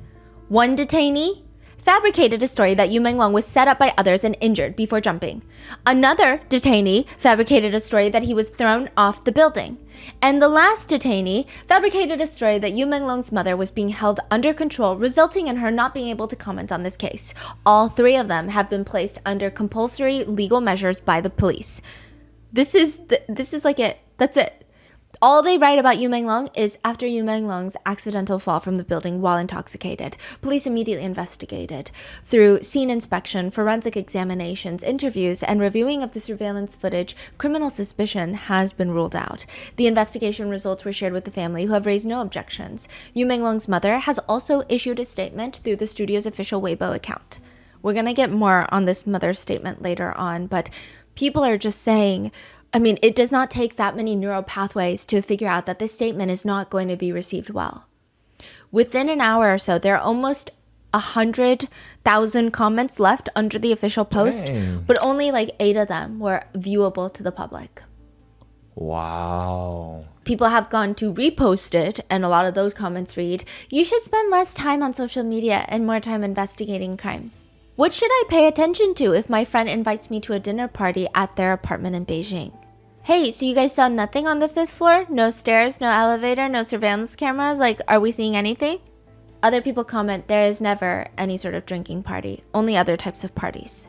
One detainee fabricated a story that Yu Menglong was set up by others and injured before jumping. Another detainee fabricated a story that he was thrown off the building. And the last detainee fabricated a story that Yu Menglong's mother was being held under control, resulting in her not being able to comment on this case. All 3 of them have been placed under compulsory legal measures by the police. This is like it. That's it. All they write about Yu Menglong is after Yu Menglong's accidental fall from the building while intoxicated. Police immediately investigated. Through scene inspection, forensic examinations, interviews, and reviewing of the surveillance footage, criminal suspicion has been ruled out. The investigation results were shared with the family, who have raised no objections. Yu Menglong's mother has also issued a statement through the studio's official Weibo account. We're going to get more on this mother's statement later on, but people are just saying, it does not take that many neural pathways to figure out that this statement is not going to be received well. Within an hour or so, there are almost 100,000 comments left under the official post, but only like 8 of them were viewable to the public. Wow. People have gone to repost it, and a lot of those comments read, "You should spend less time on social media and more time investigating crimes. What should I pay attention to if my friend invites me to a dinner party at their apartment in Beijing? Hey, so you guys saw nothing on the 5th floor? No stairs, no elevator, no surveillance cameras? Like, are we seeing anything?" Other people comment, there is never any sort of drinking party, only other types of parties.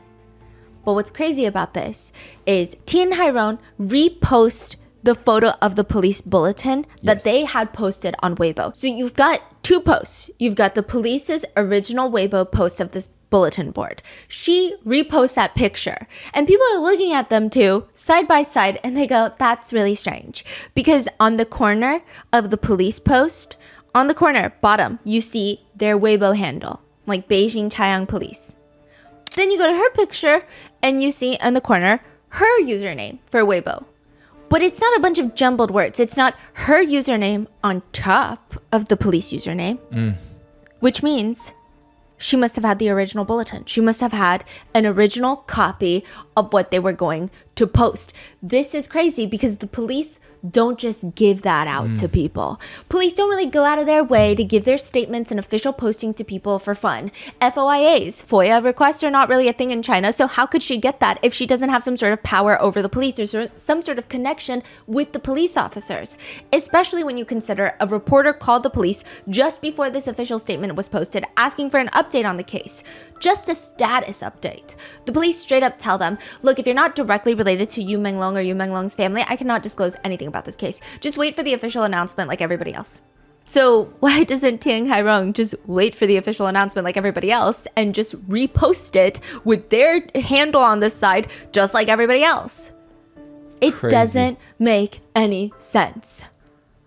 But what's crazy about this is Tin Hairong repost the photo of the police bulletin that they had posted on Weibo. So you've got 2 posts. You've got the police's original Weibo post of this bulletin board. She reposts that picture, and people are looking at them too, side by side, and they go, that's really strange. Because on the corner of the police post, on the corner, bottom, you see their Weibo handle, like Beijing Chaiyang Police. Then you go to her picture, and you see in the corner her username for Weibo. But it's not a bunch of jumbled words. It's not her username on top of the police username, which means she must have had the original bulletin. She must have had an original copy of what they were going to post. This is crazy because the police don't just give that out to people. Police don't really go out of their way to give their statements and official postings to people for fun. FOIAs, FOIA requests are not really a thing in China, so how could she get that if she doesn't have some sort of power over the police or some sort of connection with the police officers? Especially when you consider a reporter called the police just before this official statement was posted asking for an update on the case. Just a status update. The police straight up tell them, look, if you're not directly related to Yu Menglong or Yu Menglong's family, I cannot disclose anything about this case. Just wait for the official announcement like everybody else. So why doesn't Ting Hairong just wait for the official announcement like everybody else and just repost it with their handle on this side just like everybody else? It doesn't make any sense.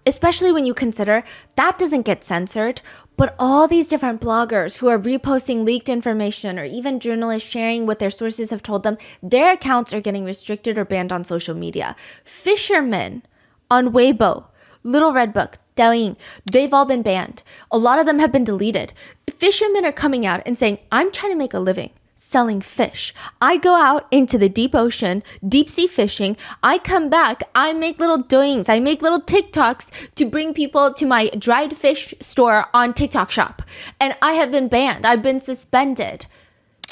Especially when you consider that doesn't get censored, but all these different bloggers who are reposting leaked information or even journalists sharing what their sources have told them, their accounts are getting restricted or banned on social media. Fishermen on Weibo, Little Red Book, Douyin, they've all been banned. A lot of them have been deleted. Fishermen are coming out and saying, I'm trying to make a living. selling fish. I go out into the deep ocean, deep sea fishing. I come back, I make little doings, I make little TikToks to bring people to my dried fish store on TikTok shop. And I have been banned. I've been suspended.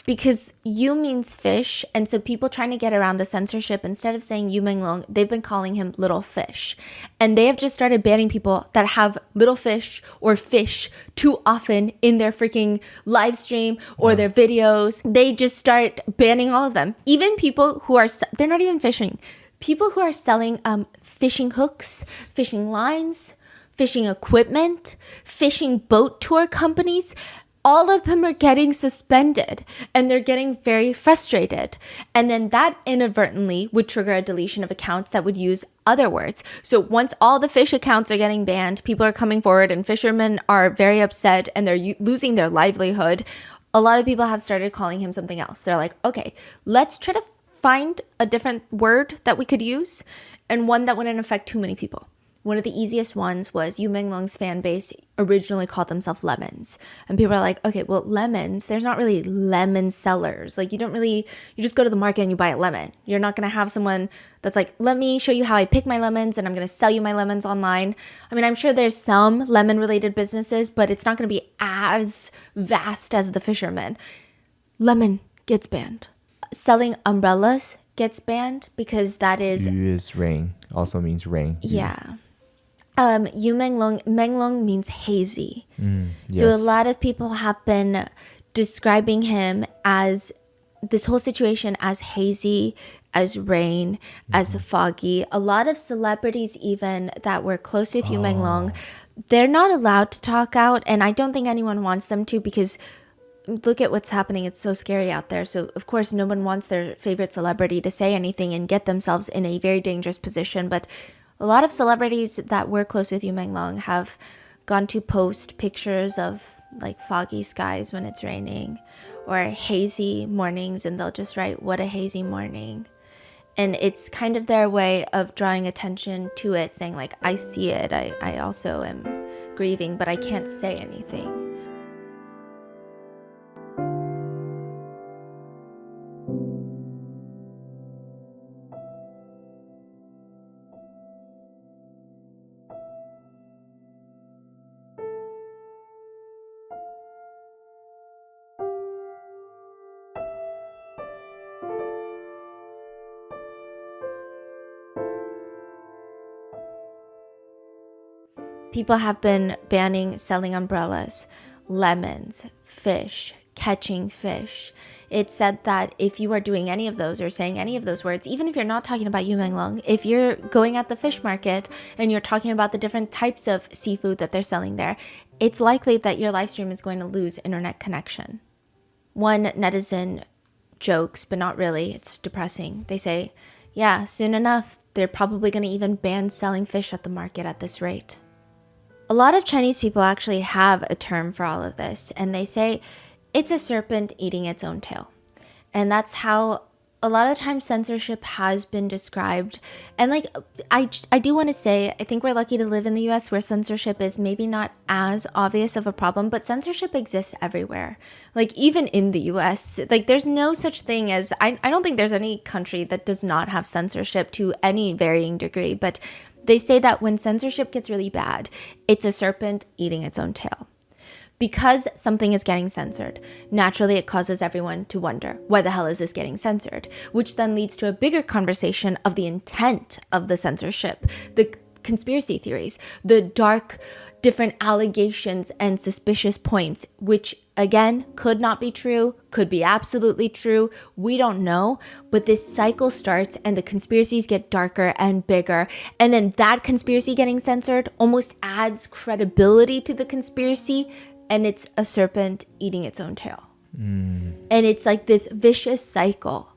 Because yu means fish, and so people trying to get around the censorship, instead of saying yu Menglong, they've been calling him little fish. And they have just started banning people that have little fish or fish too often in their freaking live stream or their videos. They just start banning all of them. Even people who are, they're not even fishing. People who are selling fishing hooks, fishing lines, fishing equipment, fishing boat tour companies, all of them are getting suspended and they're getting very frustrated. And then that inadvertently would trigger a deletion of accounts that would use other words. So once all the fish accounts are getting banned, people are coming forward and fishermen are very upset and they're losing their livelihood. A lot of people have started calling him something else. They're like, okay, let's try to find a different word that we could use and one that wouldn't affect too many people. One of the easiest ones was Yu Menglong's fan base originally called themselves lemons. And people are like, okay, well, lemons, there's not really lemon sellers. Like you just go to the market and you buy a lemon. You're not going to have someone that's like, let me show you how I pick my lemons and I'm going to sell you my lemons online. I mean, I'm sure there's some lemon related businesses, but it's not going to be as vast as the fishermen. Lemon gets banned. Selling umbrellas gets banned because that is... Yu is rain, also means rain. Yeah. Yu Menglong means hazy. Yes. So a lot of people have been describing him as this whole situation as hazy, as rain, as foggy. A lot of celebrities even that were close with Yu Menglong, they're not allowed to talk out, and I don't think anyone wants them to because look at what's happening. It's so scary out there. So of course no one wants their favorite celebrity to say anything and get themselves in a very dangerous position. But a lot of celebrities that were close with Yu Menglong have gone to post pictures of like foggy skies when it's raining or hazy mornings, and they'll just write, what a hazy morning. And it's kind of their way of drawing attention to it, saying like, I see it. I also am grieving, but I can't say anything. People have been banning selling umbrellas, lemons, fish, catching fish. It said that if you are doing any of those or saying any of those words, even if you're not talking about Yu Menglong, if you're going at the fish market and you're talking about the different types of seafood that they're selling there, it's likely that your live stream is going to lose internet connection. One netizen jokes, but not really, it's depressing. They say, yeah, soon enough, they're probably going to even ban selling fish at the market at this rate. A lot of Chinese people actually have a term for all of this, and they say it's a serpent eating its own tail. And that's how a lot of times censorship has been described. And like, I do want to say, I think we're lucky to live in the US where censorship is maybe not as obvious of a problem, but censorship exists everywhere. Like even in the US, like there's no such thing as, I don't think there's any country that does not have censorship to any varying degree, but they say that when censorship gets really bad, it's a serpent eating its own tail. Because something is getting censored, naturally it causes everyone to wonder, why the hell is this getting censored? Which then leads to a bigger conversation of the intent of the censorship, the conspiracy theories, the dark, different allegations and suspicious points, which again, could not be true, could be absolutely true, we don't know, but this cycle starts and the conspiracies get darker and bigger, and then that conspiracy getting censored almost adds credibility to the conspiracy, and it's a serpent eating its own tail. And it's like this vicious cycle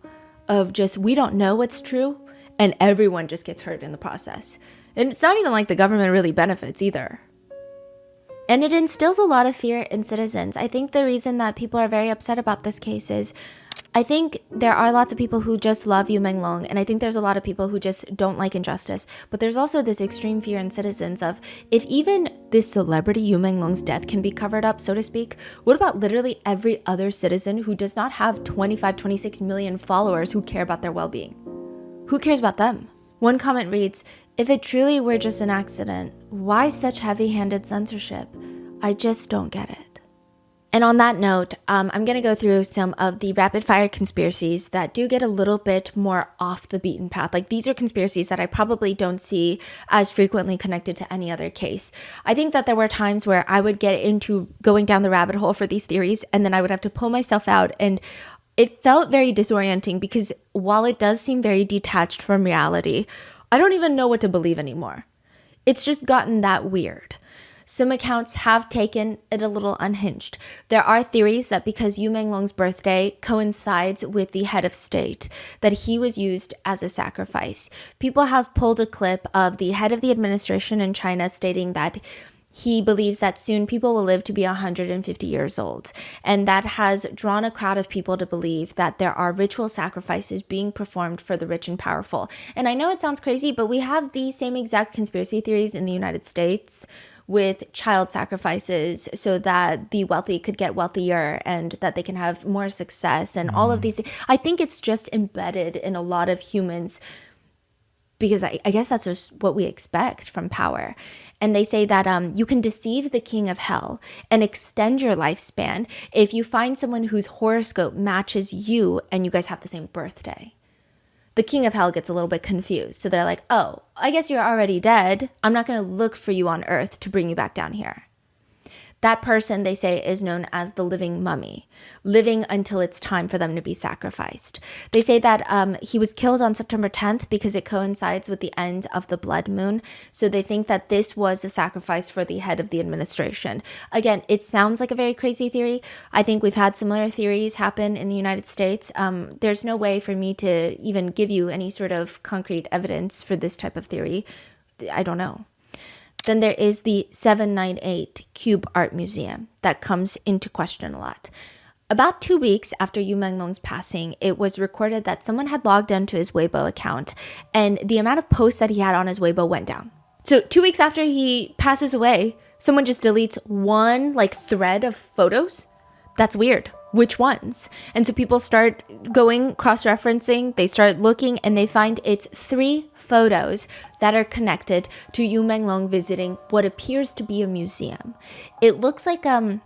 of just, we don't know what's true, and everyone just gets hurt in the process. And it's not even like the government really benefits either. And it instills a lot of fear in citizens. I think the reason that people are very upset about this case is, I think there are lots of people who just love Yu Menglong, and I think there's a lot of people who just don't like injustice. But there's also this extreme fear in citizens of, if even this celebrity Yu Menglong's death can be covered up, so to speak, what about literally every other citizen who does not have 25, 26 million followers who care about their well-being? Who cares about them? One comment reads, if it truly were just an accident, why such heavy-handed censorship? I just don't get it. And on that note, I'm going to go through some of the rapid-fire conspiracies that do get a little bit more off the beaten path. Like, these are conspiracies that I probably don't see as frequently connected to any other case. I think that there were times where I would get into going down the rabbit hole for these theories, and then I would have to pull myself out, and it felt very disorienting because while it does seem very detached from reality, I don't even know what to believe anymore. It's just gotten that weird. Some accounts have taken it a little unhinged. There are theories that because Yu Menglong's birthday coincides with the head of state, that he was used as a sacrifice. People have pulled a clip of the head of the administration in China stating that he believes that soon people will live to be 150 years old. And that has drawn a crowd of people to believe that there are ritual sacrifices being performed for the rich and powerful. And I know it sounds crazy, but we have the same exact conspiracy theories in the United States with child sacrifices so that the wealthy could get wealthier and that they can have more success and all of these. I think it's just embedded in a lot of humans because I guess that's just what we expect from power. And they say that you can deceive the king of hell and extend your lifespan if you find someone whose horoscope matches you and you guys have the same birthday. The king of hell gets a little bit confused. So they're like, oh, I guess you're already dead. I'm not going to look for you on earth to bring you back down here. That person, they say, is known as the living mummy, living until it's time for them to be sacrificed. They say that he was killed on September 10th because it coincides with the end of the blood moon. So they think that this was a sacrifice for the head of the administration. Again, it sounds like a very crazy theory. I think we've had similar theories happen in the United States. There's no way for me to even give you any sort of concrete evidence for this type of theory. I don't know. Then there is the 798 Cube Art Museum that comes into question a lot. About 2 weeks after Yu Menglong's passing, it was recorded that someone had logged onto his Weibo account and the amount of posts that he had on his Weibo went down. So 2 weeks after he passes away, someone just deletes one thread of photos? That's weird. Which ones? And so people start going cross-referencing, they start looking, and they find it's 3 photos that are connected to Yu Menglong visiting what appears to be a museum. It looks like it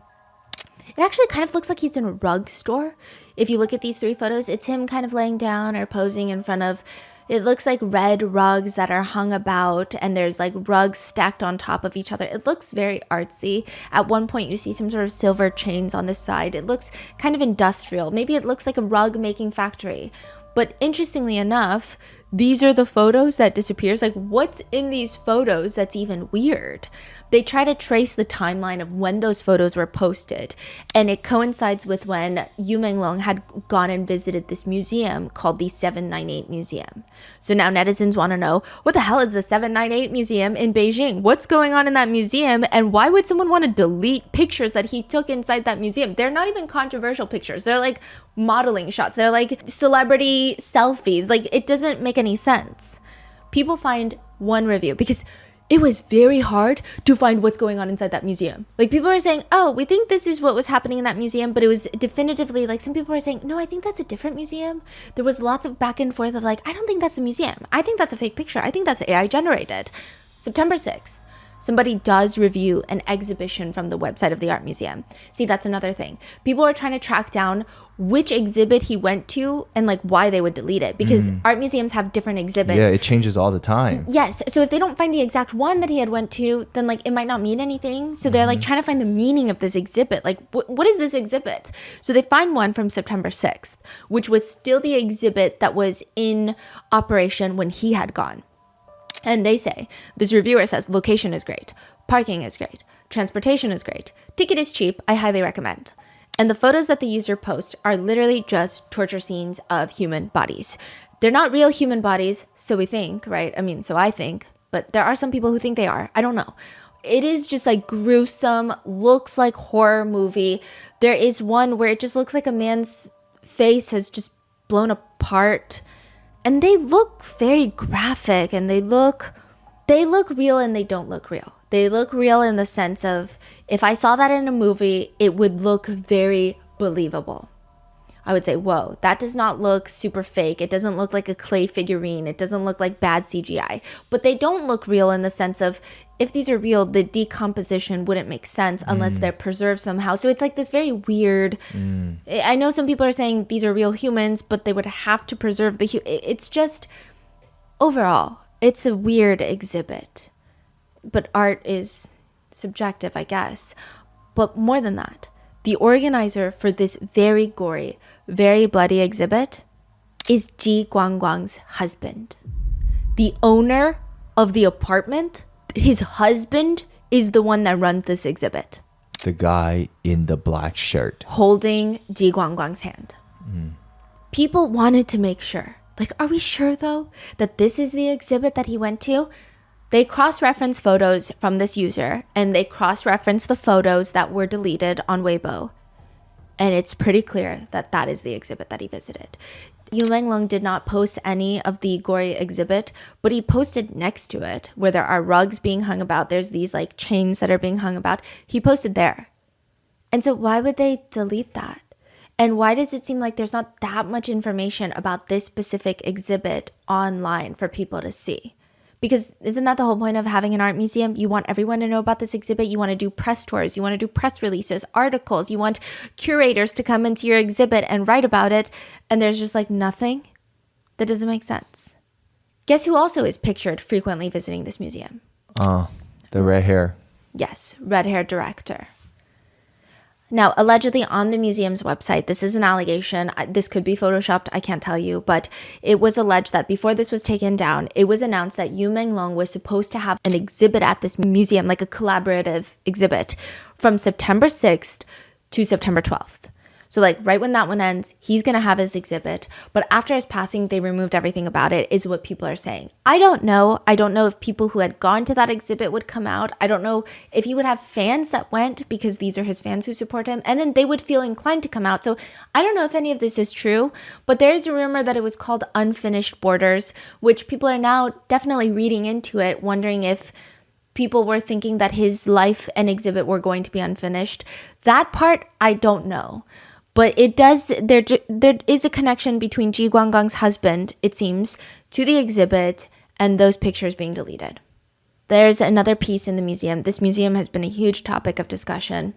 actually kind of looks like he's in a rug store. If you look at these 3 photos, it's him kind of laying down or posing in front of, it looks like red rugs that are hung about, and there's rugs stacked on top of each other. It looks very artsy. At one point, you see some sort of silver chains on the side. It looks kind of industrial. Maybe it looks like a rug making factory. But interestingly enough, these are the photos that disappears. What's in these photos that's even weird? They try to trace the timeline of when those photos were posted, and it coincides with when Yu Menglong had gone and visited this museum called the 798 Museum. So now netizens want to know, what the hell is the 798 Museum in Beijing? What's going on in that museum, and why would someone want to delete pictures that he took inside that museum? They're not even controversial pictures. They're modeling shots. They're celebrity selfies. It doesn't make any sense. People find one review because it was very hard to find what's going on inside that museum. People are saying, oh, we think this is what was happening in that museum, but it was definitively, some people were saying, no, I think that's a different museum. There was lots of back and forth of I don't think that's a museum. I think that's a fake picture. I think that's AI generated. September 6th. Somebody does review an exhibition from the website of the art museum. See, that's another thing. People are trying to track down which exhibit he went to and why they would delete it, because art museums have different exhibits. Yeah, it changes all the time. Yes. So if they don't find the exact one that he had went to, then it might not mean anything. So they're trying to find the meaning of this exhibit. What is this exhibit? So they find one from September 6th, which was still the exhibit that was in operation when he had gone. And they say, this reviewer says, location is great, parking is great, transportation is great, ticket is cheap, I highly recommend. And the photos that the user posts are literally just torture scenes of human bodies. They're not real human bodies, so we think, right? So I think, but there are some people who think they are. I don't know. It is just gruesome, looks like horror movie. There is one where it just looks like a man's face has just blown apart. And they look very graphic, and they look real and they don't look real. They look real in the sense of, if I saw that in a movie, it would look very believable. I would say, whoa, that does not look super fake. It doesn't look like a clay figurine. It doesn't look like bad CGI. But they don't look real in the sense of, if these are real, the decomposition wouldn't make sense unless they're preserved somehow. So it's like this very weird... I know some people are saying these are real humans, but they would have to preserve the... It's just... Overall, it's a weird exhibit. But art is subjective, I guess. But more than that, the organizer for this very gory, very bloody exhibit is Ji Guangguang's husband. The owner of the apartment, his husband, is the one that runs this exhibit. The guy in the black shirt. Holding Ji Guangguang's hand. People wanted to make sure. Like, are we sure, though, that this is the exhibit that he went to? They cross-reference photos from this user, and they cross-reference the photos that were deleted on Weibo. And it's pretty clear that that is the exhibit that he visited. Menglong did not post any of the gory exhibit, but he posted next to it, where there are rugs being hung about. There's these like chains that are being hung about. He posted there. And so why would they delete that? And why does it seem like there's not that much information about this specific exhibit online for people to see? Because isn't that the whole point of having an art museum? You want everyone to know about this exhibit. You want to do press tours. You want to do press releases, articles. You want curators to come into your exhibit and write about it. And there's just like nothing. That doesn't make sense. Guess who also is pictured frequently visiting this museum? The red hair. Yes, red-haired director. Now, allegedly on the museum's website, this is an allegation. This could be photoshopped, I can't tell you, but it was alleged that before this was taken down, it was announced that Menglong was supposed to have an exhibit at this museum, like a collaborative exhibit, from September 6th to September 12th. So like right when that one ends, he's going to have his exhibit. But after his passing, they removed everything about it, is what people are saying. I don't know. I don't know if people who had gone to that exhibit would come out. I don't know if he would have fans that went, because these are his fans who support him, and then they would feel inclined to come out. So I don't know if any of this is true, but there is a rumor that it was called Unfinished Borders, which people are now definitely reading into it, wondering if people were thinking that his life and exhibit were going to be unfinished. That part, I don't know. But it does, there is a connection between Ji Guangguang's husband, it seems, to the exhibit and those pictures being deleted. There's another piece in the museum. This museum has been a huge topic of discussion.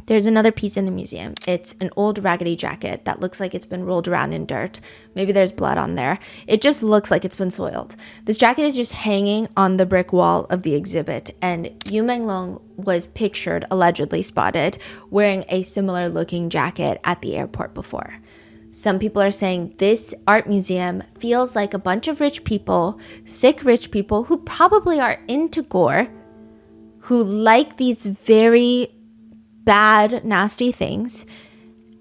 There's another piece in the museum. It's an old raggedy jacket that looks like it's been rolled around in dirt. Maybe there's blood on there. It just looks like it's been soiled. This jacket is just hanging on the brick wall of the exhibit, and Menglong was pictured, allegedly spotted, wearing a similar looking jacket at the airport before. Some people are saying this art museum feels like a bunch of rich people, sick rich people who probably are into gore, who like these very bad, nasty things,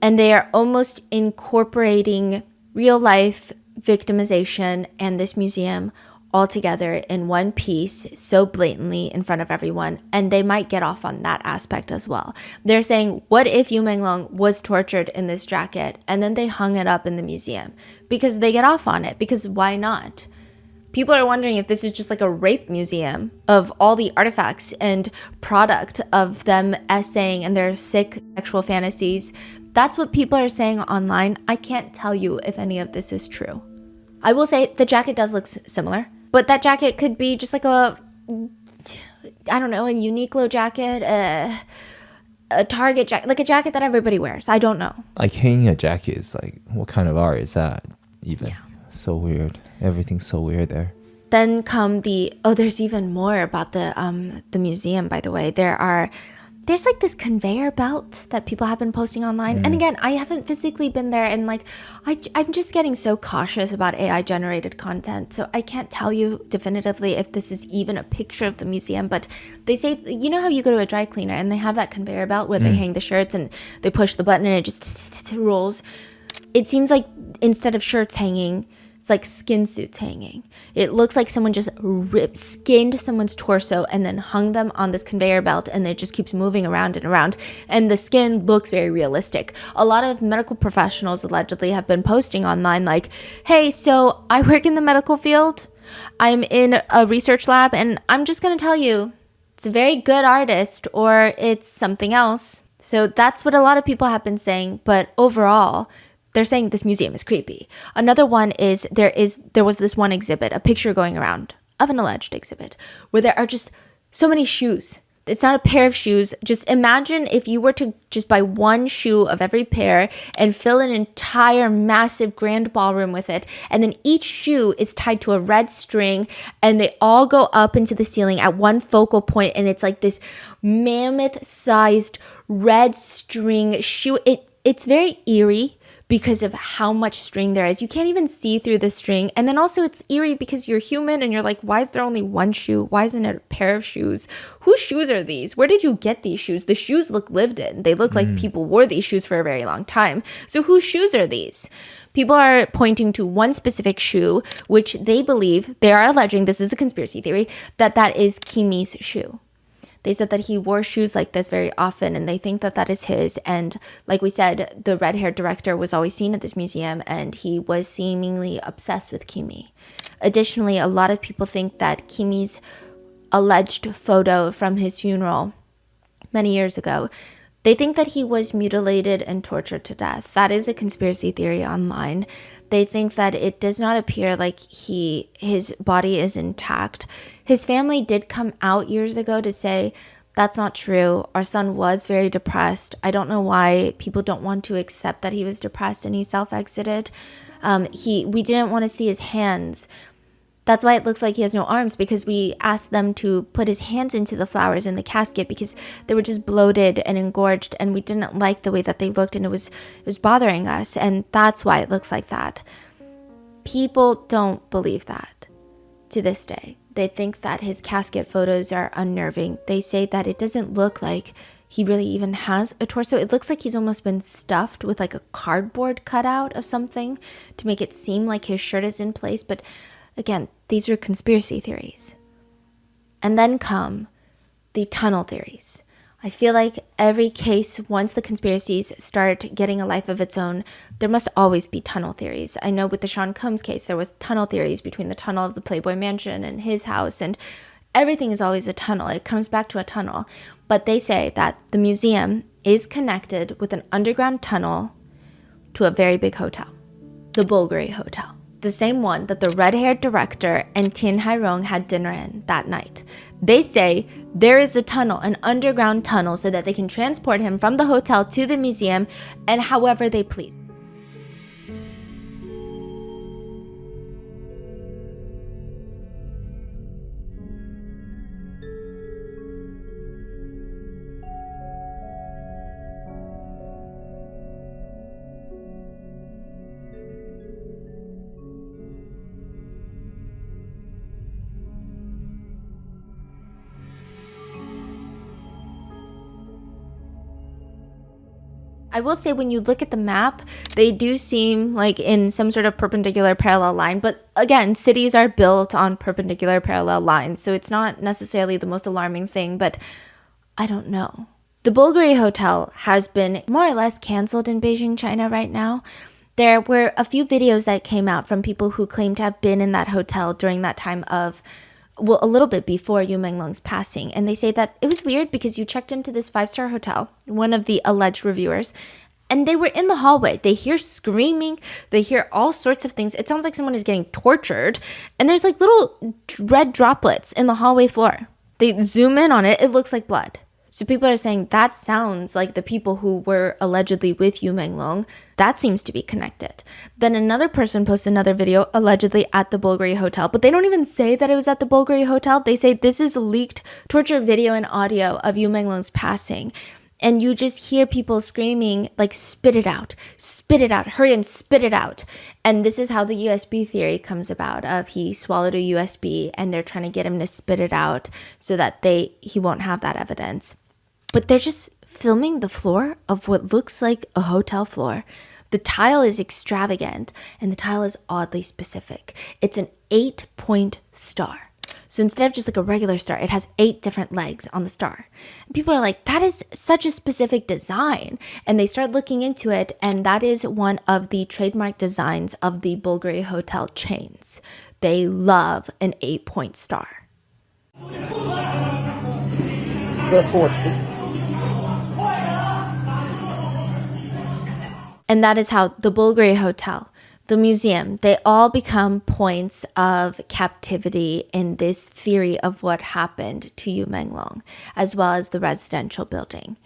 and they are almost incorporating real life victimization and this museum all together in one piece so blatantly in front of everyone, and they might get off on that aspect as well. They're saying, what if Menglong was tortured in this jacket and then they hung it up in the museum? Because they get off on it, because why not? People are wondering if this is just like a rape museum of all the artifacts and product of them essaying and their sick sexual fantasies. That's what people are saying online. I can't tell you if any of this is true. I will say the jacket does look similar, but that jacket could be just like a Uniqlo jacket, a Target jacket, like a jacket that everybody wears. I don't know. Like hanging a jacket is like, what kind of art is that even? Yeah. So weird. Everything's so weird there. Then come there's even more about the museum, by the way. There's like this conveyor belt that people have been posting online. And again, I haven't physically been there, and like I'm just getting so cautious about AI generated content. So I can't tell you definitively if this is even a picture of the museum, but they say, you know how you go to a dry cleaner and they have that conveyor belt where they hang the shirts and they push the button and it just rolls. It seems like instead of shirts hanging, It's like skin suits hanging. It looks like someone just skinned someone's torso and then hung them on this conveyor belt, and it just keeps moving around and around. And the skin looks very realistic. A lot of medical professionals allegedly have been posting online like, hey, so I work in the medical field. I'm in a research lab, and I'm just going to tell you, it's a very good artist or it's something else. So that's what a lot of people have been saying. But overall, they're saying this museum is creepy. Another one is there was this one exhibit, a picture going around of an alleged exhibit, where there are just so many shoes. It's not a pair of shoes. Just imagine if you were to just buy one shoe of every pair and fill an entire massive grand ballroom with it. And then each shoe is tied to a red string and they all go up into the ceiling at one focal point. And it's like this mammoth sized red string shoe. It's very eerie because of how much string there is. You can't even see through the string. And then also it's eerie because you're human and you're like, why is there only one shoe? Why isn't it a pair of shoes? Whose shoes are these? Where did you get these shoes? The shoes look lived in. They look like people wore these shoes for a very long time. So whose shoes are these? People are pointing to one specific shoe, which they believe, they are alleging, this is a conspiracy theory, that is Kimi's shoe. They said that he wore shoes like this very often, and they think that that is his. And like we said, the red-haired director was always seen at this museum, and he was seemingly obsessed with Kimi. Additionally, a lot of people think that Kimi's alleged photo from his funeral many years ago, they think that he was mutilated and tortured to death. That is a conspiracy theory online. They think that it does not appear like his body is intact. His family did come out years ago to say, that's not true. Our son was very depressed. I don't know why people don't want to accept that he was depressed and he self-exited. We didn't want to see his hands. That's why it looks like he has no arms, because we asked them to put his hands into the flowers in the casket because they were just bloated and engorged, and we didn't like the way that they looked, and it was bothering us, and that's why it looks like that. People don't believe that to this day. They think that his casket photos are unnerving. They say that it doesn't look like he really even has a torso. It looks like he's almost been stuffed with like a cardboard cutout of something to make it seem like his shirt is in place, but again, these are conspiracy theories. And then come the tunnel theories. I feel like every case, once the conspiracies start getting a life of its own, there must always be tunnel theories. I know with the Sean Combs case, there was tunnel theories between the tunnel of the Playboy Mansion and his house, and everything is always a tunnel. It comes back to a tunnel. But they say that the museum is connected with an underground tunnel to a very big hotel, the Bulgari Hotel. The same one that the red-haired director and Tin Hairong had dinner in that night. They say there is a tunnel, an underground tunnel, so that they can transport him from the hotel to the museum and however they please. I will say when you look at the map, they do seem like in some sort of perpendicular parallel line. But again, cities are built on perpendicular parallel lines, so it's not necessarily the most alarming thing, but I don't know. The Bulgari Hotel has been more or less canceled in Beijing, China right now. There were a few videos that came out from people who claim to have been in that hotel during that time of, well, a little bit before Yu Menglong's passing. And they say that it was weird because you checked into this 5-star hotel, one of the alleged reviewers, and they were in the hallway. They hear screaming. They hear all sorts of things. It sounds like someone is getting tortured. And there's like little red droplets in the hallway floor. They zoom in on it. It looks like blood. So people are saying that sounds like the people who were allegedly with Yu Menglong. That seems to be connected. Then another person posts another video allegedly at the Bulgari Hotel, but they don't even say that it was at the Bulgari Hotel. They say this is leaked torture video and audio of Yu Menglong's passing. And you just hear people screaming like, spit it out, hurry and spit it out. And this is how the USB theory comes about of he swallowed a USB and they're trying to get him to spit it out so that he won't have that evidence. But they're just filming the floor of what looks like a hotel floor. The tile is extravagant, and the tile is oddly specific. It's an 8-point star. So instead of just like a regular star, it has 8 different legs on the star. And people are like, that is such a specific design. And they start looking into it, and that is one of the trademark designs of the Bulgari hotel chains. They love an 8-point star. And that is how the Bulgari Hotel, the museum, they all become points of captivity in this theory of what happened to Yu Menglong, as well as the residential building.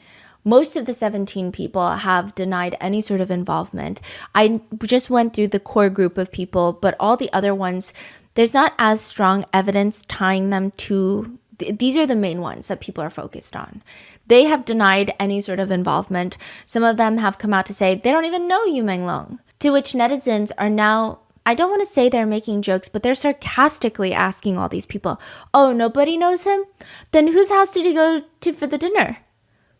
Most of the 17 people have denied any sort of involvement. I just went through the core group of people, but all the other ones, there's not as strong evidence tying them to. These are the main ones that people are focused on. They have denied any sort of involvement. Some of them have come out to say they don't even know Yu Menglong, to which netizens are now, I don't want to say they're making jokes, but they're sarcastically asking all these people, oh, nobody knows him? Then whose house did he go to for the dinner?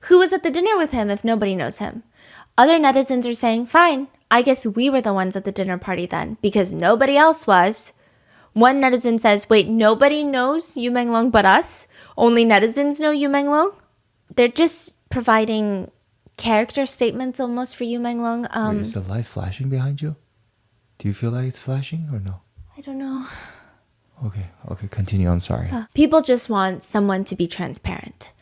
Who was at the dinner with him if nobody knows him? Other netizens are saying, fine, I guess we were the ones at the dinner party then, because nobody else was. One netizen says, wait, nobody knows Yu Menglong but us? Only netizens know Yu Menglong? They're just providing character statements almost for Yu Menglong. Wait, is the light flashing behind you? Do you feel like it's flashing or no? I don't know. Okay, continue. I'm sorry. People just want someone to be transparent.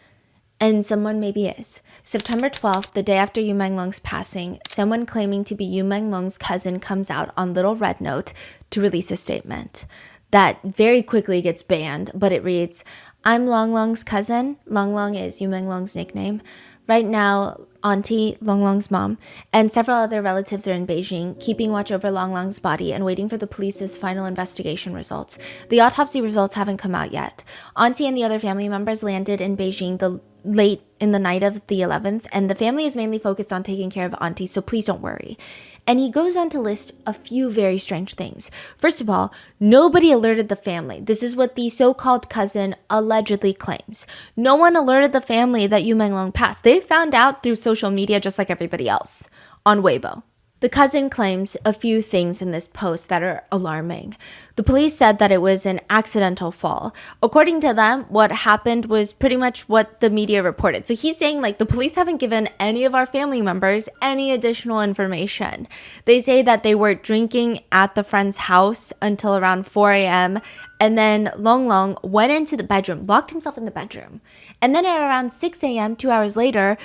And someone maybe is. September 12th, the day after Yu Menglong's passing, someone claiming to be Yu Menglong's cousin comes out on Little Red Note to release a statement. That very quickly gets banned, but it reads, I'm Long Long's cousin. Long Long is Yu Menglong's nickname. Right now, Auntie, Long Long's mom, and several other relatives are in Beijing, keeping watch over Long Long's body and waiting for the police's final investigation results. The autopsy results haven't come out yet. Auntie and the other family members landed in Beijing late in the night of the 11th, and the family is mainly focused on taking care of Auntie, so please don't worry. And he goes on to list a few very strange things. First of all, nobody alerted the family. This is what the so-called cousin allegedly claims. No one alerted the family that Yu Menglong passed. They found out through social media just like everybody else on Weibo. The cousin claims a few things in this post that are alarming. The police said that it was an accidental fall. According to them, what happened was pretty much what the media reported. So he's saying like the police haven't given any of our family members any additional information. They say that they were drinking at the friend's house until around 4 a.m. And then Long Long went into the bedroom, locked himself in the bedroom. And then at around 6 a.m., 2 hours later,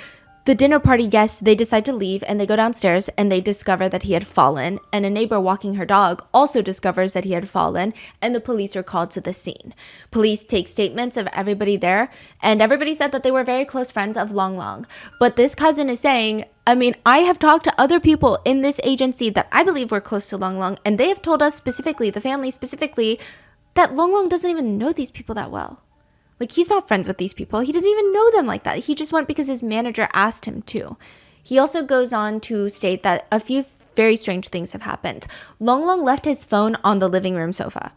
the dinner party guests, they decide to leave and they go downstairs and they discover that he had fallen, and a neighbor walking her dog also discovers that he had fallen, and the police are called to the scene. Police take statements of everybody there, and everybody said that they were very close friends of Long Long. But this cousin is saying, I have talked to other people in this agency that I believe were close to Long Long, and they have told us specifically, the family specifically, that Long Long doesn't even know these people that well. Like, he's not friends with these people. He doesn't even know them like that. He just went because his manager asked him to. He also goes on to state that a few very strange things have happened. Long Long left his phone on the living room sofa.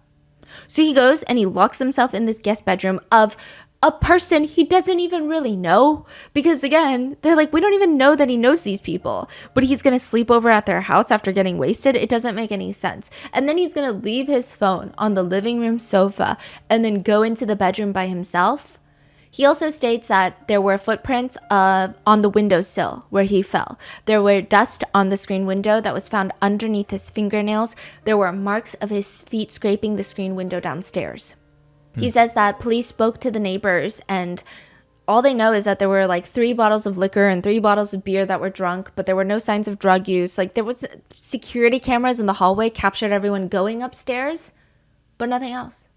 So he goes and he locks himself in this guest bedroom of a person he doesn't even really know. Because again, they're like, we don't even know that he knows these people. But he's going to sleep over at their house after getting wasted. It doesn't make any sense. And then he's going to leave his phone on the living room sofa and then go into the bedroom by himself. He also states that there were footprints on the windowsill where he fell. There were dust on the screen window that was found underneath his fingernails. There were marks of his feet scraping the screen window downstairs. He says that police spoke to the neighbors and all they know is that there were like 3 bottles of liquor and 3 bottles of beer that were drunk, but there were no signs of drug use. Like, there was security cameras in the hallway captured everyone going upstairs, but nothing else.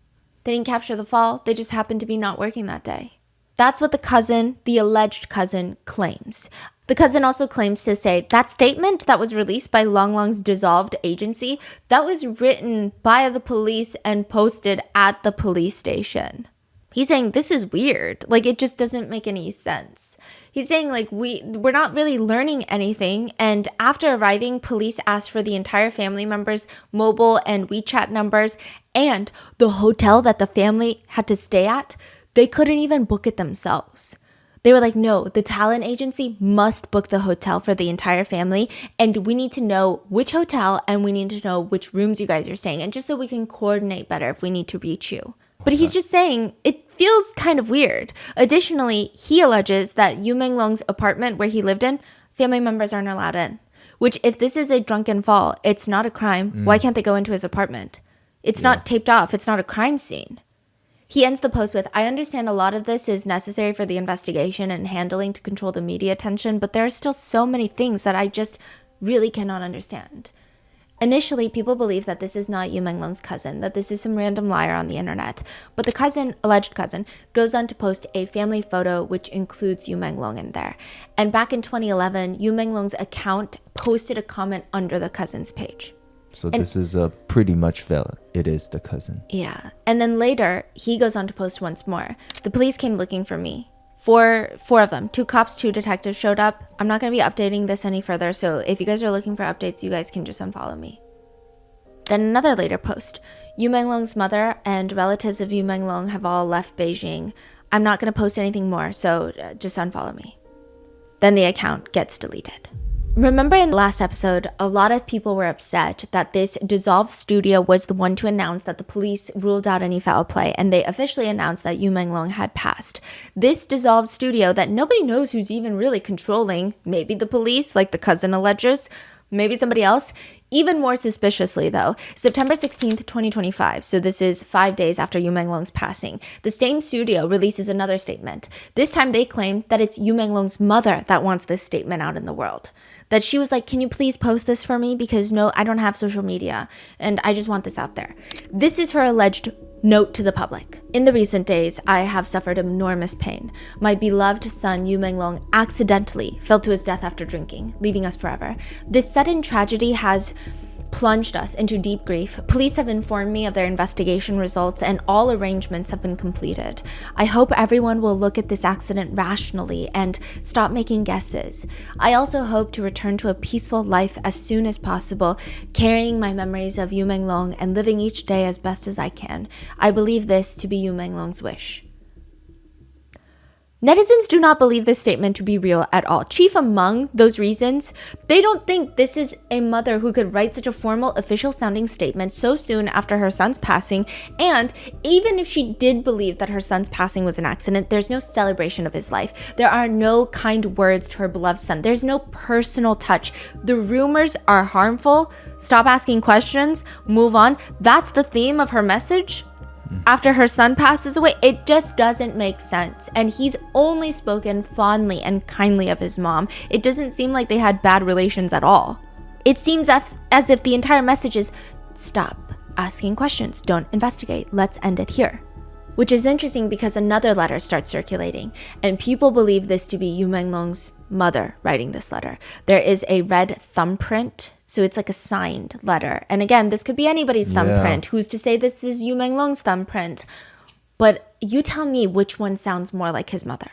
They didn't capture the fall. They just happened to be not working that day. That's what the alleged cousin claims. The cousin also claims to say that statement that was released by Long Long's dissolved agency, that was written by the police and posted at the police station. He's saying this is weird. Like, it just doesn't make any sense. He's saying like we're not really learning anything. And after arriving, police asked for the entire family members' mobile and WeChat numbers, and the hotel that the family had to stay at, they couldn't even book it themselves. They were like, no, the talent agency must book the hotel for the entire family. And we need to know which hotel and we need to know which rooms you guys are staying in, just so we can coordinate better if we need to reach you. But he's just saying it feels kind of weird. Additionally, he alleges that Yu Menglong's apartment where he lived in, family members aren't allowed in. Which, if this is a drunken fall, it's not a crime. Why can't they go into his apartment? It's not taped off. It's not a crime scene. He ends the post with, I understand a lot of this is necessary for the investigation and handling to control the media attention, but there are still so many things that I just really cannot understand. Initially, people believe that this is not Yu Menglong's cousin, that this is some random liar on the internet. But the cousin, alleged cousin, goes on to post a family photo which includes Yu Menglong in there. And back in 2011, Yu Menglong's account posted a comment under the cousin's page. So this is a pretty much valid. It is the cousin. Yeah. And then later, he goes on to post once more. The police came looking for me. Four of them, 2 cops, 2 detectives showed up. I'm not going to be updating this any further, so if you guys are looking for updates, you guys can just unfollow me. Then another later post. Yu Menglong's mother and relatives of Yu Menglong have all left Beijing. I'm not going to post anything more, so just unfollow me. Then the account gets deleted. Remember in the last episode, a lot of people were upset that this dissolved studio was the one to announce that the police ruled out any foul play, and they officially announced that Yu Menglong had passed. This dissolved studio that nobody knows who's even really controlling, maybe the police, like the cousin alleges, maybe somebody else. Even more suspiciously though, September 16th, 2025, so this is 5 days after Yu Menglong's passing, the same studio releases another statement. This time they claim that it's Yu Menglong's mother that wants this statement out in the world. That she was like, can you please post this for me? Because no, I don't have social media and I just want this out there. This is her alleged note to the public. In the recent days, I have suffered enormous pain. My beloved son, Yu Menglong, accidentally fell to his death after drinking, leaving us forever. This sudden tragedy has plunged us into deep grief. Police have informed me of their investigation results and all arrangements have been completed. I hope everyone will look at this accident rationally and stop making guesses. I also hope to return to a peaceful life as soon as possible, carrying my memories of Yu Menglong and living each day as best as I can. I believe this to be Yu Menglong's wish. Netizens do not believe this statement to be real at all. Chief among those reasons, they don't think this is a mother who could write such a formal, official-sounding statement so soon after her son's passing, and even if she did believe that her son's passing was an accident, there's no celebration of his life. There are no kind words to her beloved son. There's no personal touch. The rumors are harmful. Stop asking questions. Move on. That's the theme of her message. After her son passes away, it just doesn't make sense. And he's only spoken fondly and kindly of his mom. It doesn't seem like they had bad relations at all. It seems as if the entire message is, stop asking questions, don't investigate, let's end it here. Which is interesting because another letter starts circulating, and people believe this to be Yu Menglong's mother writing this letter. There is a red thumbprint, so it's like a signed letter. And again, this could be anybody's thumbprint. Who's to say this is Yu Menglong's thumbprint? But you tell me which one sounds more like his mother.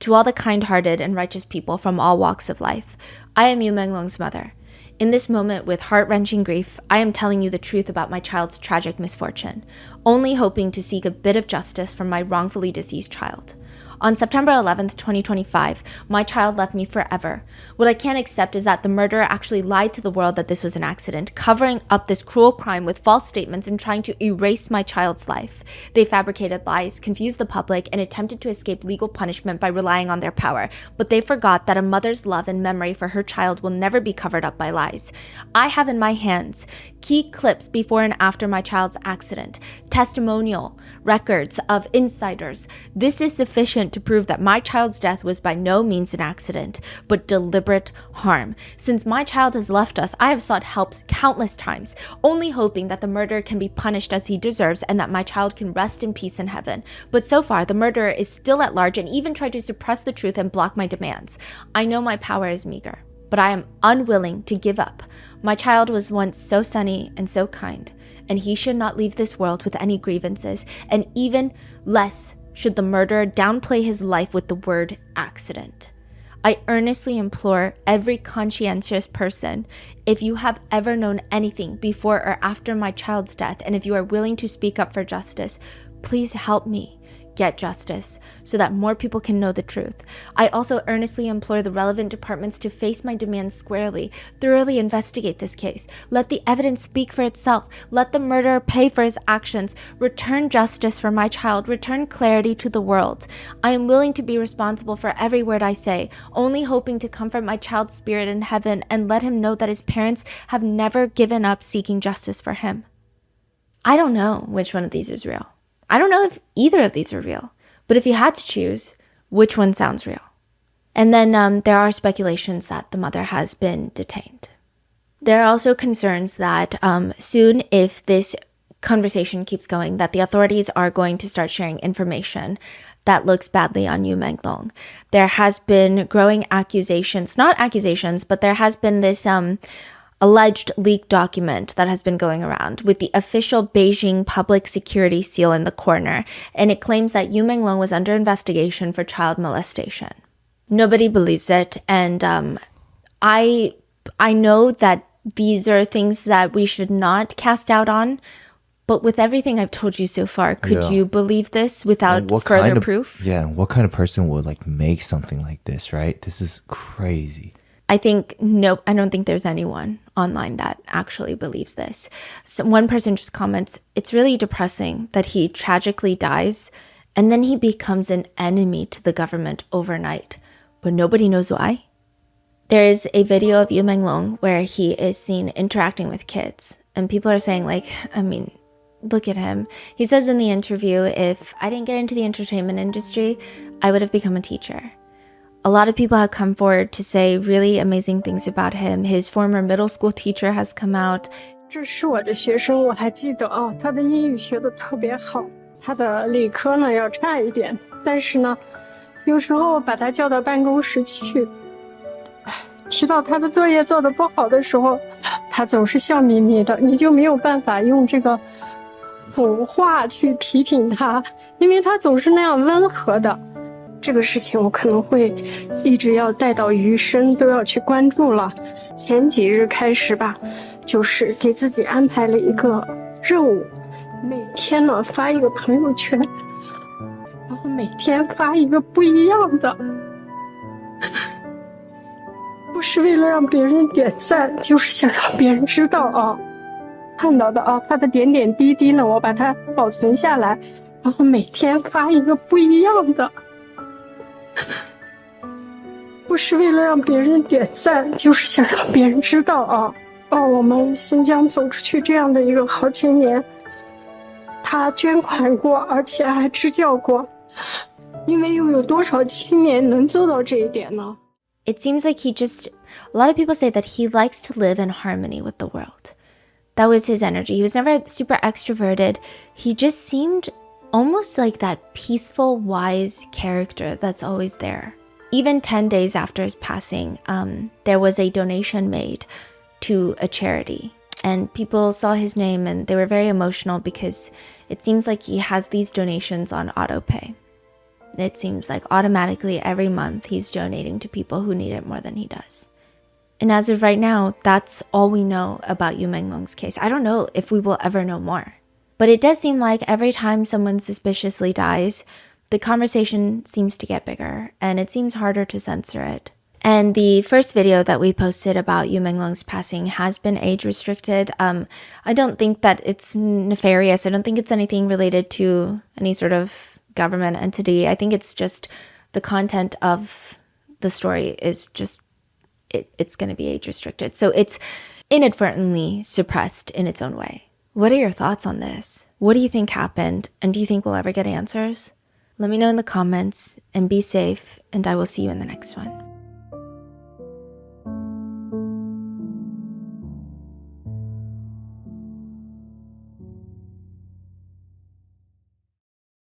To all the kind-hearted and righteous people from all walks of life, I am Yu Menglong's mother. In this moment, with heart-wrenching grief, I am telling you the truth about my child's tragic misfortune, only hoping to seek a bit of justice from my wrongfully deceased child. On September 11th, 2025, my child left me forever. What I can't accept is that the murderer actually lied to the world that this was an accident, covering up this cruel crime with false statements and trying to erase my child's life. They fabricated lies, confused the public, and attempted to escape legal punishment by relying on their power. But they forgot that a mother's love and memory for her child will never be covered up by lies. I have in my hands key clips before and after my child's accident, testimonial records of insiders. This is sufficient to prove that my child's death was by no means an accident, but deliberate harm. Since my child has left us, I have sought help countless times, only hoping that the murderer can be punished as he deserves and that my child can rest in peace in heaven. But so far, the murderer is still at large and even tried to suppress the truth and block my demands. I know my power is meager, but I am unwilling to give up. My child was once so sunny and so kind, and he should not leave this world with any grievances, and even less should the murderer downplay his life with the word accident. I earnestly implore every conscientious person, if you have ever known anything before or after my child's death, and if you are willing to speak up for justice, please help me. get justice so that more people can know the truth. I also earnestly implore the relevant departments to face my demands squarely, thoroughly investigate this case, let the evidence speak for itself, let the murderer pay for his actions, return justice for my child, return clarity to the world. I am willing to be responsible for every word I say, only hoping to comfort my child's spirit in heaven and let him know that his parents have never given up seeking justice for him. I don't know which one of these is real. I don't know if either of these are real. But if you had to choose, which one sounds real? And then there are speculations that the mother has been detained. There are also concerns that soon, if this conversation keeps going, that the authorities are going to start sharing information that looks badly on Menglong. There has been growing accusations, not accusations, but there has been this alleged leaked document that has been going around with the official Beijing public security seal in the corner, and it claims that Menglong was under investigation for child molestation. Nobody believes it, and I know that these are things that we should not cast doubt on, but with everything I've told you so far, could you believe this without further proof? Yeah, what kind of person would like make something like this, right? This is crazy. I don't think there's anyone online that actually believes this. So one person just comments, it's really depressing that he tragically dies and then he becomes an enemy to the government overnight, but nobody knows why. There is a video of Menglong where he is seen interacting with kids, and people are saying look at him. He says in the interview, if I didn't get into the entertainment industry, I would have become a teacher. A lot of people have come forward to say really amazing things about him. His former middle school teacher has come out. 这是我的学生，我还记得啊，他的英语学得特别好，他的理科呢要差一点，但是呢，有时候把他叫到办公室去，提到他的作业做得不好的时候，他总是笑眯眯的，你就没有办法用这个狠话去批评他，因为他总是那样温和的。这个事情我可能会一直要带到余生都要去关注了。前几日开始吧，就是给自己安排了一个任务，每天呢发一个朋友圈，然后每天发一个不一样的，不是为了让别人点赞，就是想让别人知道啊，看到的啊，他的点点滴滴呢，我把它保存下来，然后每天发一个不一样的。不是为了让别人点赞，就是想让别人知道啊，我们新疆走出去这样的一个好青年，他捐款过，而且还支教过，因为又有多少青年能做到这一点呢？ It seems like a lot of people say that he likes to live in harmony with the world. That was his energy. He was never super extroverted. He just seemed almost like that peaceful, wise character that's always there. Even 10 days after his passing, there was a donation made to a charity. And people saw his name and they were very emotional because it seems like he has these donations on autopay. It seems like automatically every month he's donating to people who need it more than he does. And as of right now, that's all we know about Menglong's case. I don't know if we will ever know more. But it does seem like every time someone suspiciously dies, the conversation seems to get bigger, and it seems harder to censor it. And the first video that we posted about Menglong's passing has been age restricted. I don't think that it's nefarious. I don't think it's anything related to any sort of government entity. I think it's just the content of the story is just, it's going to be age restricted. So it's inadvertently suppressed in its own way. What are your thoughts on this? What do you think happened? And do you think we'll ever get answers? Let me know in the comments and be safe, and I will see you in the next one.